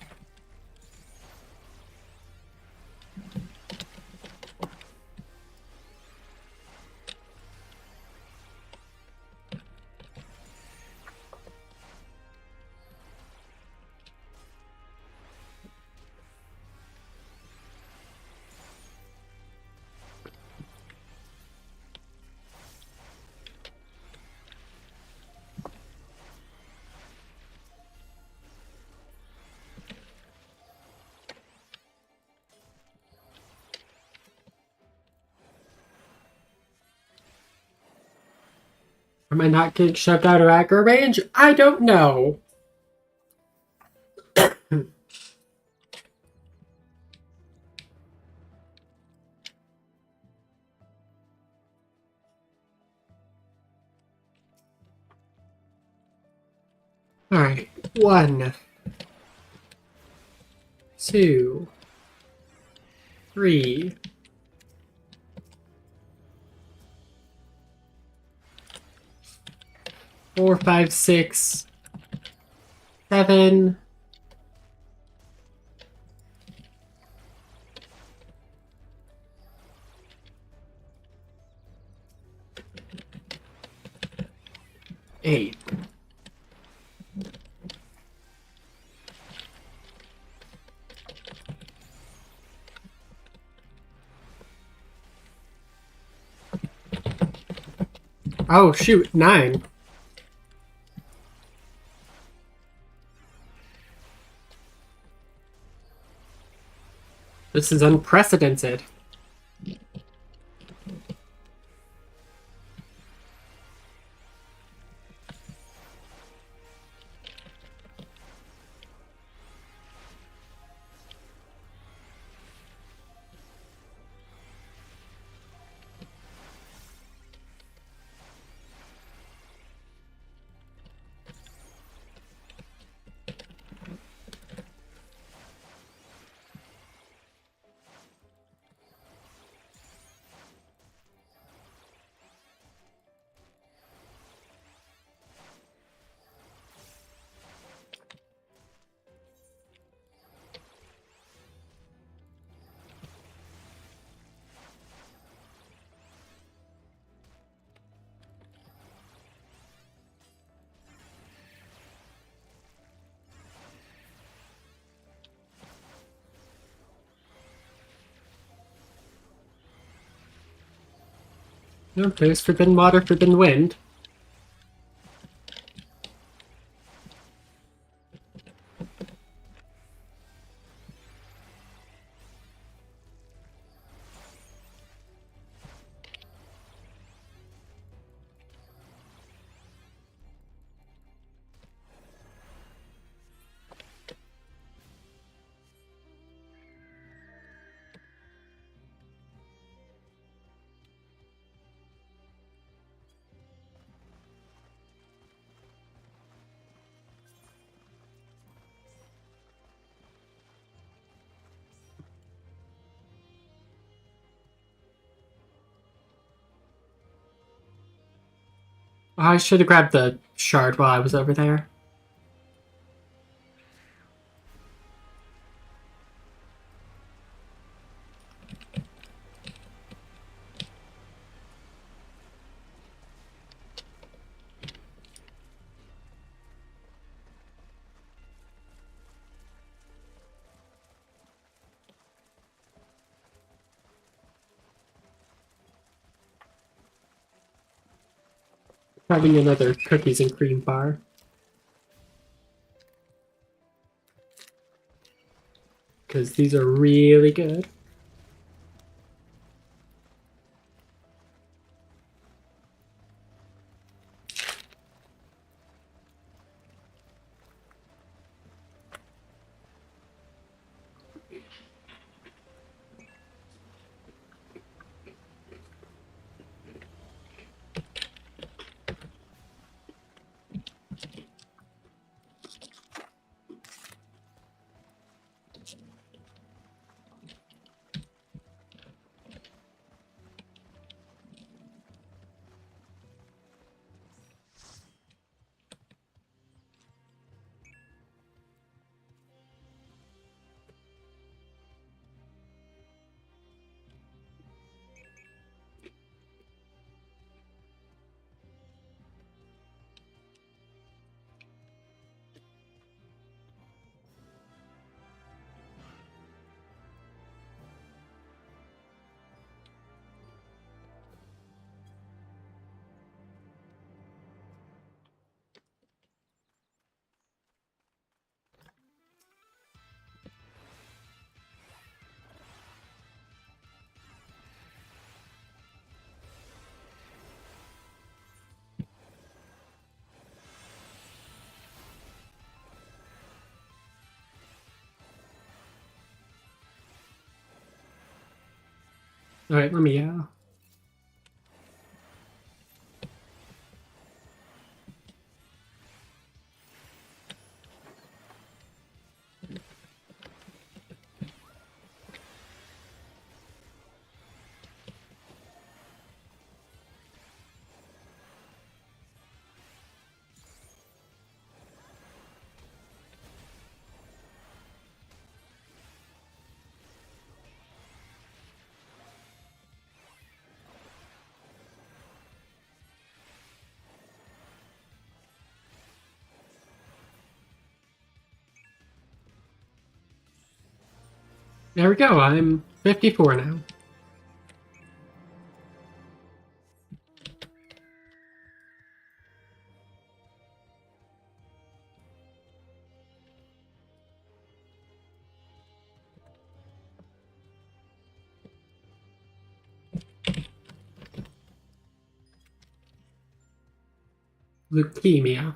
Am I not getting shoved out of aggro range? I don't know. Alright, 1, 2, 3, 4, 5, 6, 7, 8. Oh shoot, 9. This is unprecedented. No, there's forbidden water, forbidden wind. I should have grabbed the shard while I was over there. Having another cookies and cream bar. Because these are really good. Alright, let me There we go, I'm 54 now. Leukemia.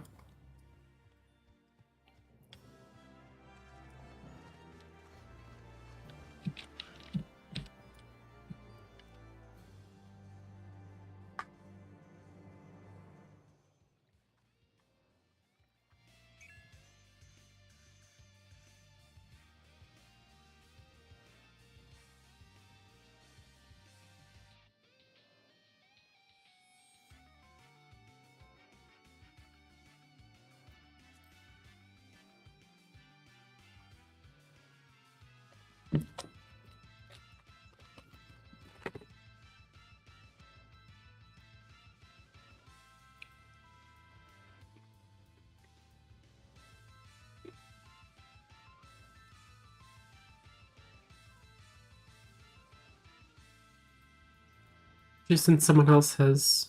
Just since someone else has...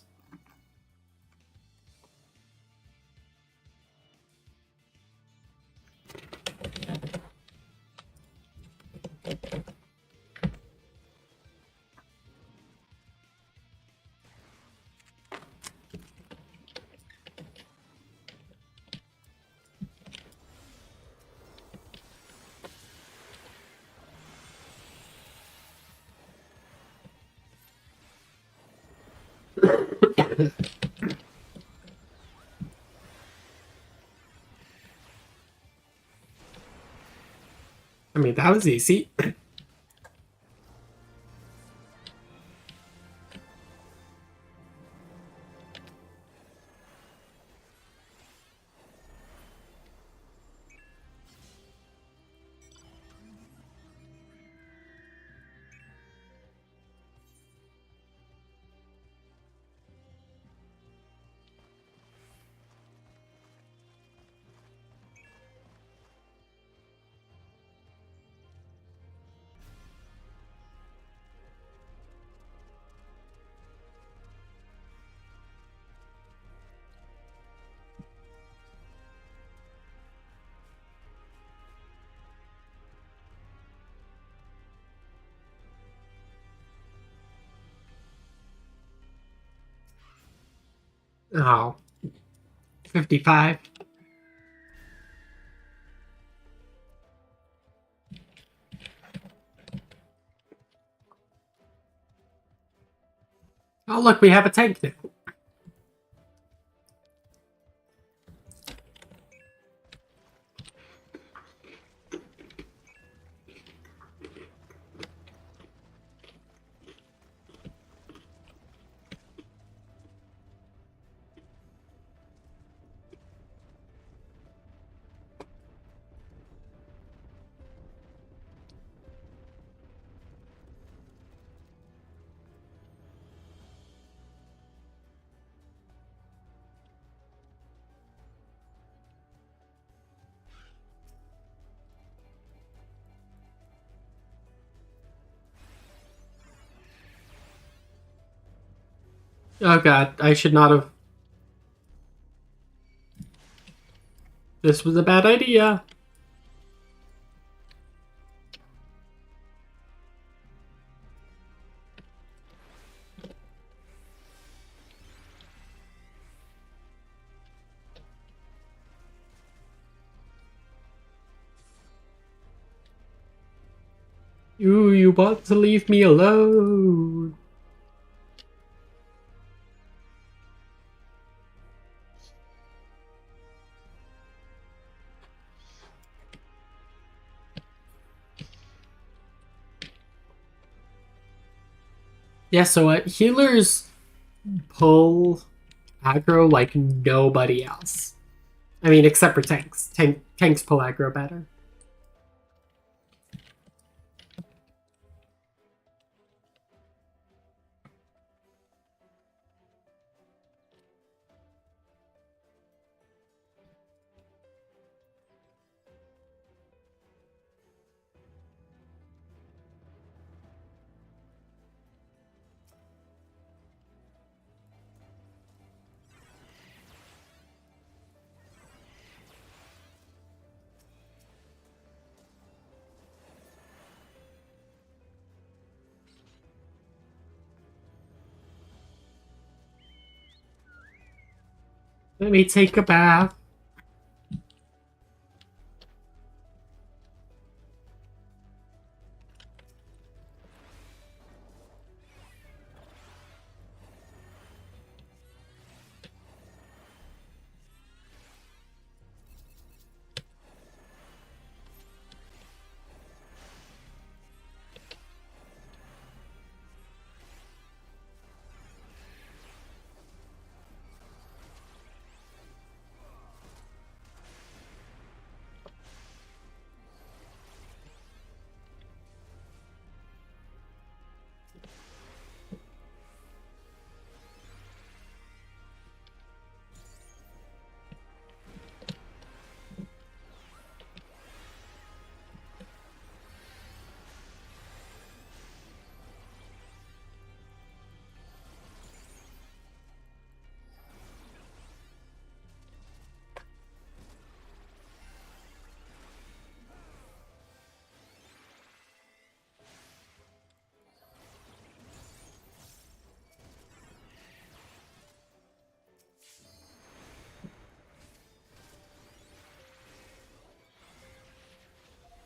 I mean, that was easy. Oh. 55. Oh, look, we have a tank now. Oh god, I should not have... This was a bad idea. You want to leave me alone? Yeah, so healers pull aggro like nobody else. I mean, except for tanks. Tanks pull aggro better. Let me take a bath.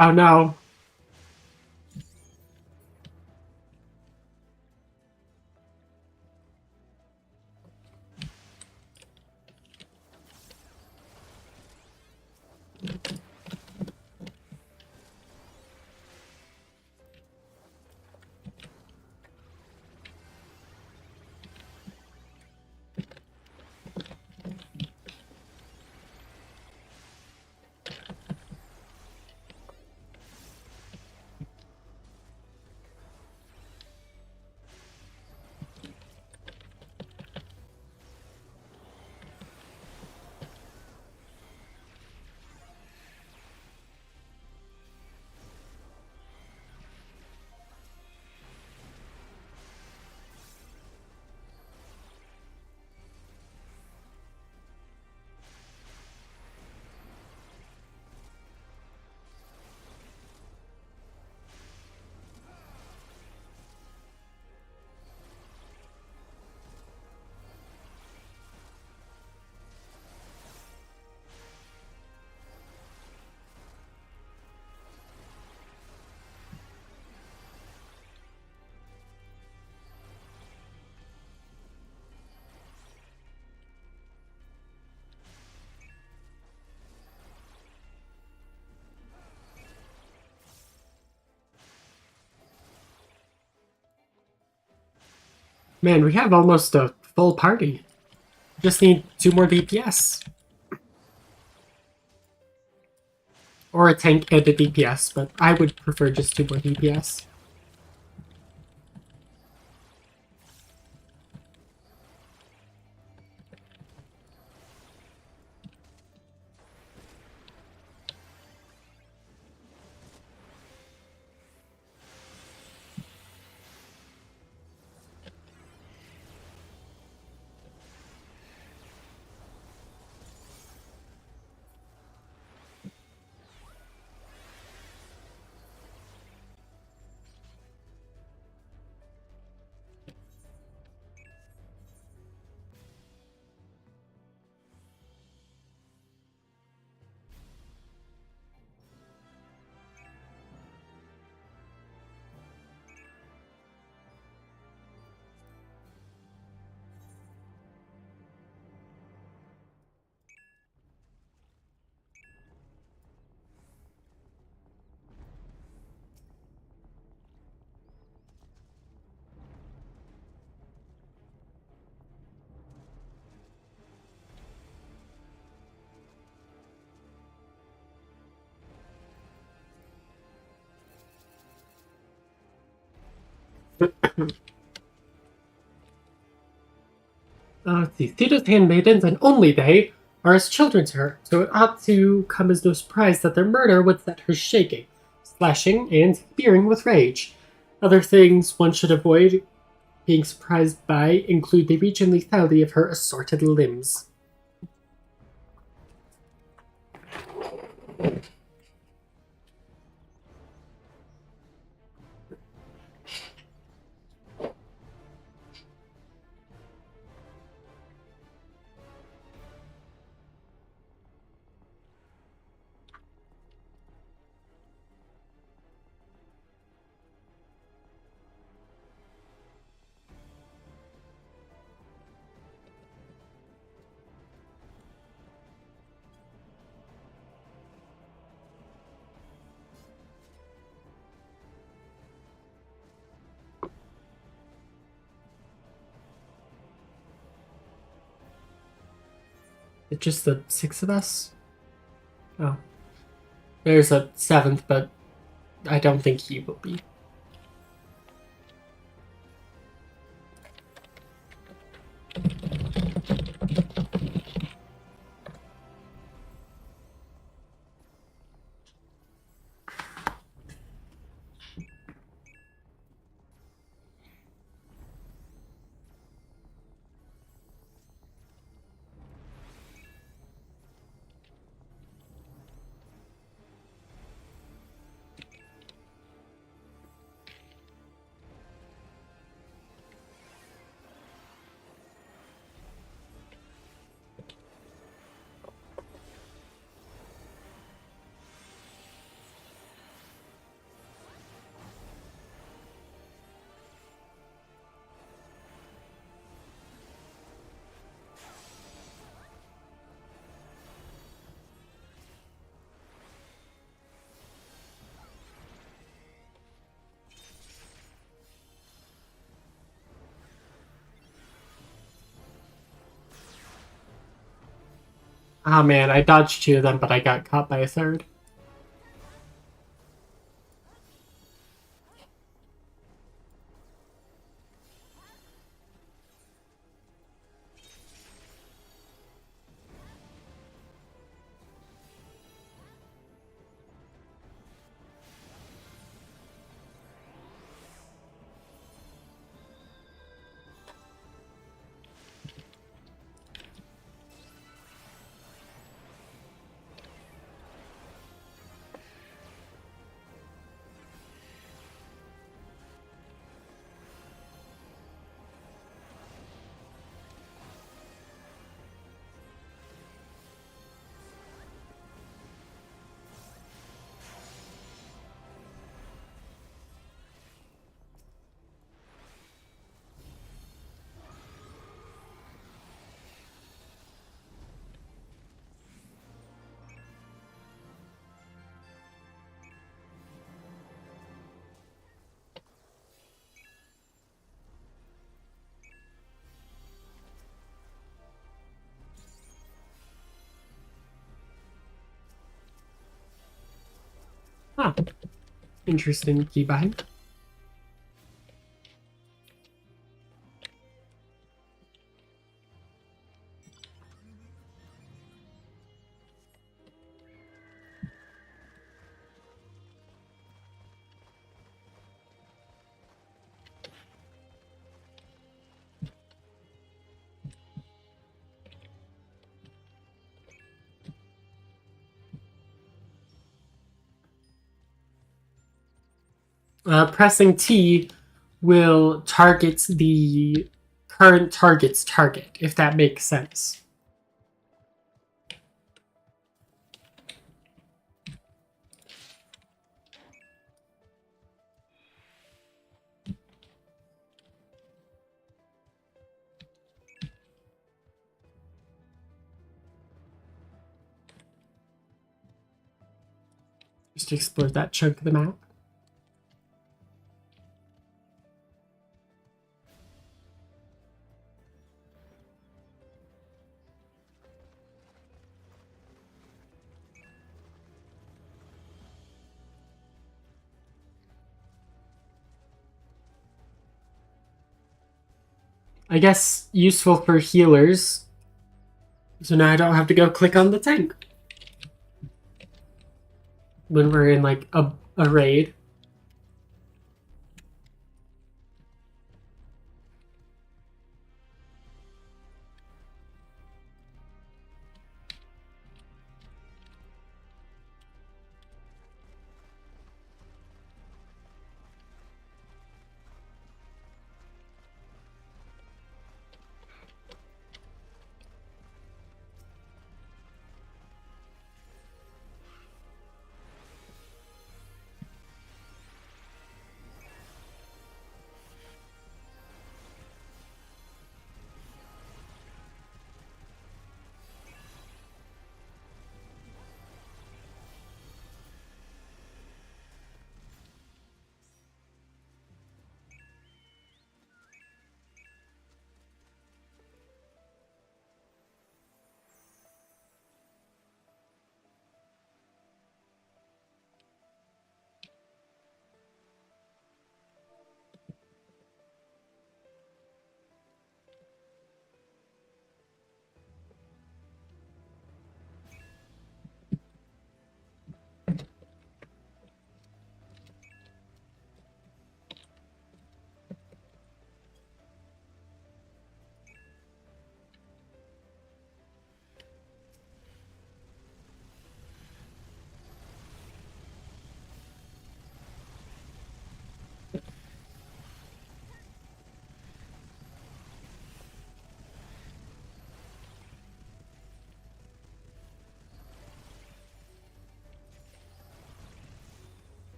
Oh no. Man, we have almost a full party. Just need 2 more DPS. Or a tank and a DPS, but I would prefer just 2 more DPS. Let's see. Sita's handmaidens and only they are as children to her, so it ought to come as no surprise that their murder would set her shaking, slashing, and spearing with rage. Other things one should avoid being surprised by include the reach and lethality of her assorted limbs. It's just the 6 of us? Oh. There's a 7th, but I don't think he will be. Ah, man, I dodged 2 of them, but I got caught by a 3rd. Ah, interesting keybind. Pressing T will target the current target's target, if that makes sense. Just to explore that chunk of the map. I guess useful for healers. So now I don't have to go click on the tank when we're in like a raid.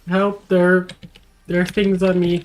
Help, there are things on me.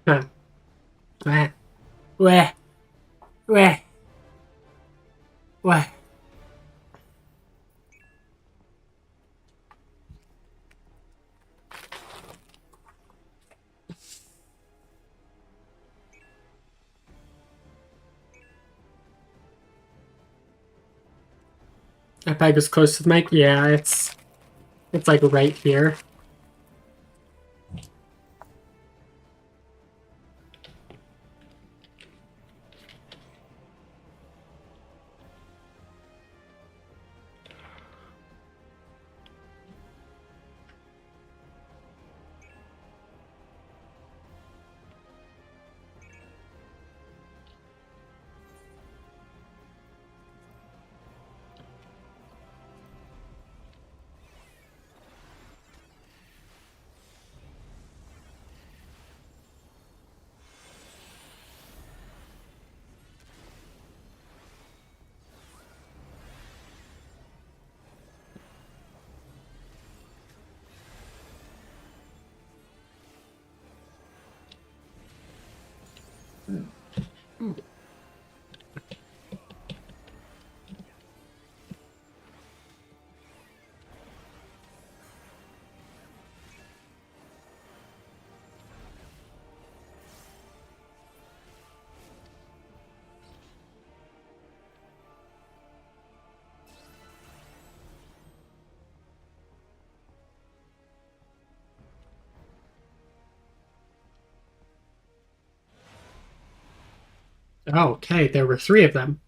Huh. Wah. Wah. Wah. Wah. That bag is close to the mic? Yeah, it's like right here. Oh, okay, there were 3 of them.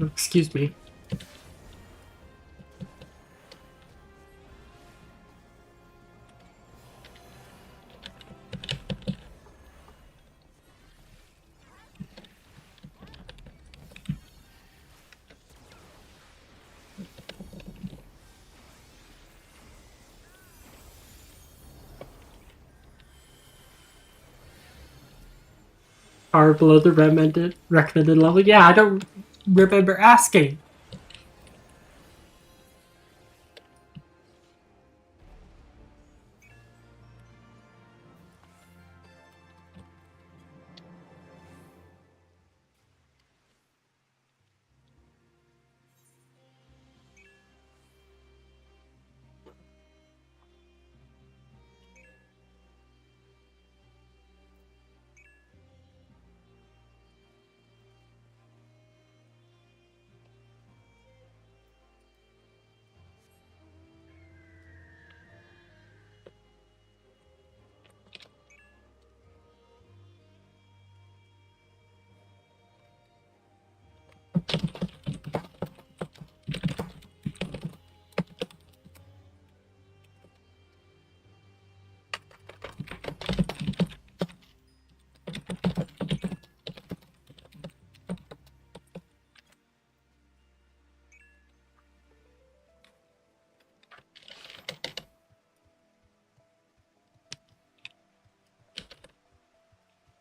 Excuse me. Are below the recommended level? Yeah, I don't remember asking.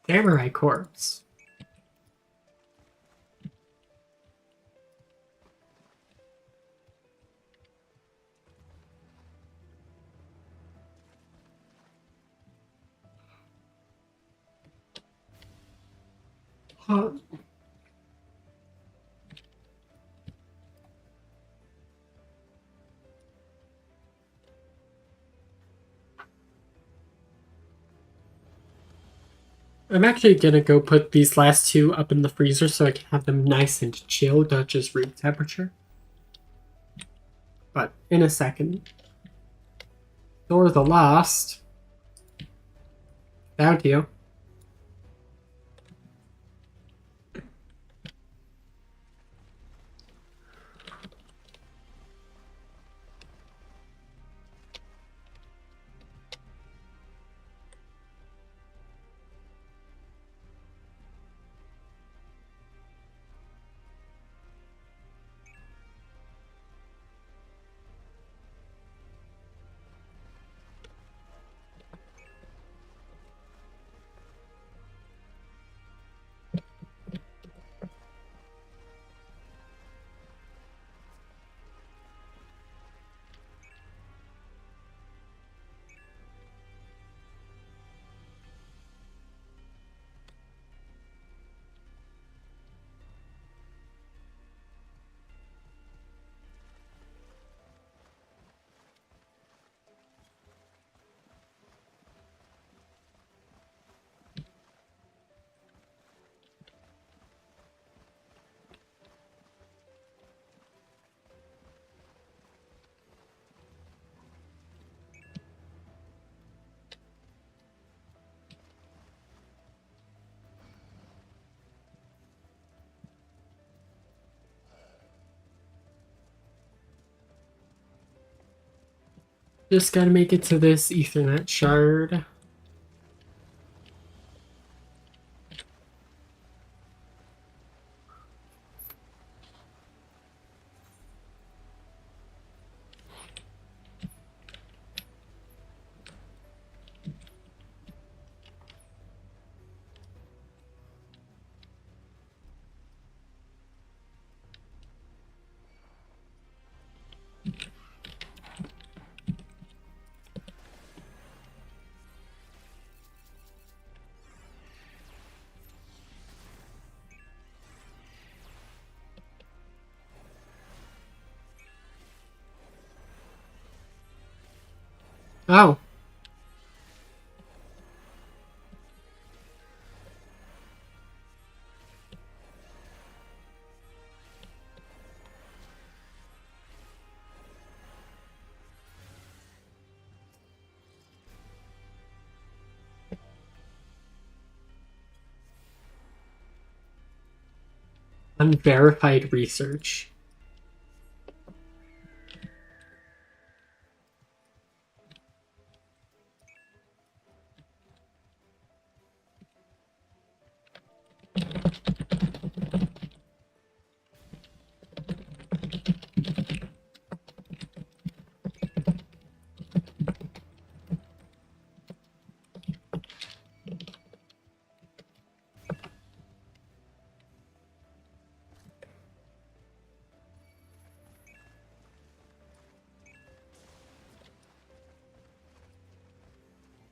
Samurai corpse. Huh. I'm actually gonna go put these last two up in the freezer so I can have them nice and chilled, not just room temperature. But in a second. Or the last. Found you. Just gotta make it to this Ethernet shard. Oh. Unverified research.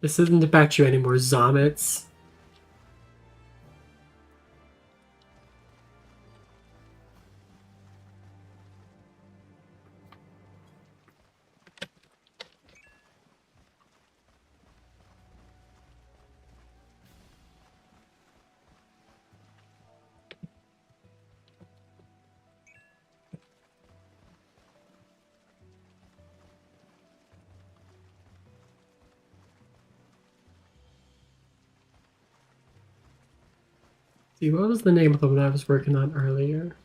This isn't about you anymore, Zomets. See, what was the name of the one I was working on earlier?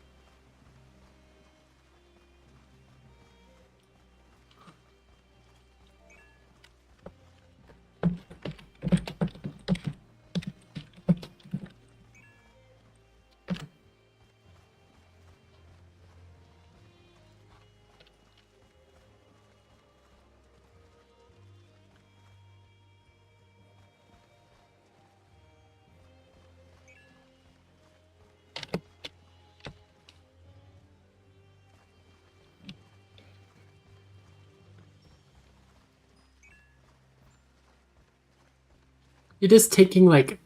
It is taking, like,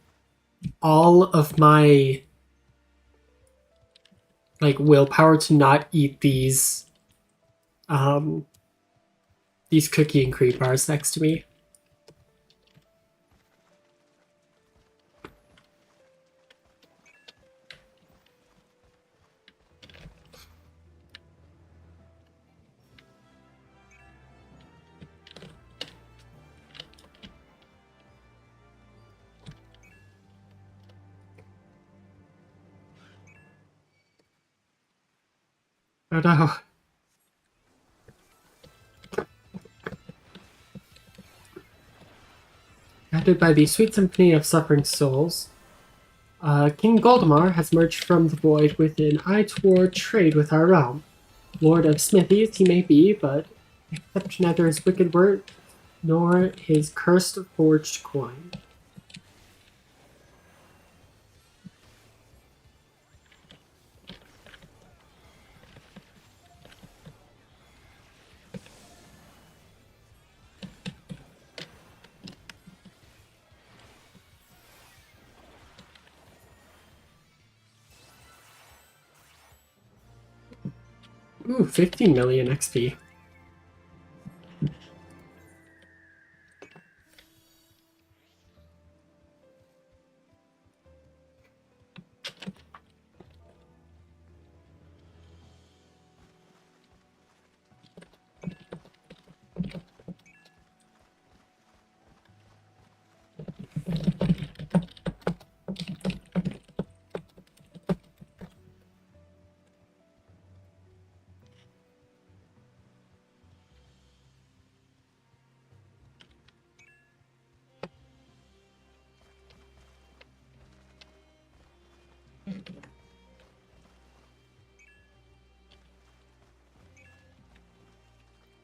all of my, like, willpower to not eat these cookie and cream bars next to me. Oh no. Guided by the sweet symphony of suffering souls, King Goldemar has emerged from the void with an eye toward trade with our realm. Lord of smithies he may be, but accept neither his wicked word nor his cursed forged coin. Ooh, 15 million XP.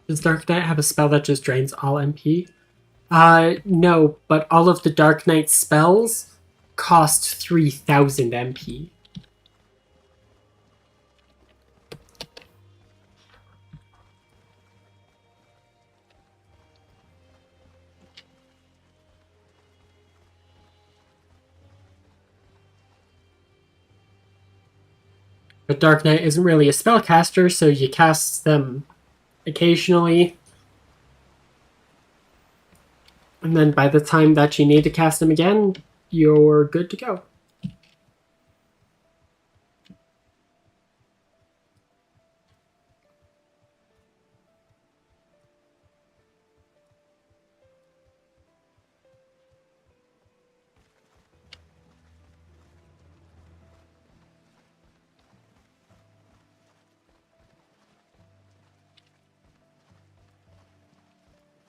Does Dark Knight have a spell that just drains all MP? No, but all of the Dark Knight spells cost 3,000 MP. But Dark Knight isn't really a spellcaster, so you cast them occasionally. And then by the time that you need to cast them again, you're good to go.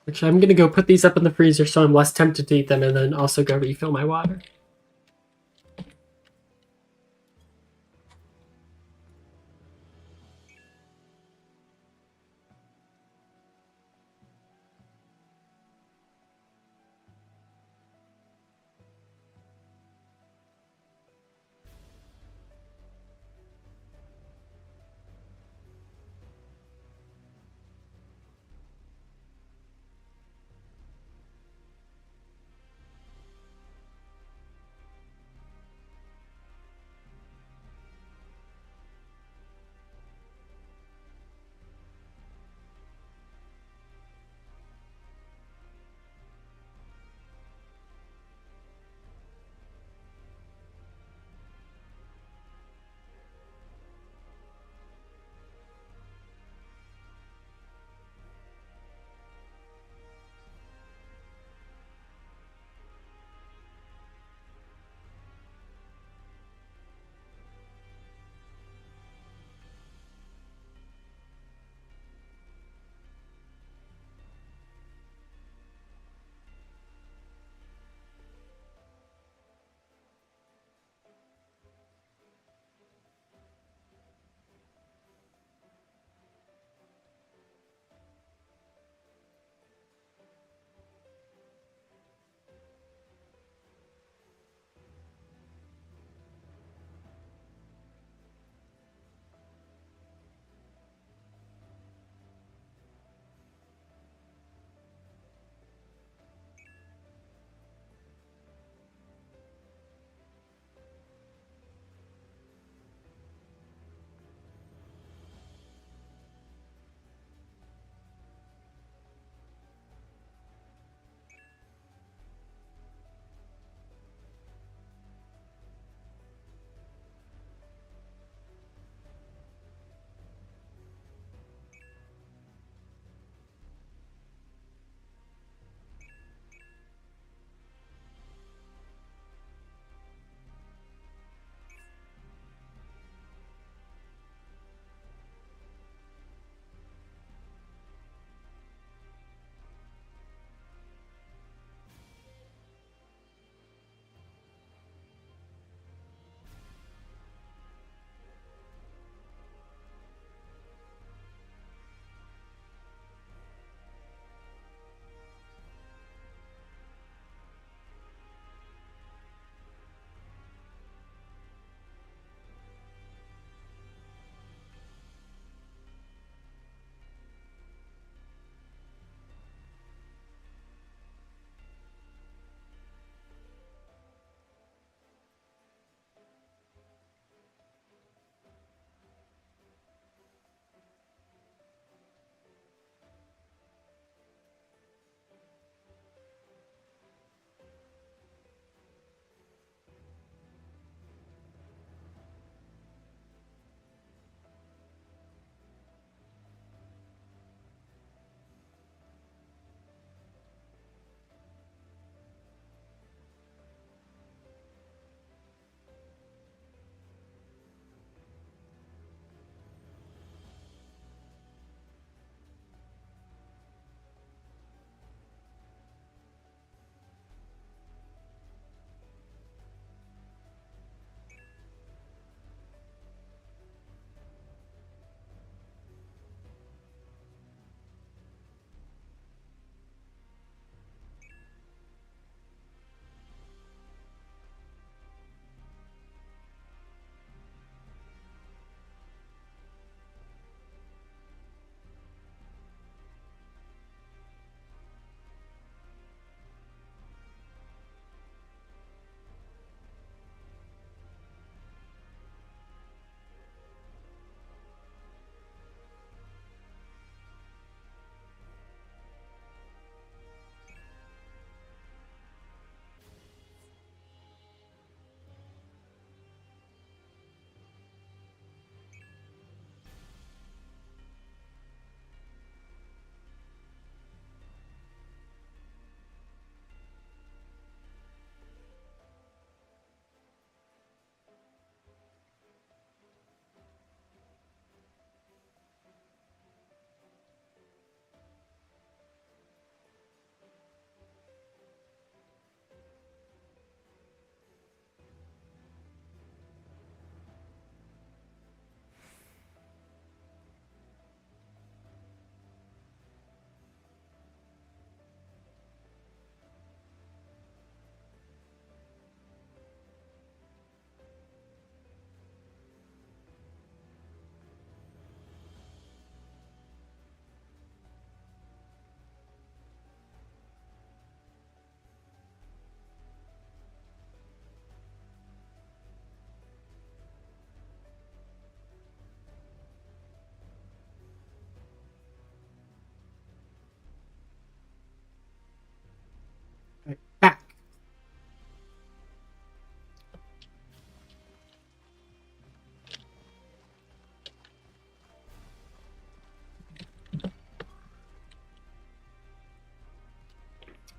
Actually, I'm gonna go put these up in the freezer so I'm less tempted to eat them, and then also go refill my water.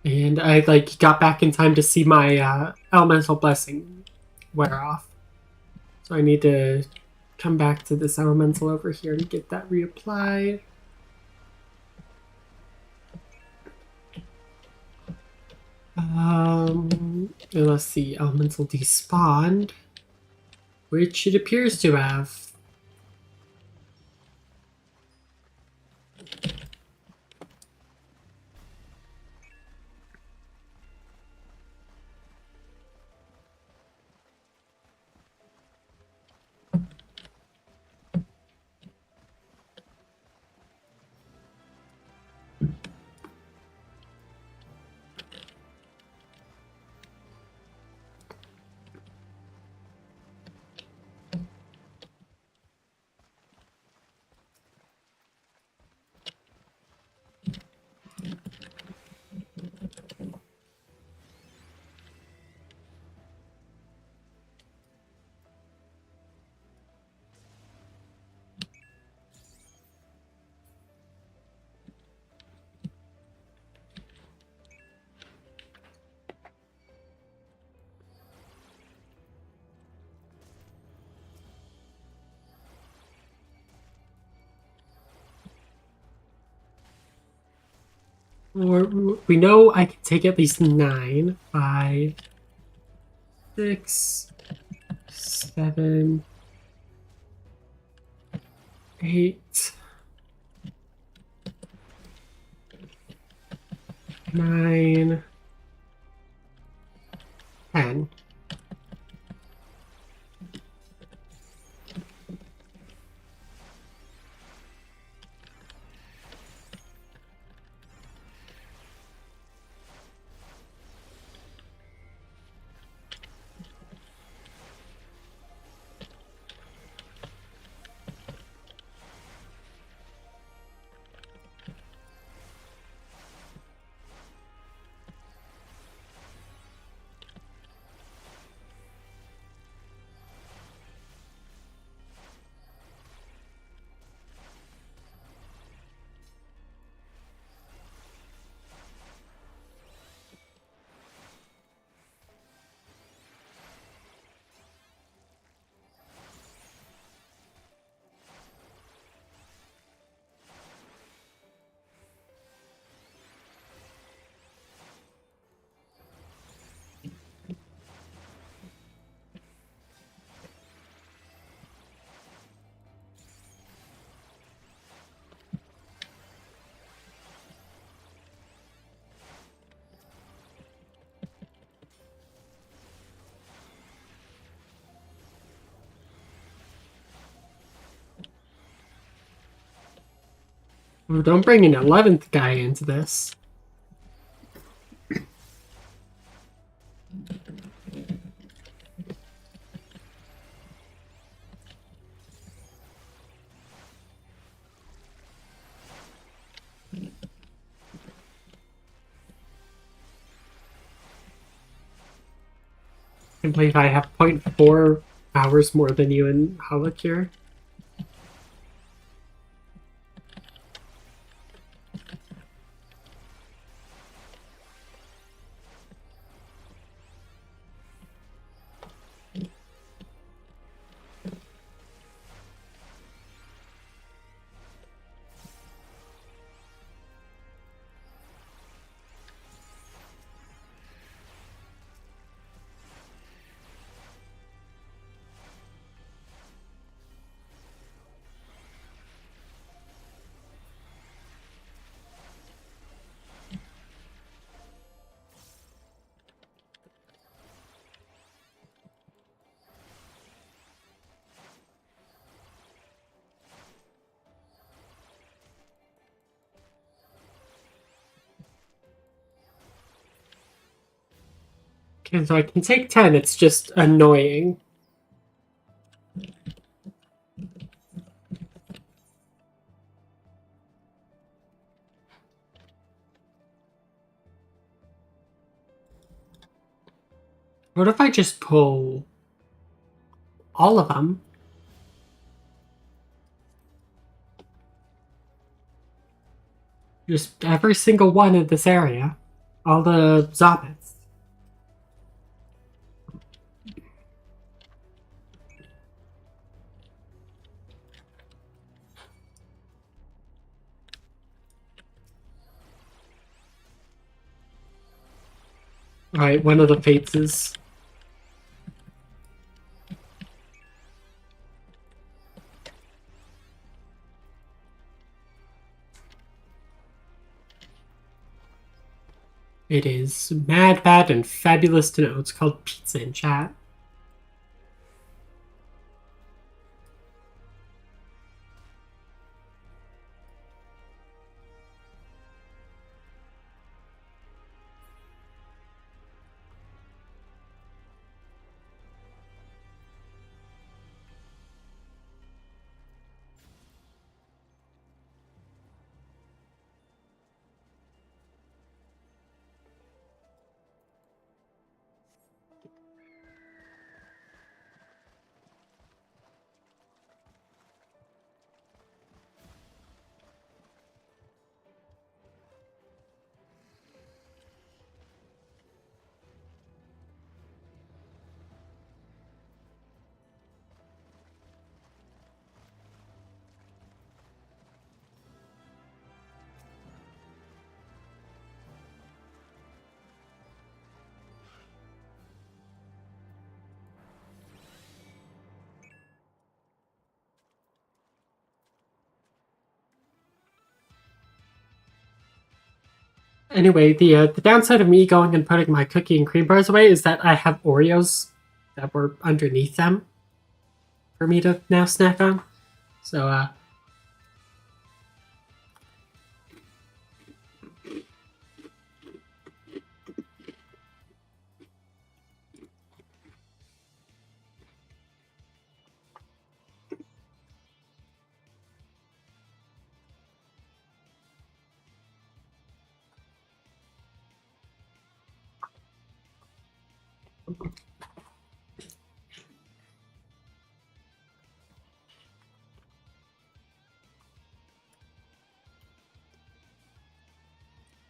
And I got back in time to see my elemental blessing wear off. So I need to come back to this elemental over here and get that reapplied. And let's see, elemental despawned, which it appears to have. Or we know I can take at least 9, 5, 6, 7, 8, 9, 10. Oh, don't bring an 11th guy into this. I believe I have 0.4 hours more than you in Holocure. Okay, so I can take 10, it's just annoying. What if I just pull all of them? Just every single one in this area. all the Zobbits. Alright, one of the fates is... It is mad, bad, and fabulous to know. It's called pizza in chat. Anyway, the downside of me going and putting my cookie and cream bars away is that I have Oreos that were underneath them for me to now snack on. So,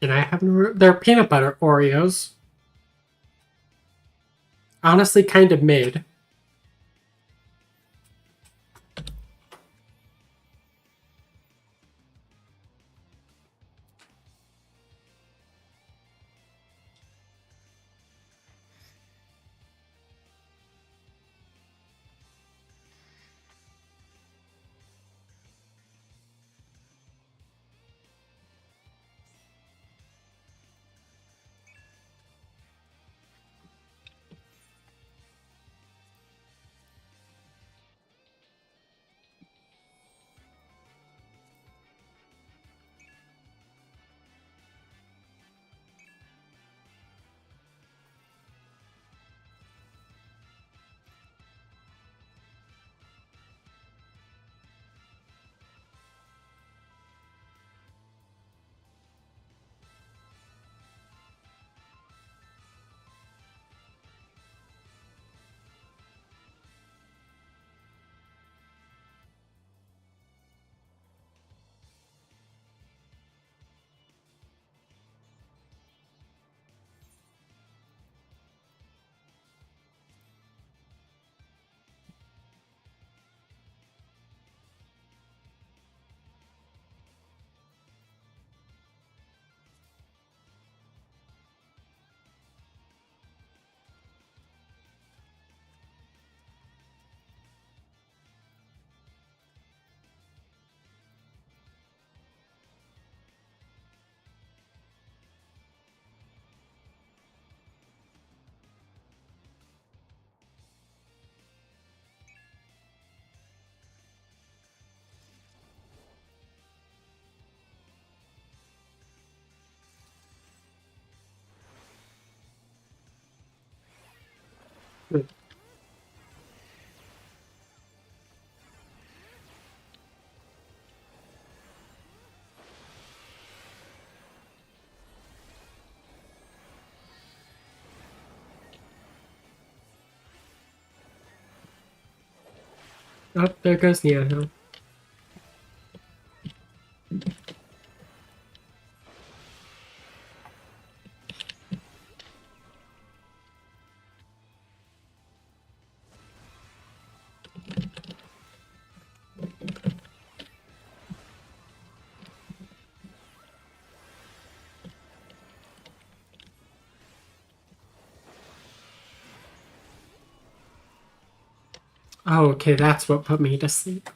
and I have they're peanut butter Oreos. Honestly, kind of mid. Oh, there goes Neo. Oh, okay, that's what put me to sleep.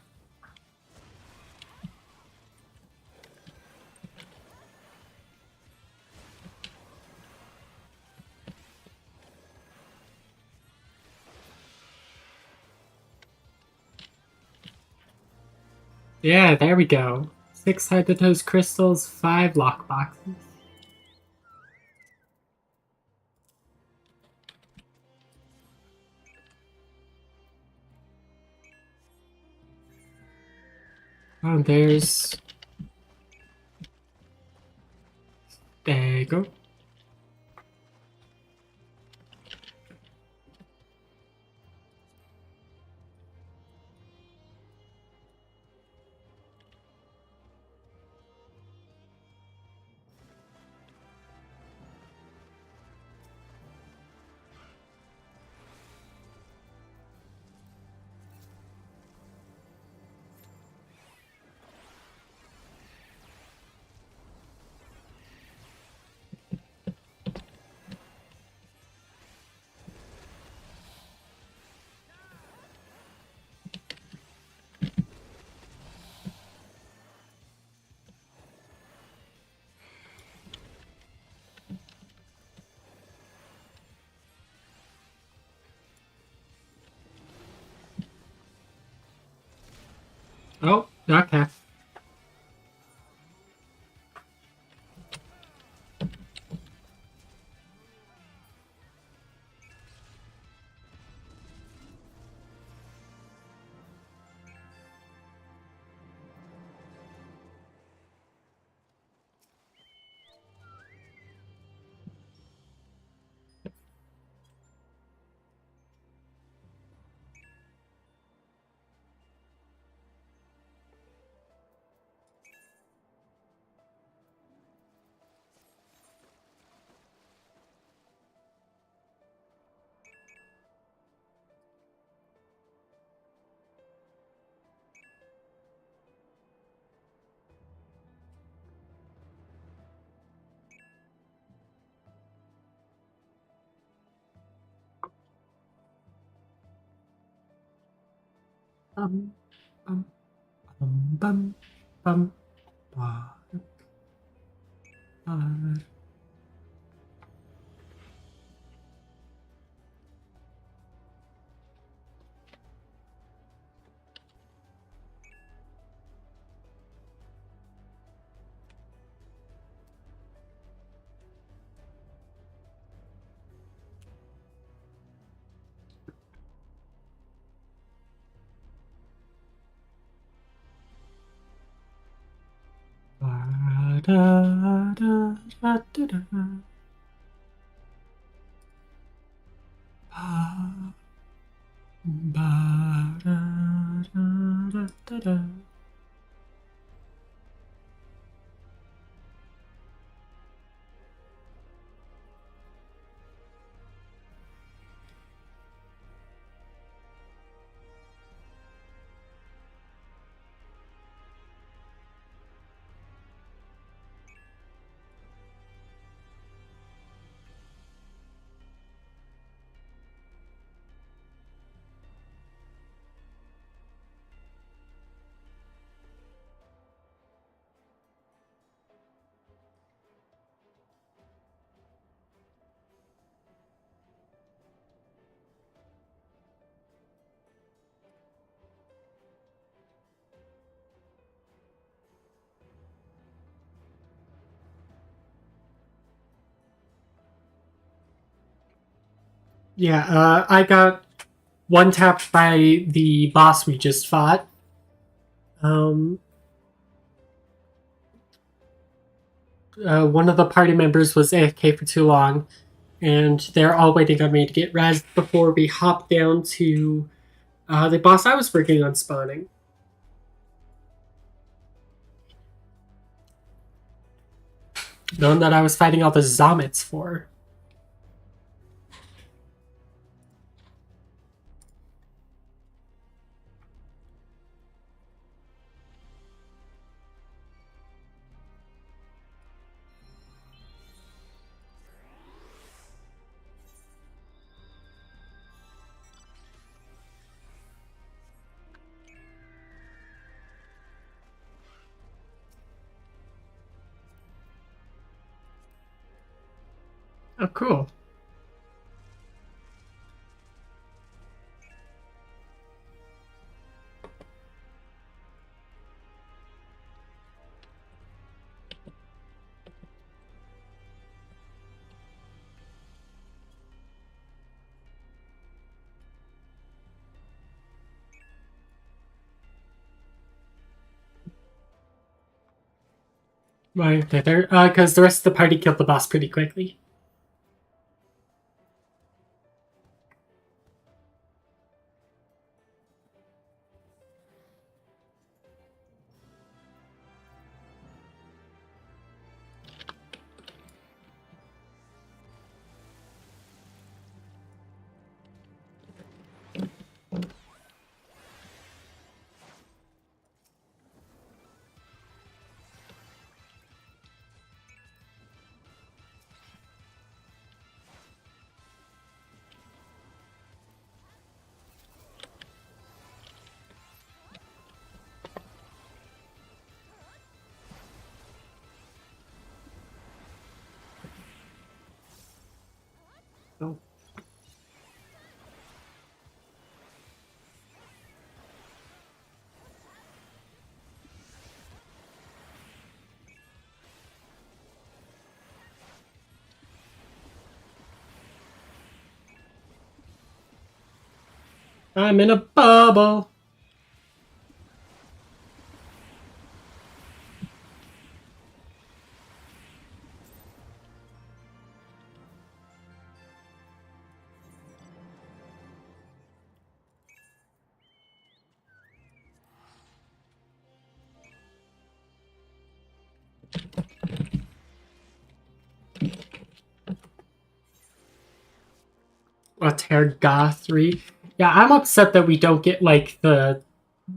Yeah, there we go. 6 Hydatos crystals, 5 lockboxes. Oh, there's... There you go. Oh, okay. Bum, bum, bum, bum, bum, bum. Da, da, da, da, da, da. Ba, ba, da, da, da, da, da. Yeah, I got one tapped by the boss we just fought. Um, one of the party members was AFK for too long, and they're all waiting on me to get res before we hop down to the boss I was working on spawning. The one that I was fighting all the Zomets for. Oh, cool. Why they're because the rest of the party killed the boss pretty quickly. Oh. I'm in a bubble. A Terga 3. Yeah, I'm upset that we don't get like the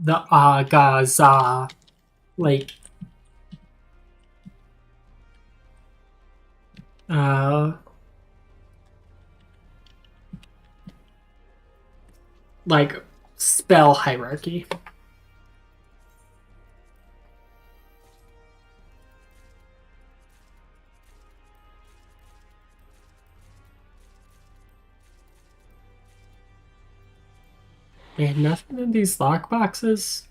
Agaza like uh like spell hierarchy. And nothing in these lockboxes.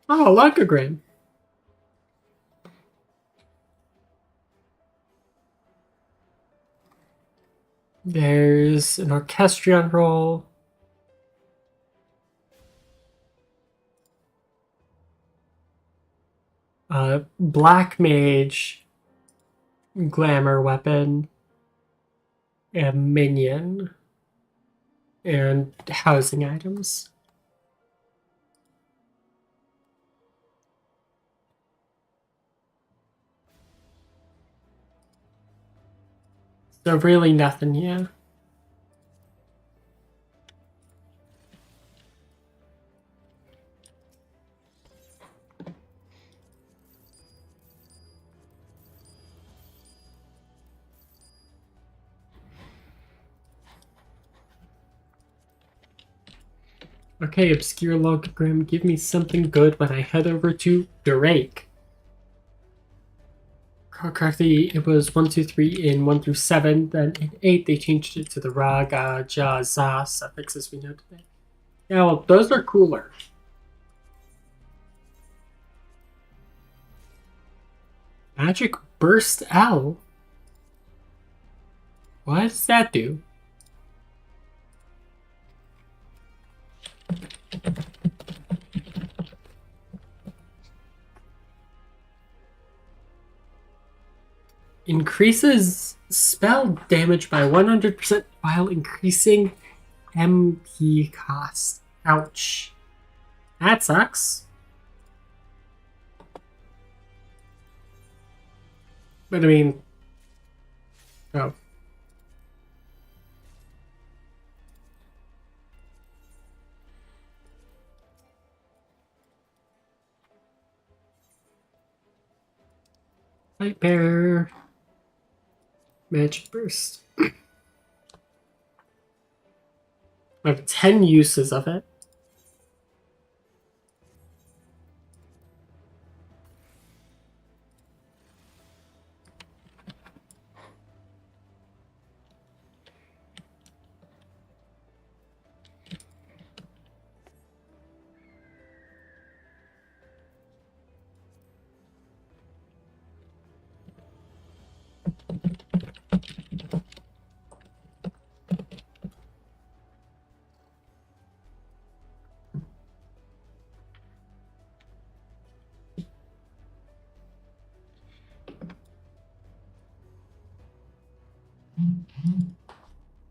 Oh, Lucagram. There's an Orchestrion roll. Black Mage, Glamour Weapon, and Minion, and housing items. So really nothing, yeah. Okay, obscure logogram, give me something good when I head over to Drake. Correctly, it was 1, 2, 3 in 1 through 7. Then in 8, they changed it to the Raga, Ja, Za suffixes we know today. Yeah, well, those are cooler. Magic Burst L? What does that do? Increases spell damage by 100% while increasing MP cost. Ouch. That sucks. But I mean... Oh. Light Bear. Magic Burst. I have 10 uses of it.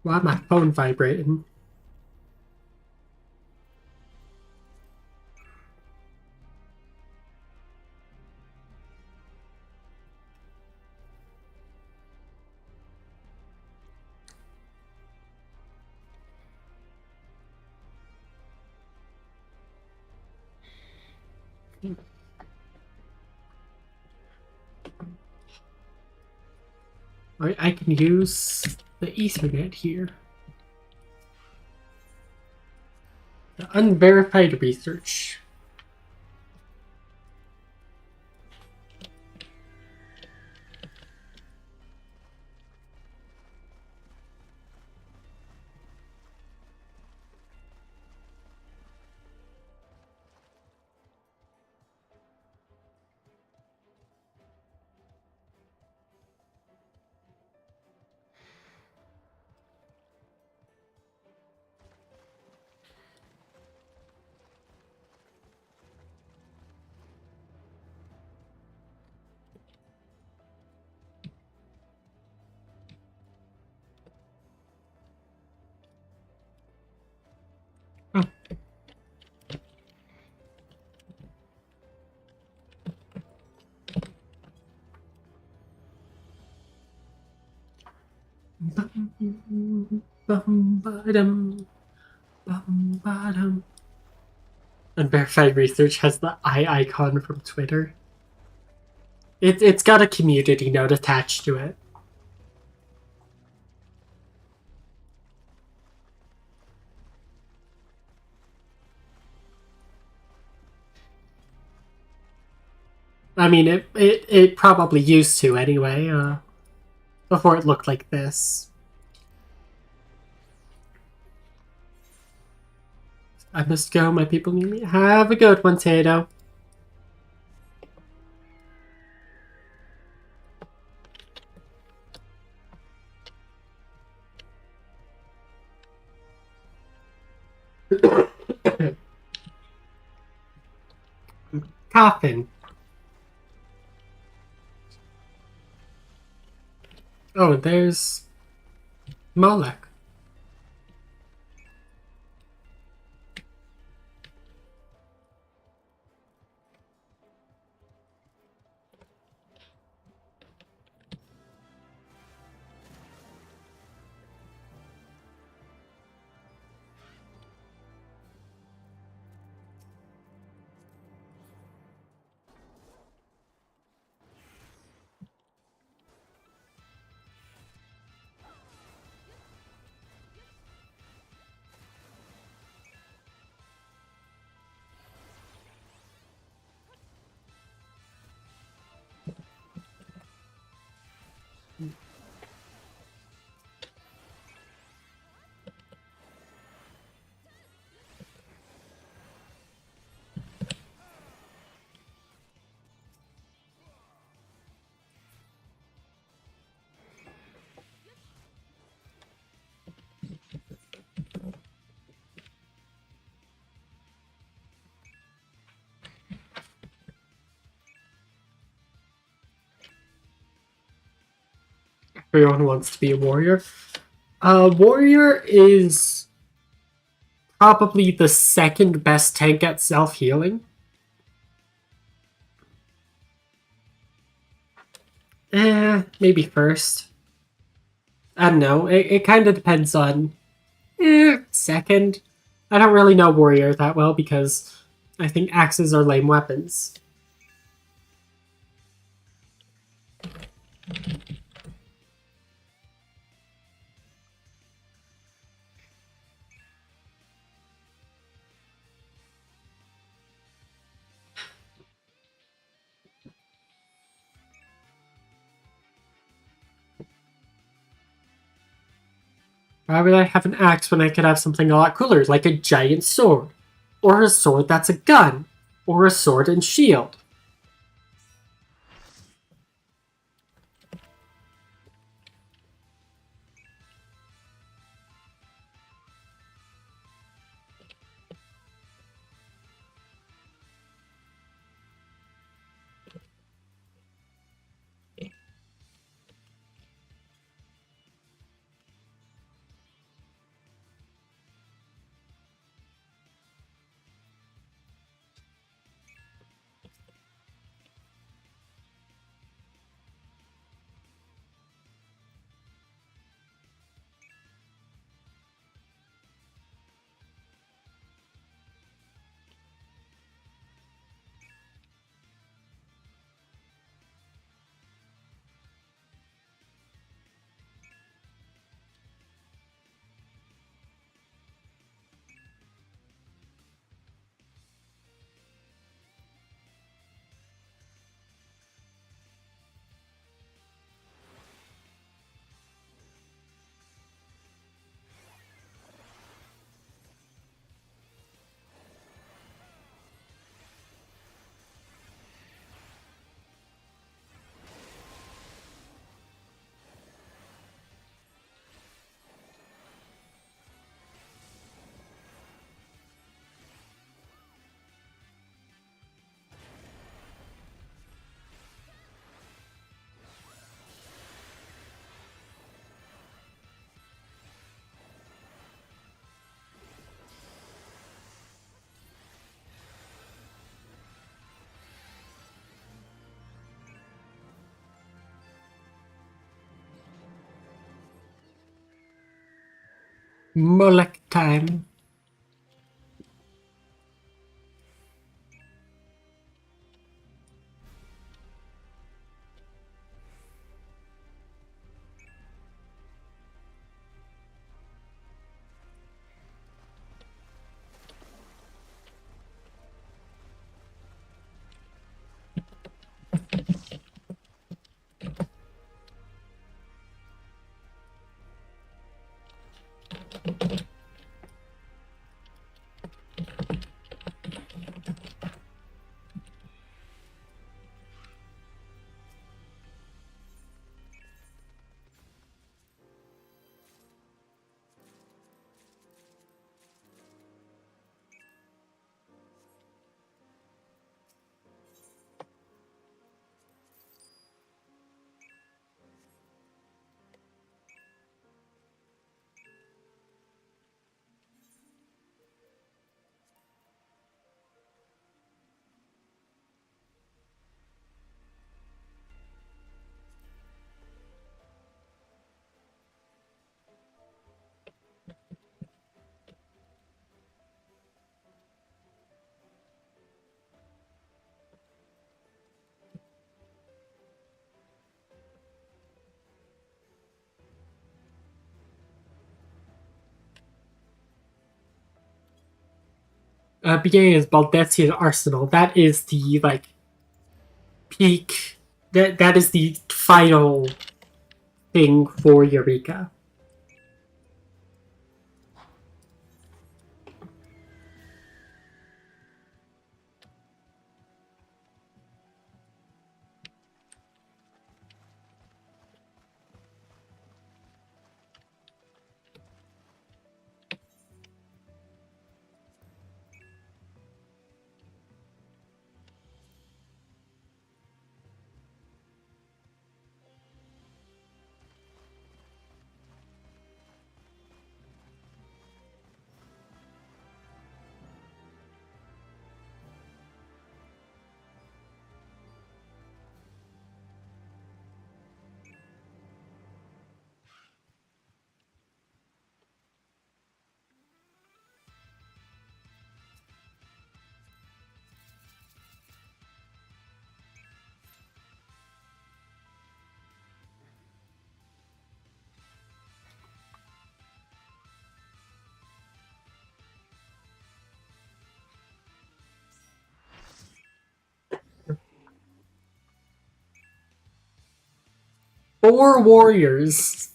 Why my phone vibrating? I can use the Ethernet here. The unverified research. Oh. Unverified research has the eye icon from Twitter. It's got a community note attached to it. I mean, it probably used to anyway, before it looked like this. I must go, my people need me. Have a good one, Tato. Coughing. Oh, there's Molek. Everyone wants to be a warrior. Warrior is probably the second best tank at self-healing. Maybe first. I don't know. It kind of depends on... second. I don't really know warrior that well because I think axes are lame weapons. Why would I have an axe when I could have something a lot cooler, like a giant sword? Or a sword that's a gun? Or a sword and shield? Molek time. Beginning is Baldesion Arsenal. That is the peak. That is the final thing for Eureka. Four warriors.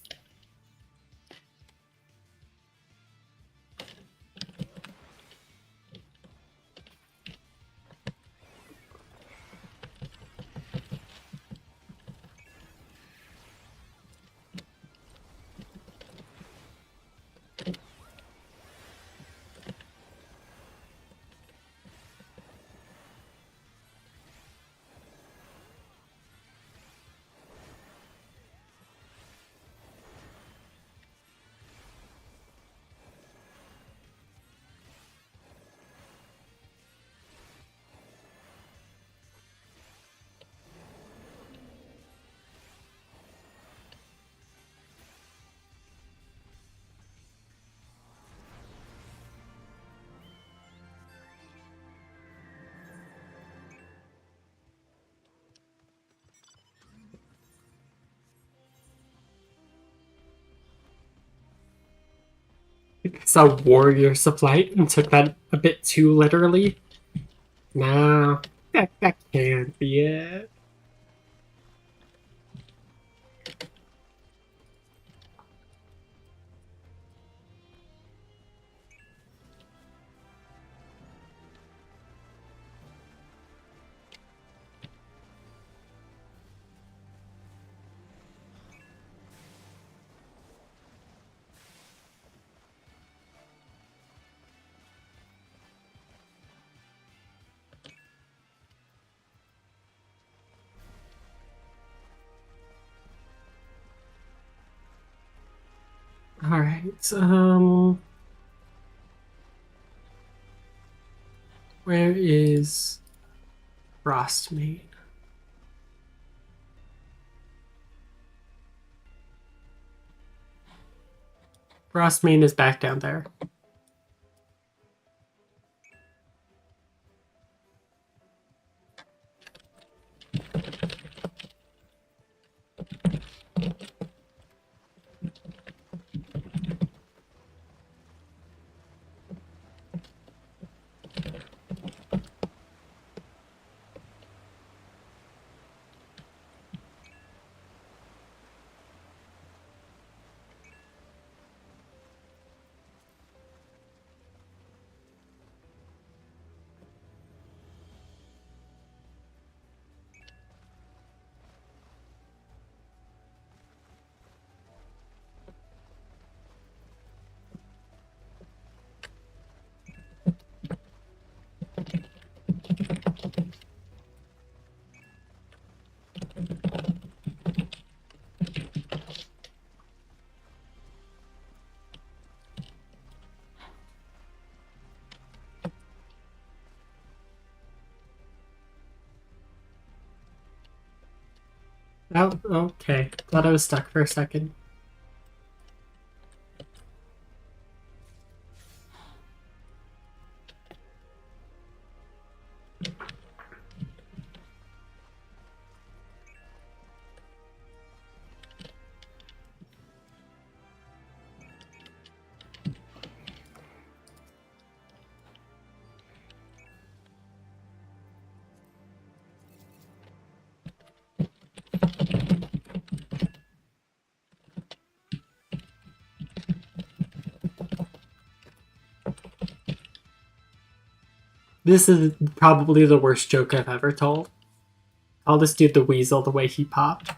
Saw warriors of light and took that a bit too literally. No, that can't be it. All right. Where is Frostmane? Frostmane is back down there. Oh, okay. Thought I was stuck for a second. This is probably the worst joke I've ever told. I'll just do the weasel the way he popped.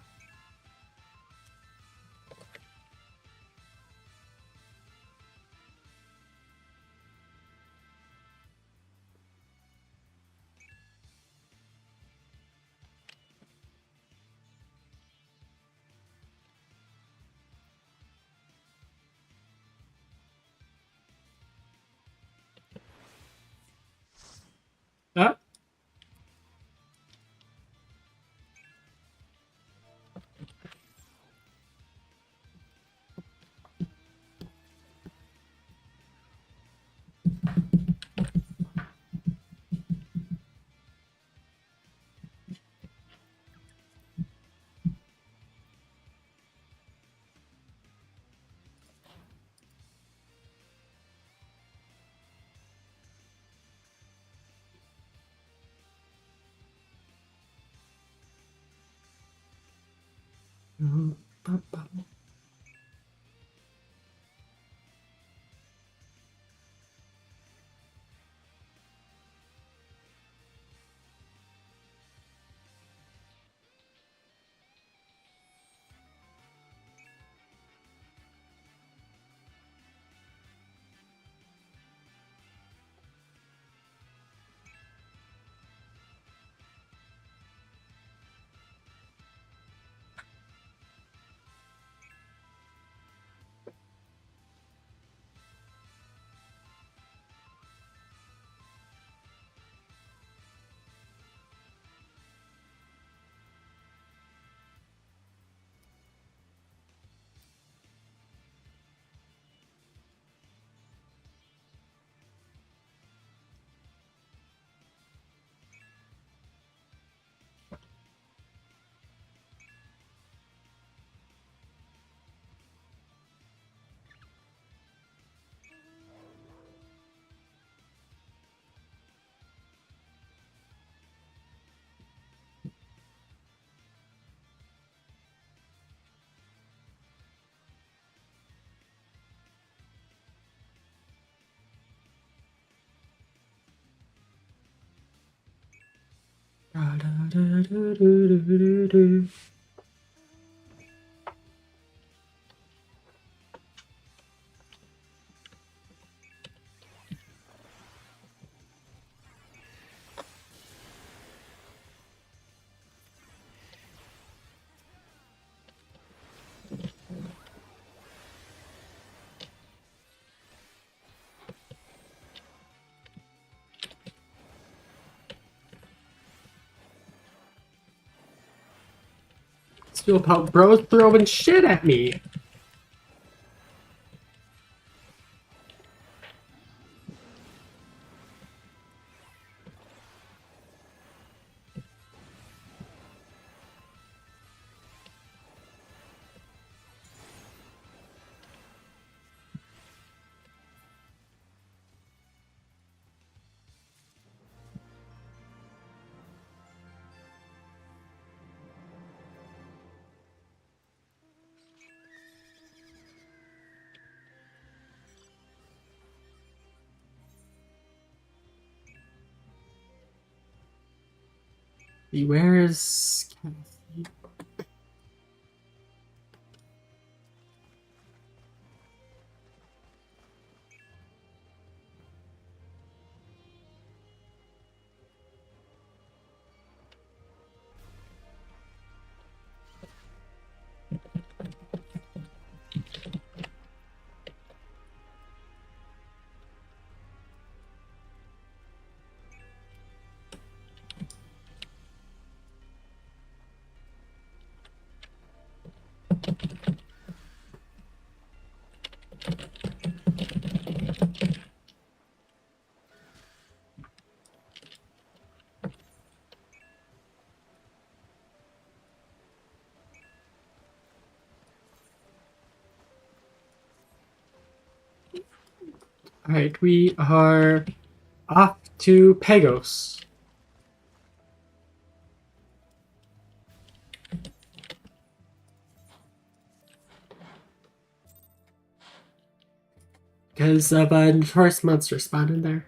Oh. Feel about bro throwing shit at me. Where is Kathy? Alright, we are off to Pegos. Because of a notorious monster spawning there.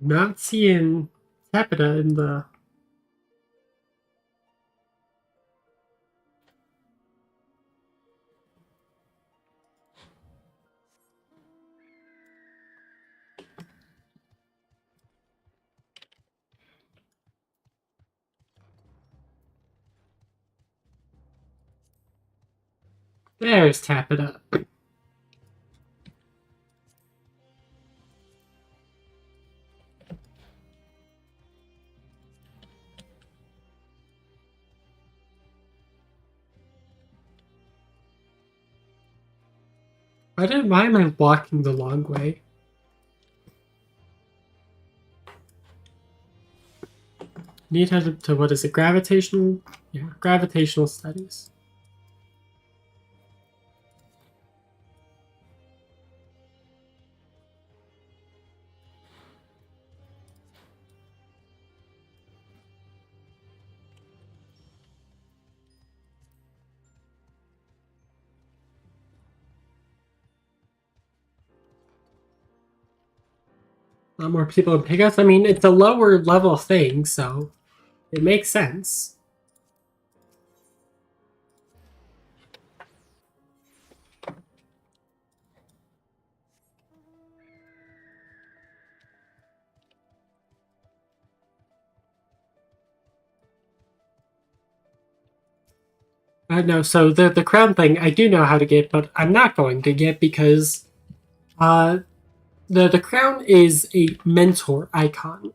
Not seeing Tapita in the... There's Tapita. Why am I walking the long way? Need to head to what is it? Gravitational? Yeah, gravitational studies. A lot more people in Pegos. I mean, it's a lower level thing, so it makes sense. No, so the crown thing I do know how to get, but I'm not going to get because the crown is a mentor icon,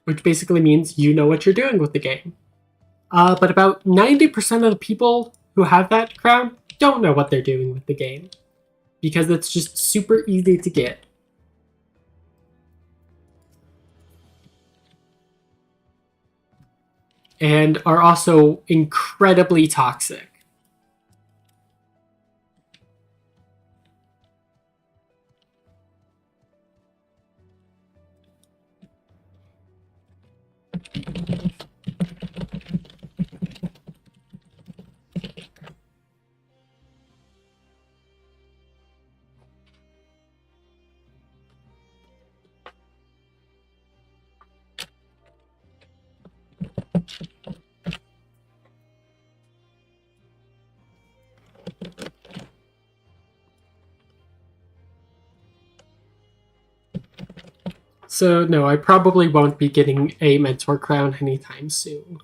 which basically means you know what you're doing with the game. But about 90% of the people who have that crown don't know what they're doing with the game because it's just super easy to get. And are also incredibly toxic. So no, I probably won't be getting a mentor crown anytime soon.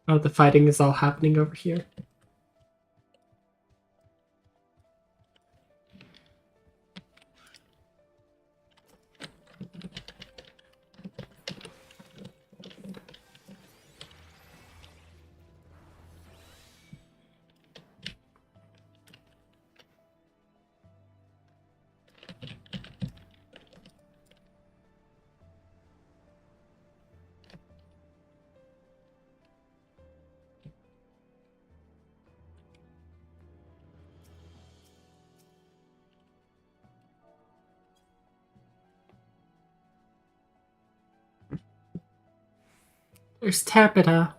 Oh, the fighting is all happening over here. There's Tabitha.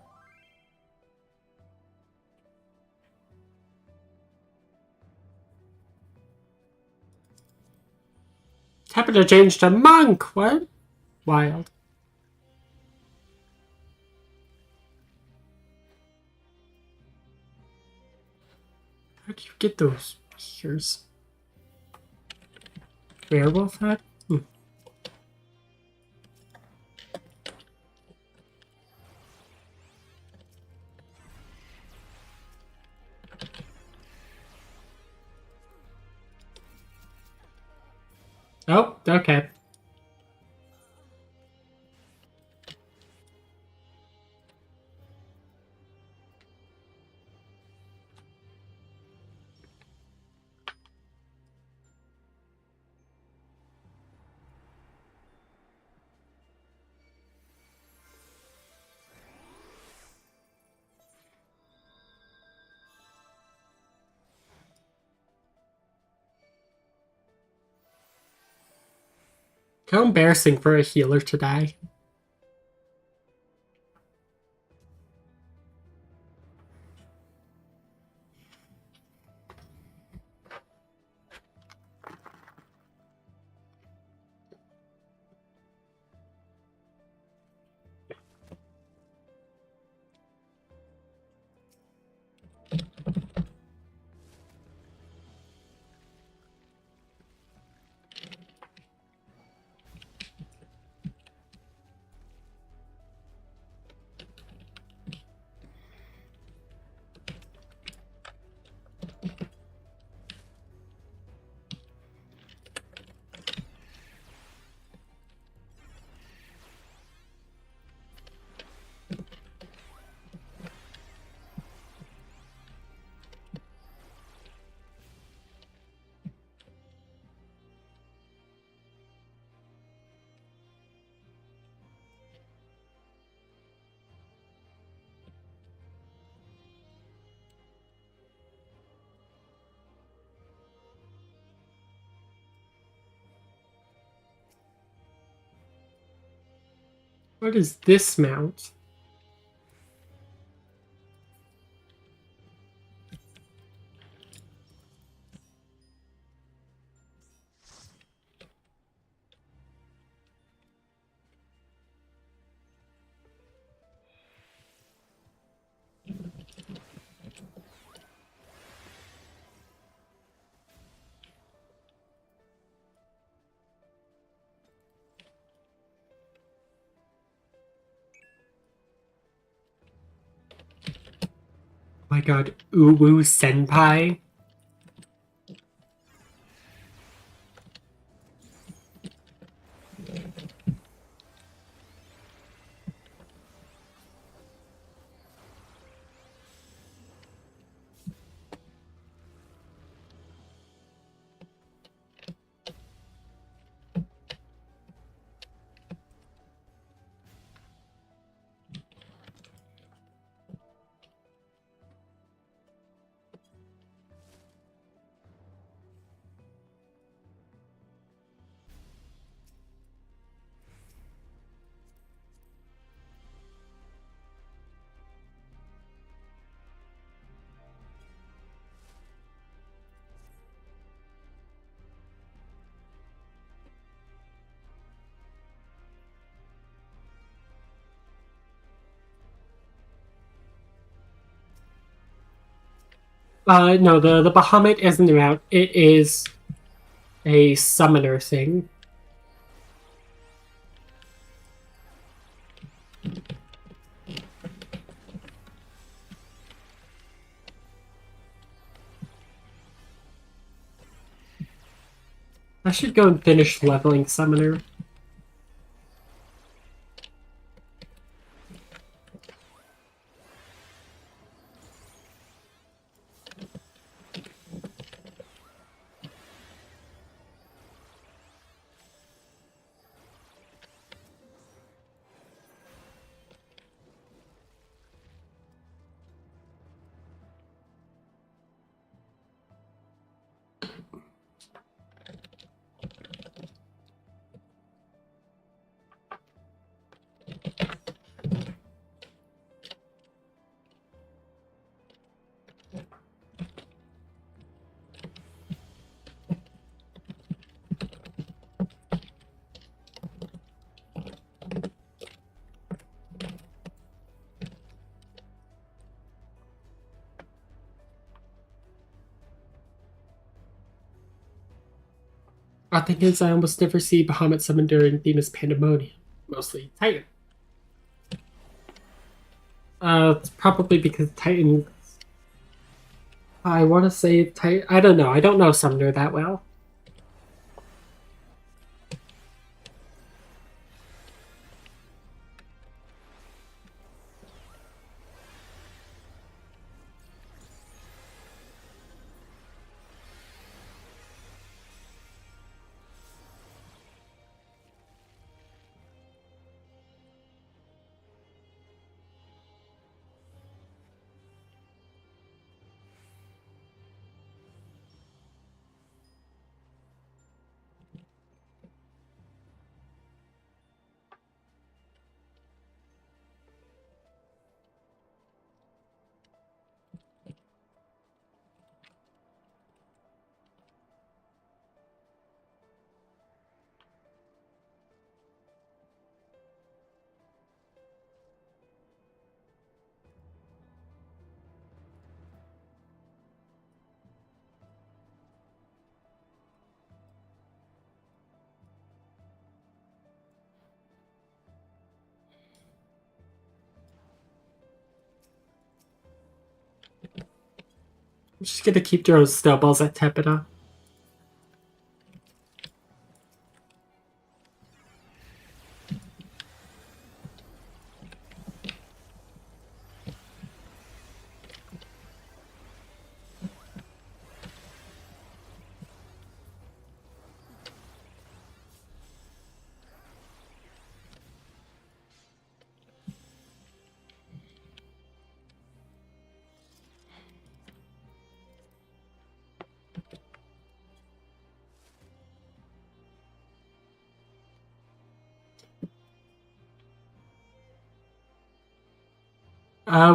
Tabitha changed to monk. What? Wild. How do you get those ears? Werewolf hat? Oh, okay. How embarrassing for a healer to die. What is this mount? Oh my god, Uwu Senpai? No, the Bahamut isn't a mount. It is a summoner thing. I should go and finish leveling summoner. Odd thing is, I almost never see Bahamut summoned during Themis Pandemonium. Mostly Titan. It's probably because Titan. I want to say Titan. I don't know. I don't know Summoner that well. I'm just gonna keep throwing snowballs at Tepida.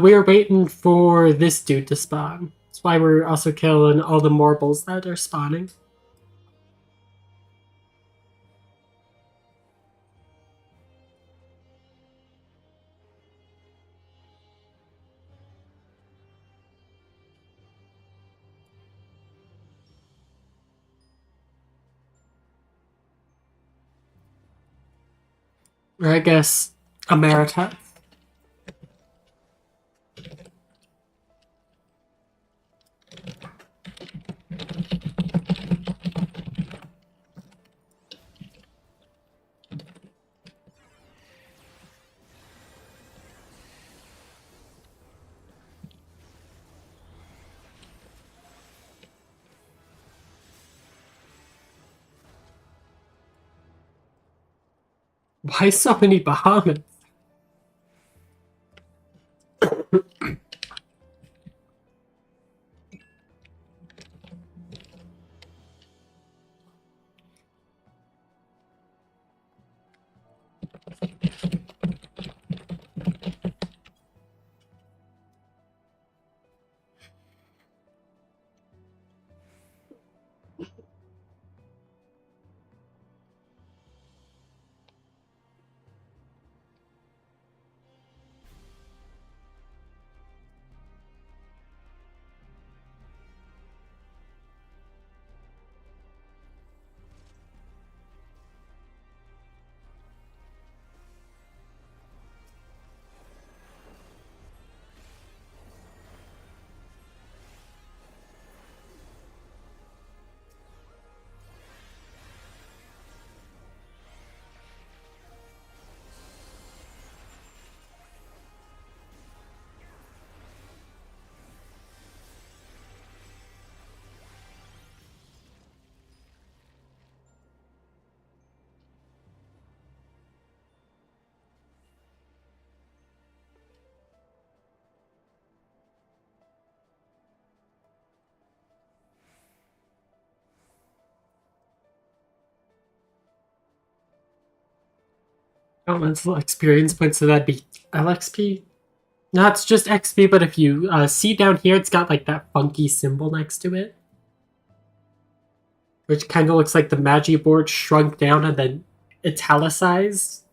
We are waiting for this dude to spawn. That's why we're also killing all the marbles that are spawning. Or I guess Amerita. Why so many Bahamut? Oh, that's experience points, so that'd be LXP. No, it's just XP, but if you see down here, it's got like that funky symbol next to it. Which kind of looks like the Magi board shrunk down and then italicized.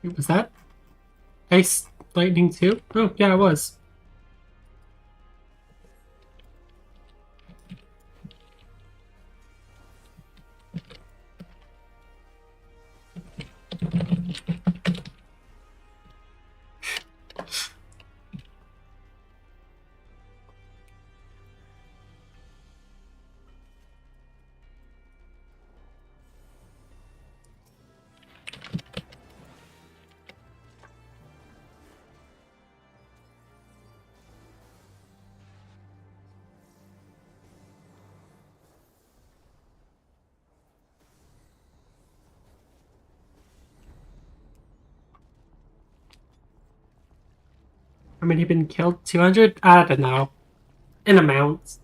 Was that ice lightning too? Oh, yeah, it was. How many been killed? 200? I don't know. In amounts.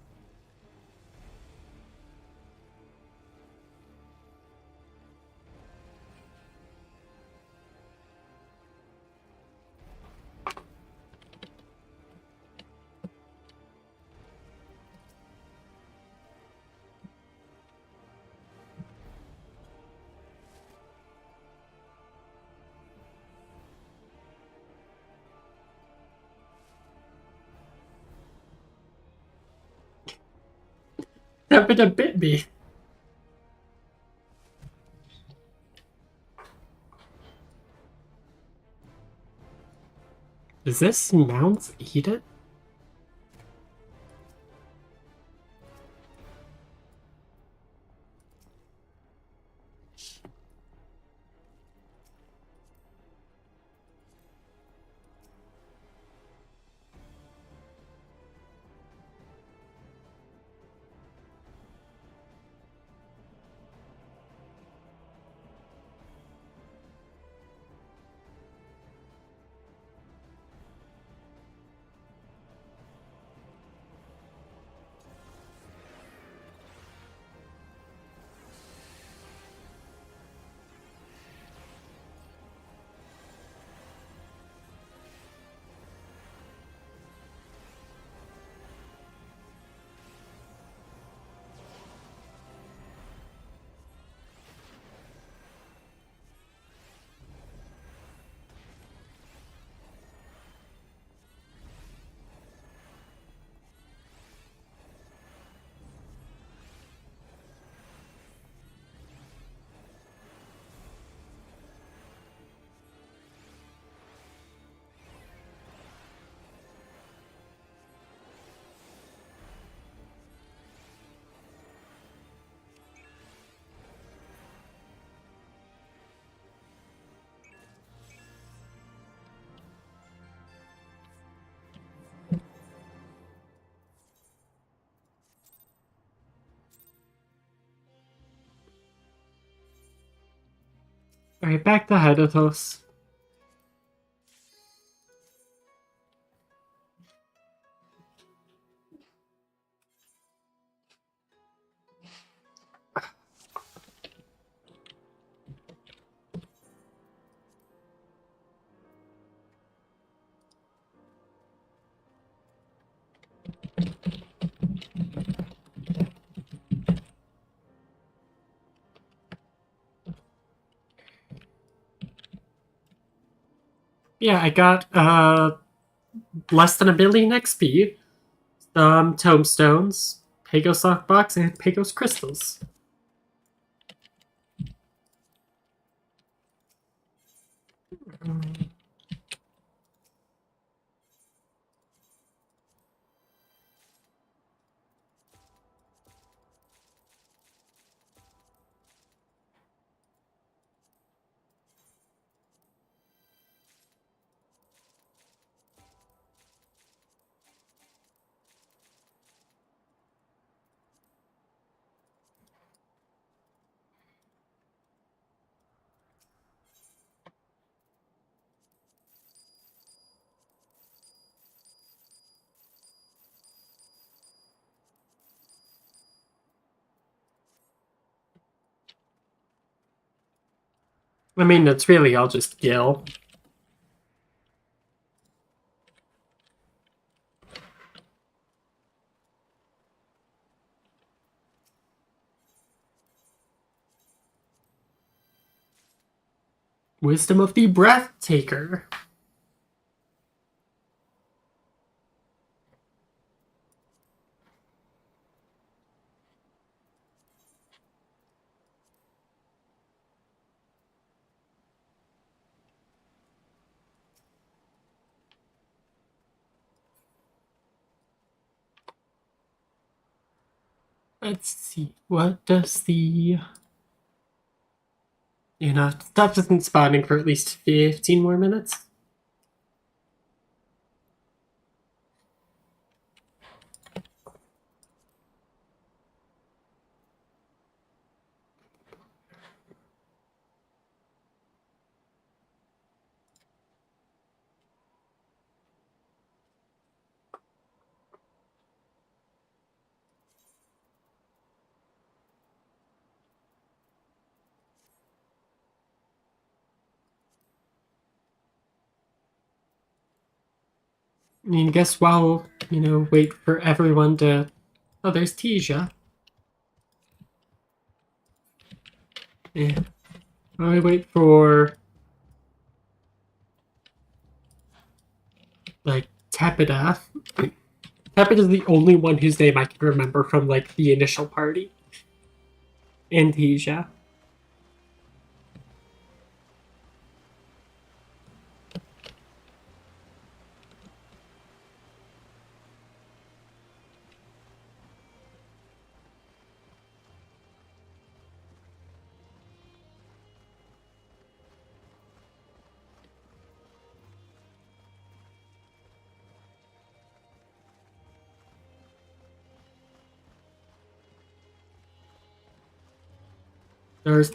That been a bit me. Does this mounts eat it? Alright, back to Hydatos. Yeah, I got less than a billion XP, tomestones, Pagos Lockbox, and Pagos Crystals. I mean, it's really all just Gil. Wisdom of the Breath Taker. Let's see, what does the... stuff isn't spawning for at least 15 more minutes. I mean, guess while, wait for everyone to... Oh, there's Tisha. Yeah. While we wait for... Tepida. Tepida's the only one whose name I can remember from, the initial party. And Tisha.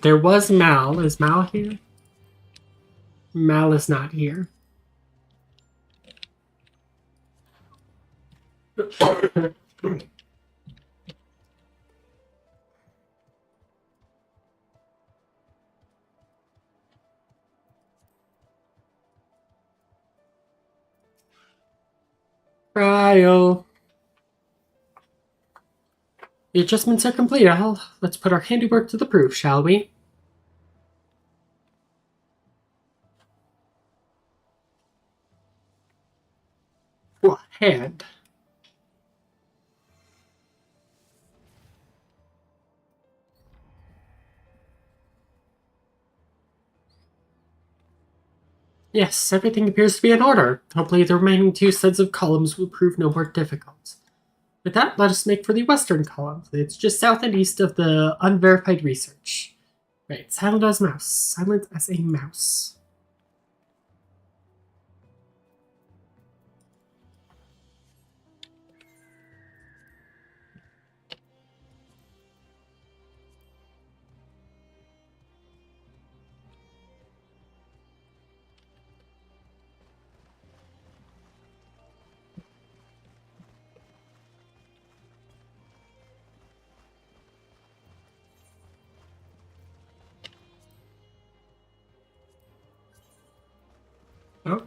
There was Mal. Is Mal here? Mal is not here. Trial. The adjustments are complete, Al. Let's put our handiwork to the proof, shall we? Well, hand. Yes, everything appears to be in order. Hopefully the remaining 2 sets of columns will prove no more difficult. With that, let us make for the western column. It's just south and east of the unverified research. Right, silent as mouse. Silent as a mouse. Oh.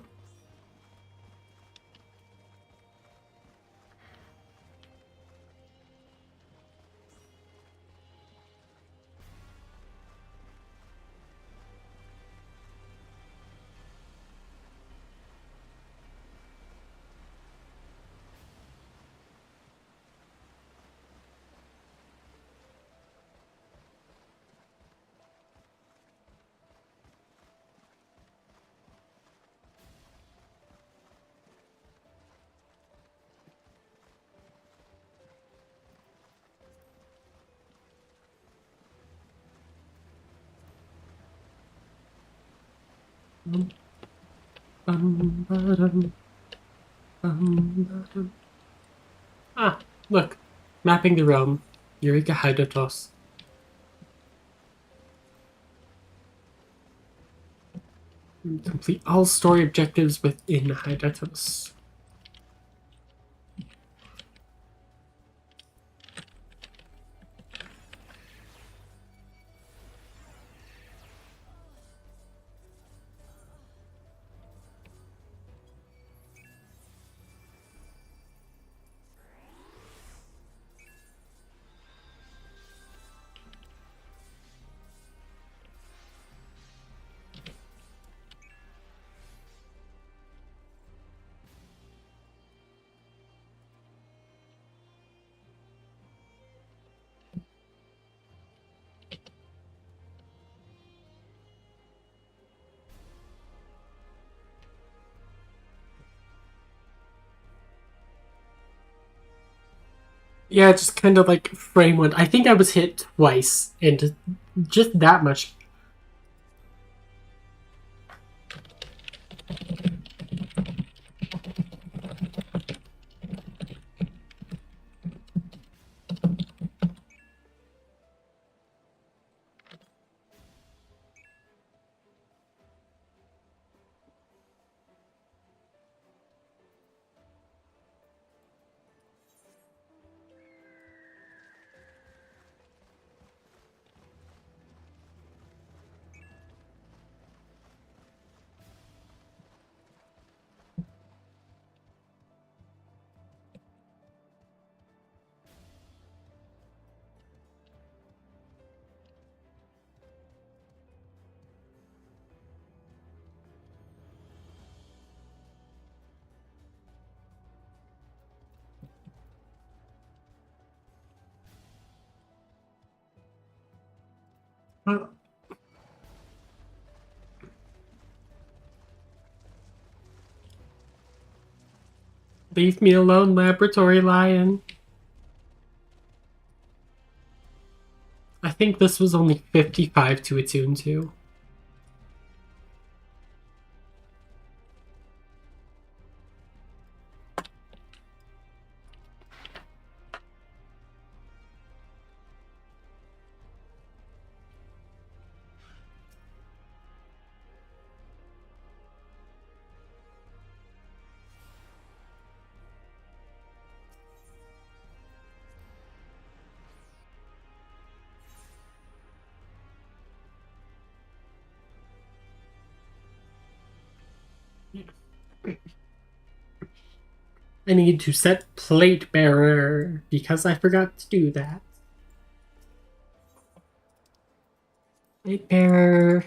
Ah, look. Mapping the realm. Eureka Hydatos. Complete all story objectives within Hydatos. Yeah, just kind of like frame one. I think I was hit twice, and just that much. Leave me alone, laboratory lion. I think this was only 55 to attune to. I need to set plate bearer because I forgot to do that. Plate bearer.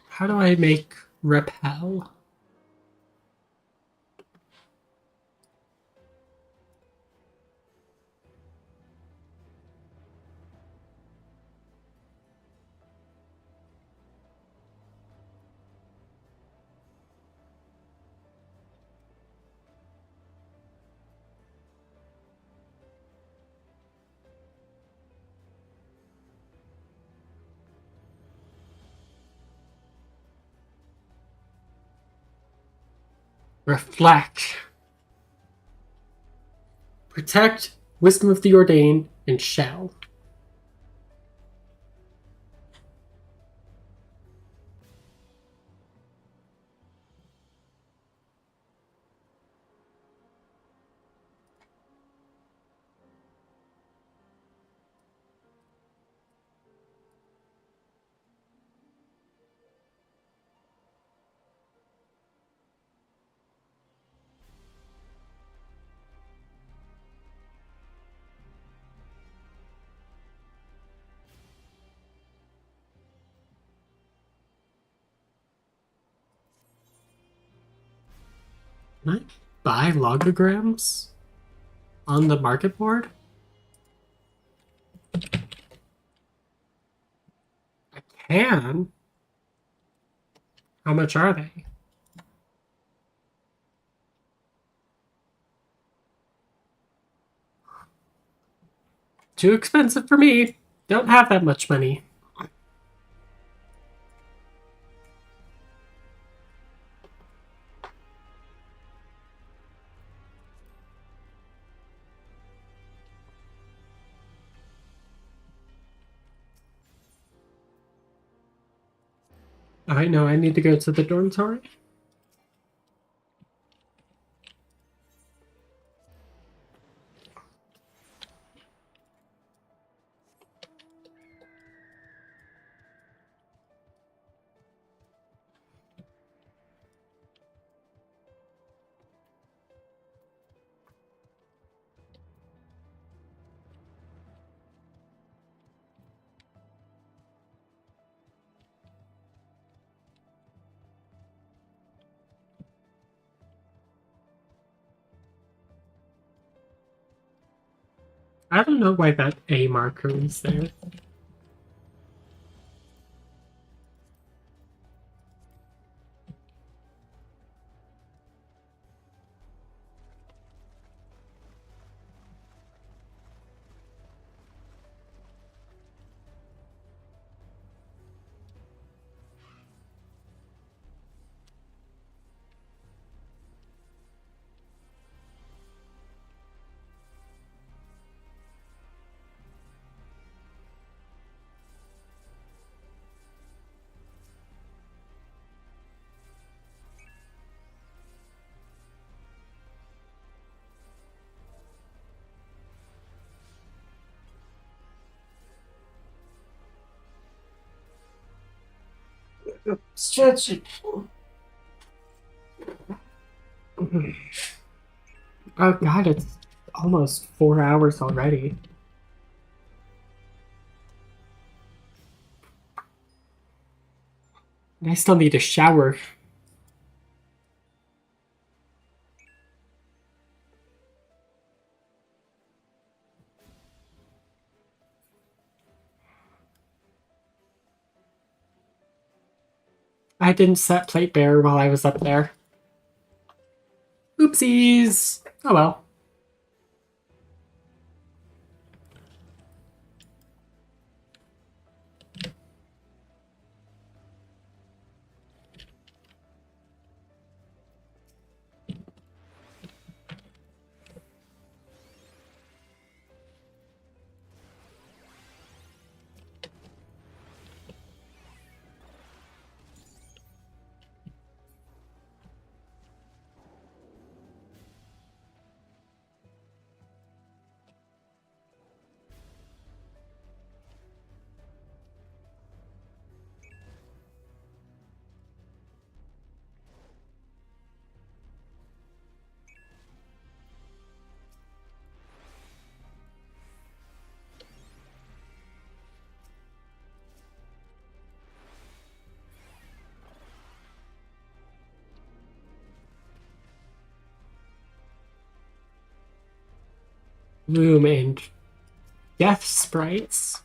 How do I make repel? Reflect. Protect, wisdom of the ordained, and shell. Can I buy logograms on the market board? I can. How much are they? Too expensive for me. Don't have that much money. I know I need to go to the dormitory. I don't know why that A marker is there. Stretching. Oh god, it's almost 4 hours already. And I still need a shower. I didn't set plate bare while I was up there. Oopsies! Oh well. Loom and death sprites.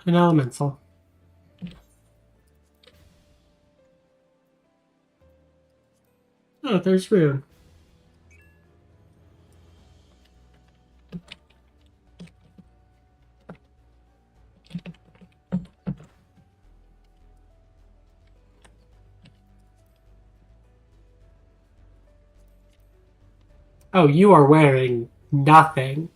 An elemental. Oh, there's Rune. Oh, you are wearing nothing.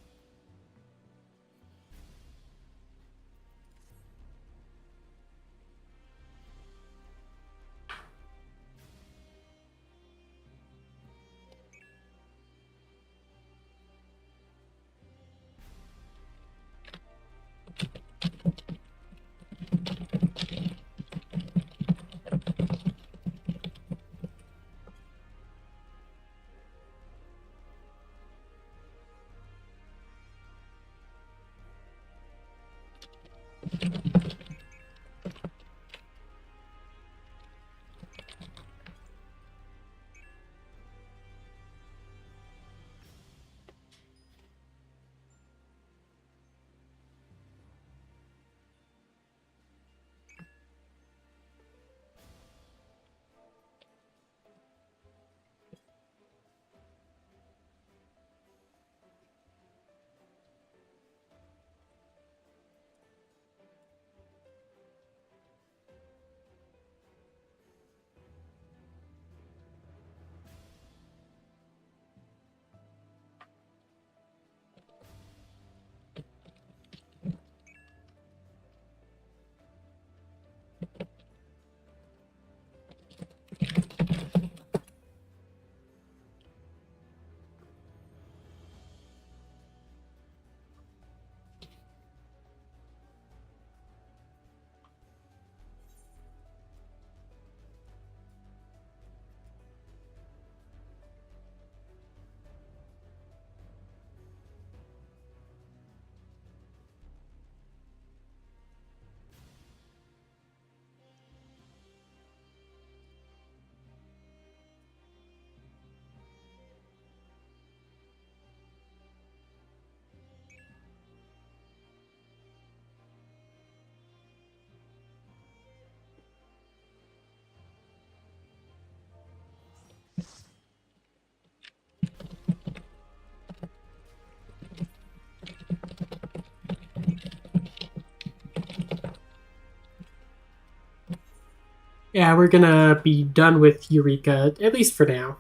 Yeah, we're gonna be done with Eureka, at least for now.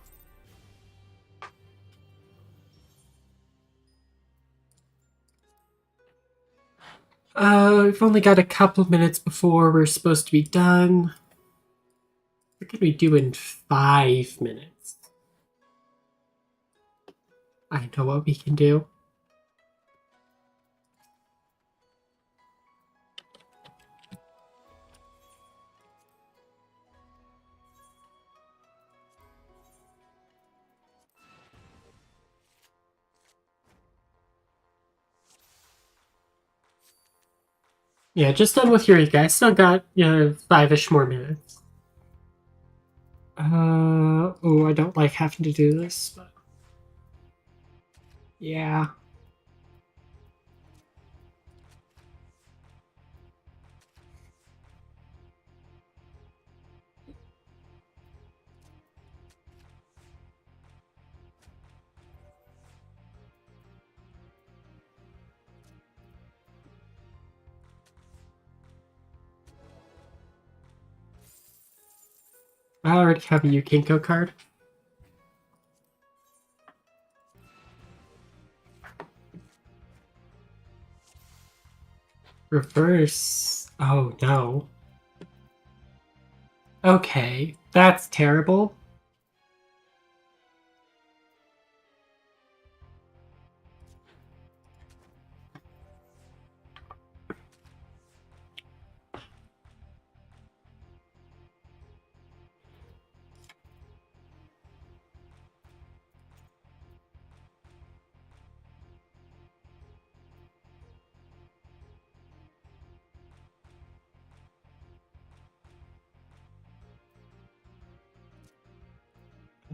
We've only got a couple minutes before we're supposed to be done. What can we do in 5 minutes? I know what we can do. Yeah, just done with Eureka. I still got 5-ish more minutes. Oh, I don't like having to do this, but yeah. I already have a Yukinko card. Reverse. Oh no. Okay, that's terrible.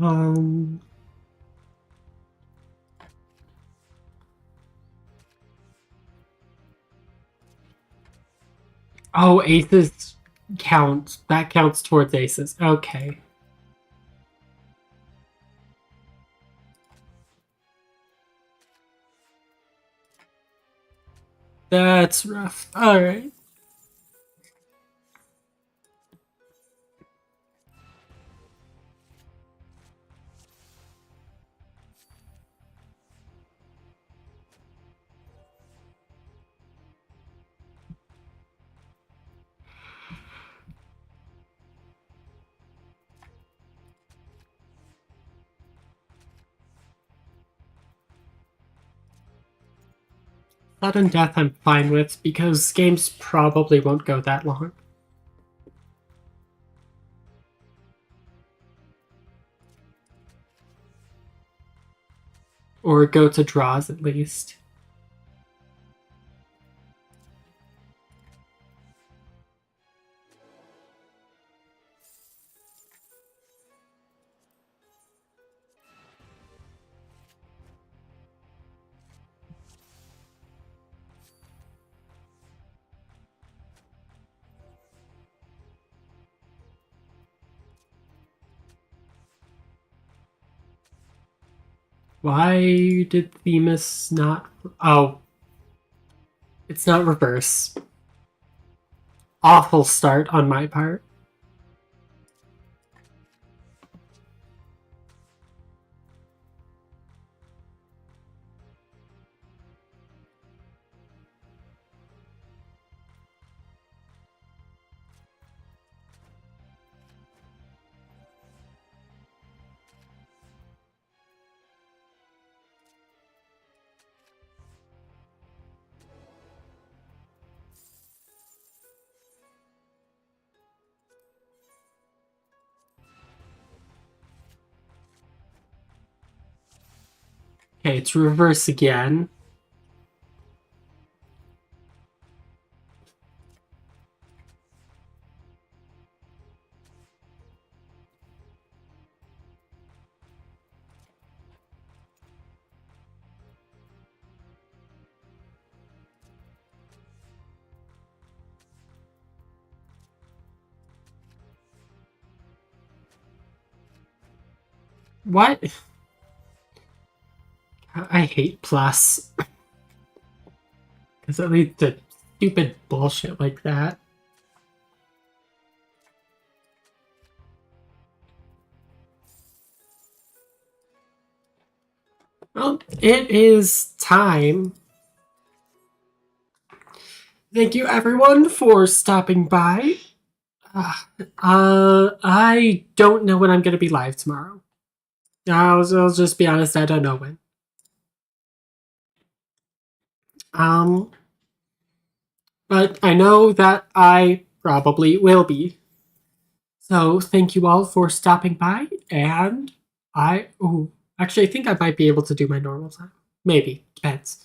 Um. Oh, aces count. That counts towards aces. Okay. That's rough. Alright. Sudden death I'm fine with, because games probably won't go that long. Or go to draws at least. Why did Themis not... Oh. It's not reverse. Awful start on my part. Okay, it's reverse again. What? I hate plus. Because it leads to stupid bullshit like that. Well, it is time. Thank you, everyone, for stopping by. I don't know when I'm going to be live tomorrow. I'll just be honest, I don't know when. But I know that I probably will be. So thank you all for stopping by, and actually, I think I might be able to do my normal time. Maybe, depends.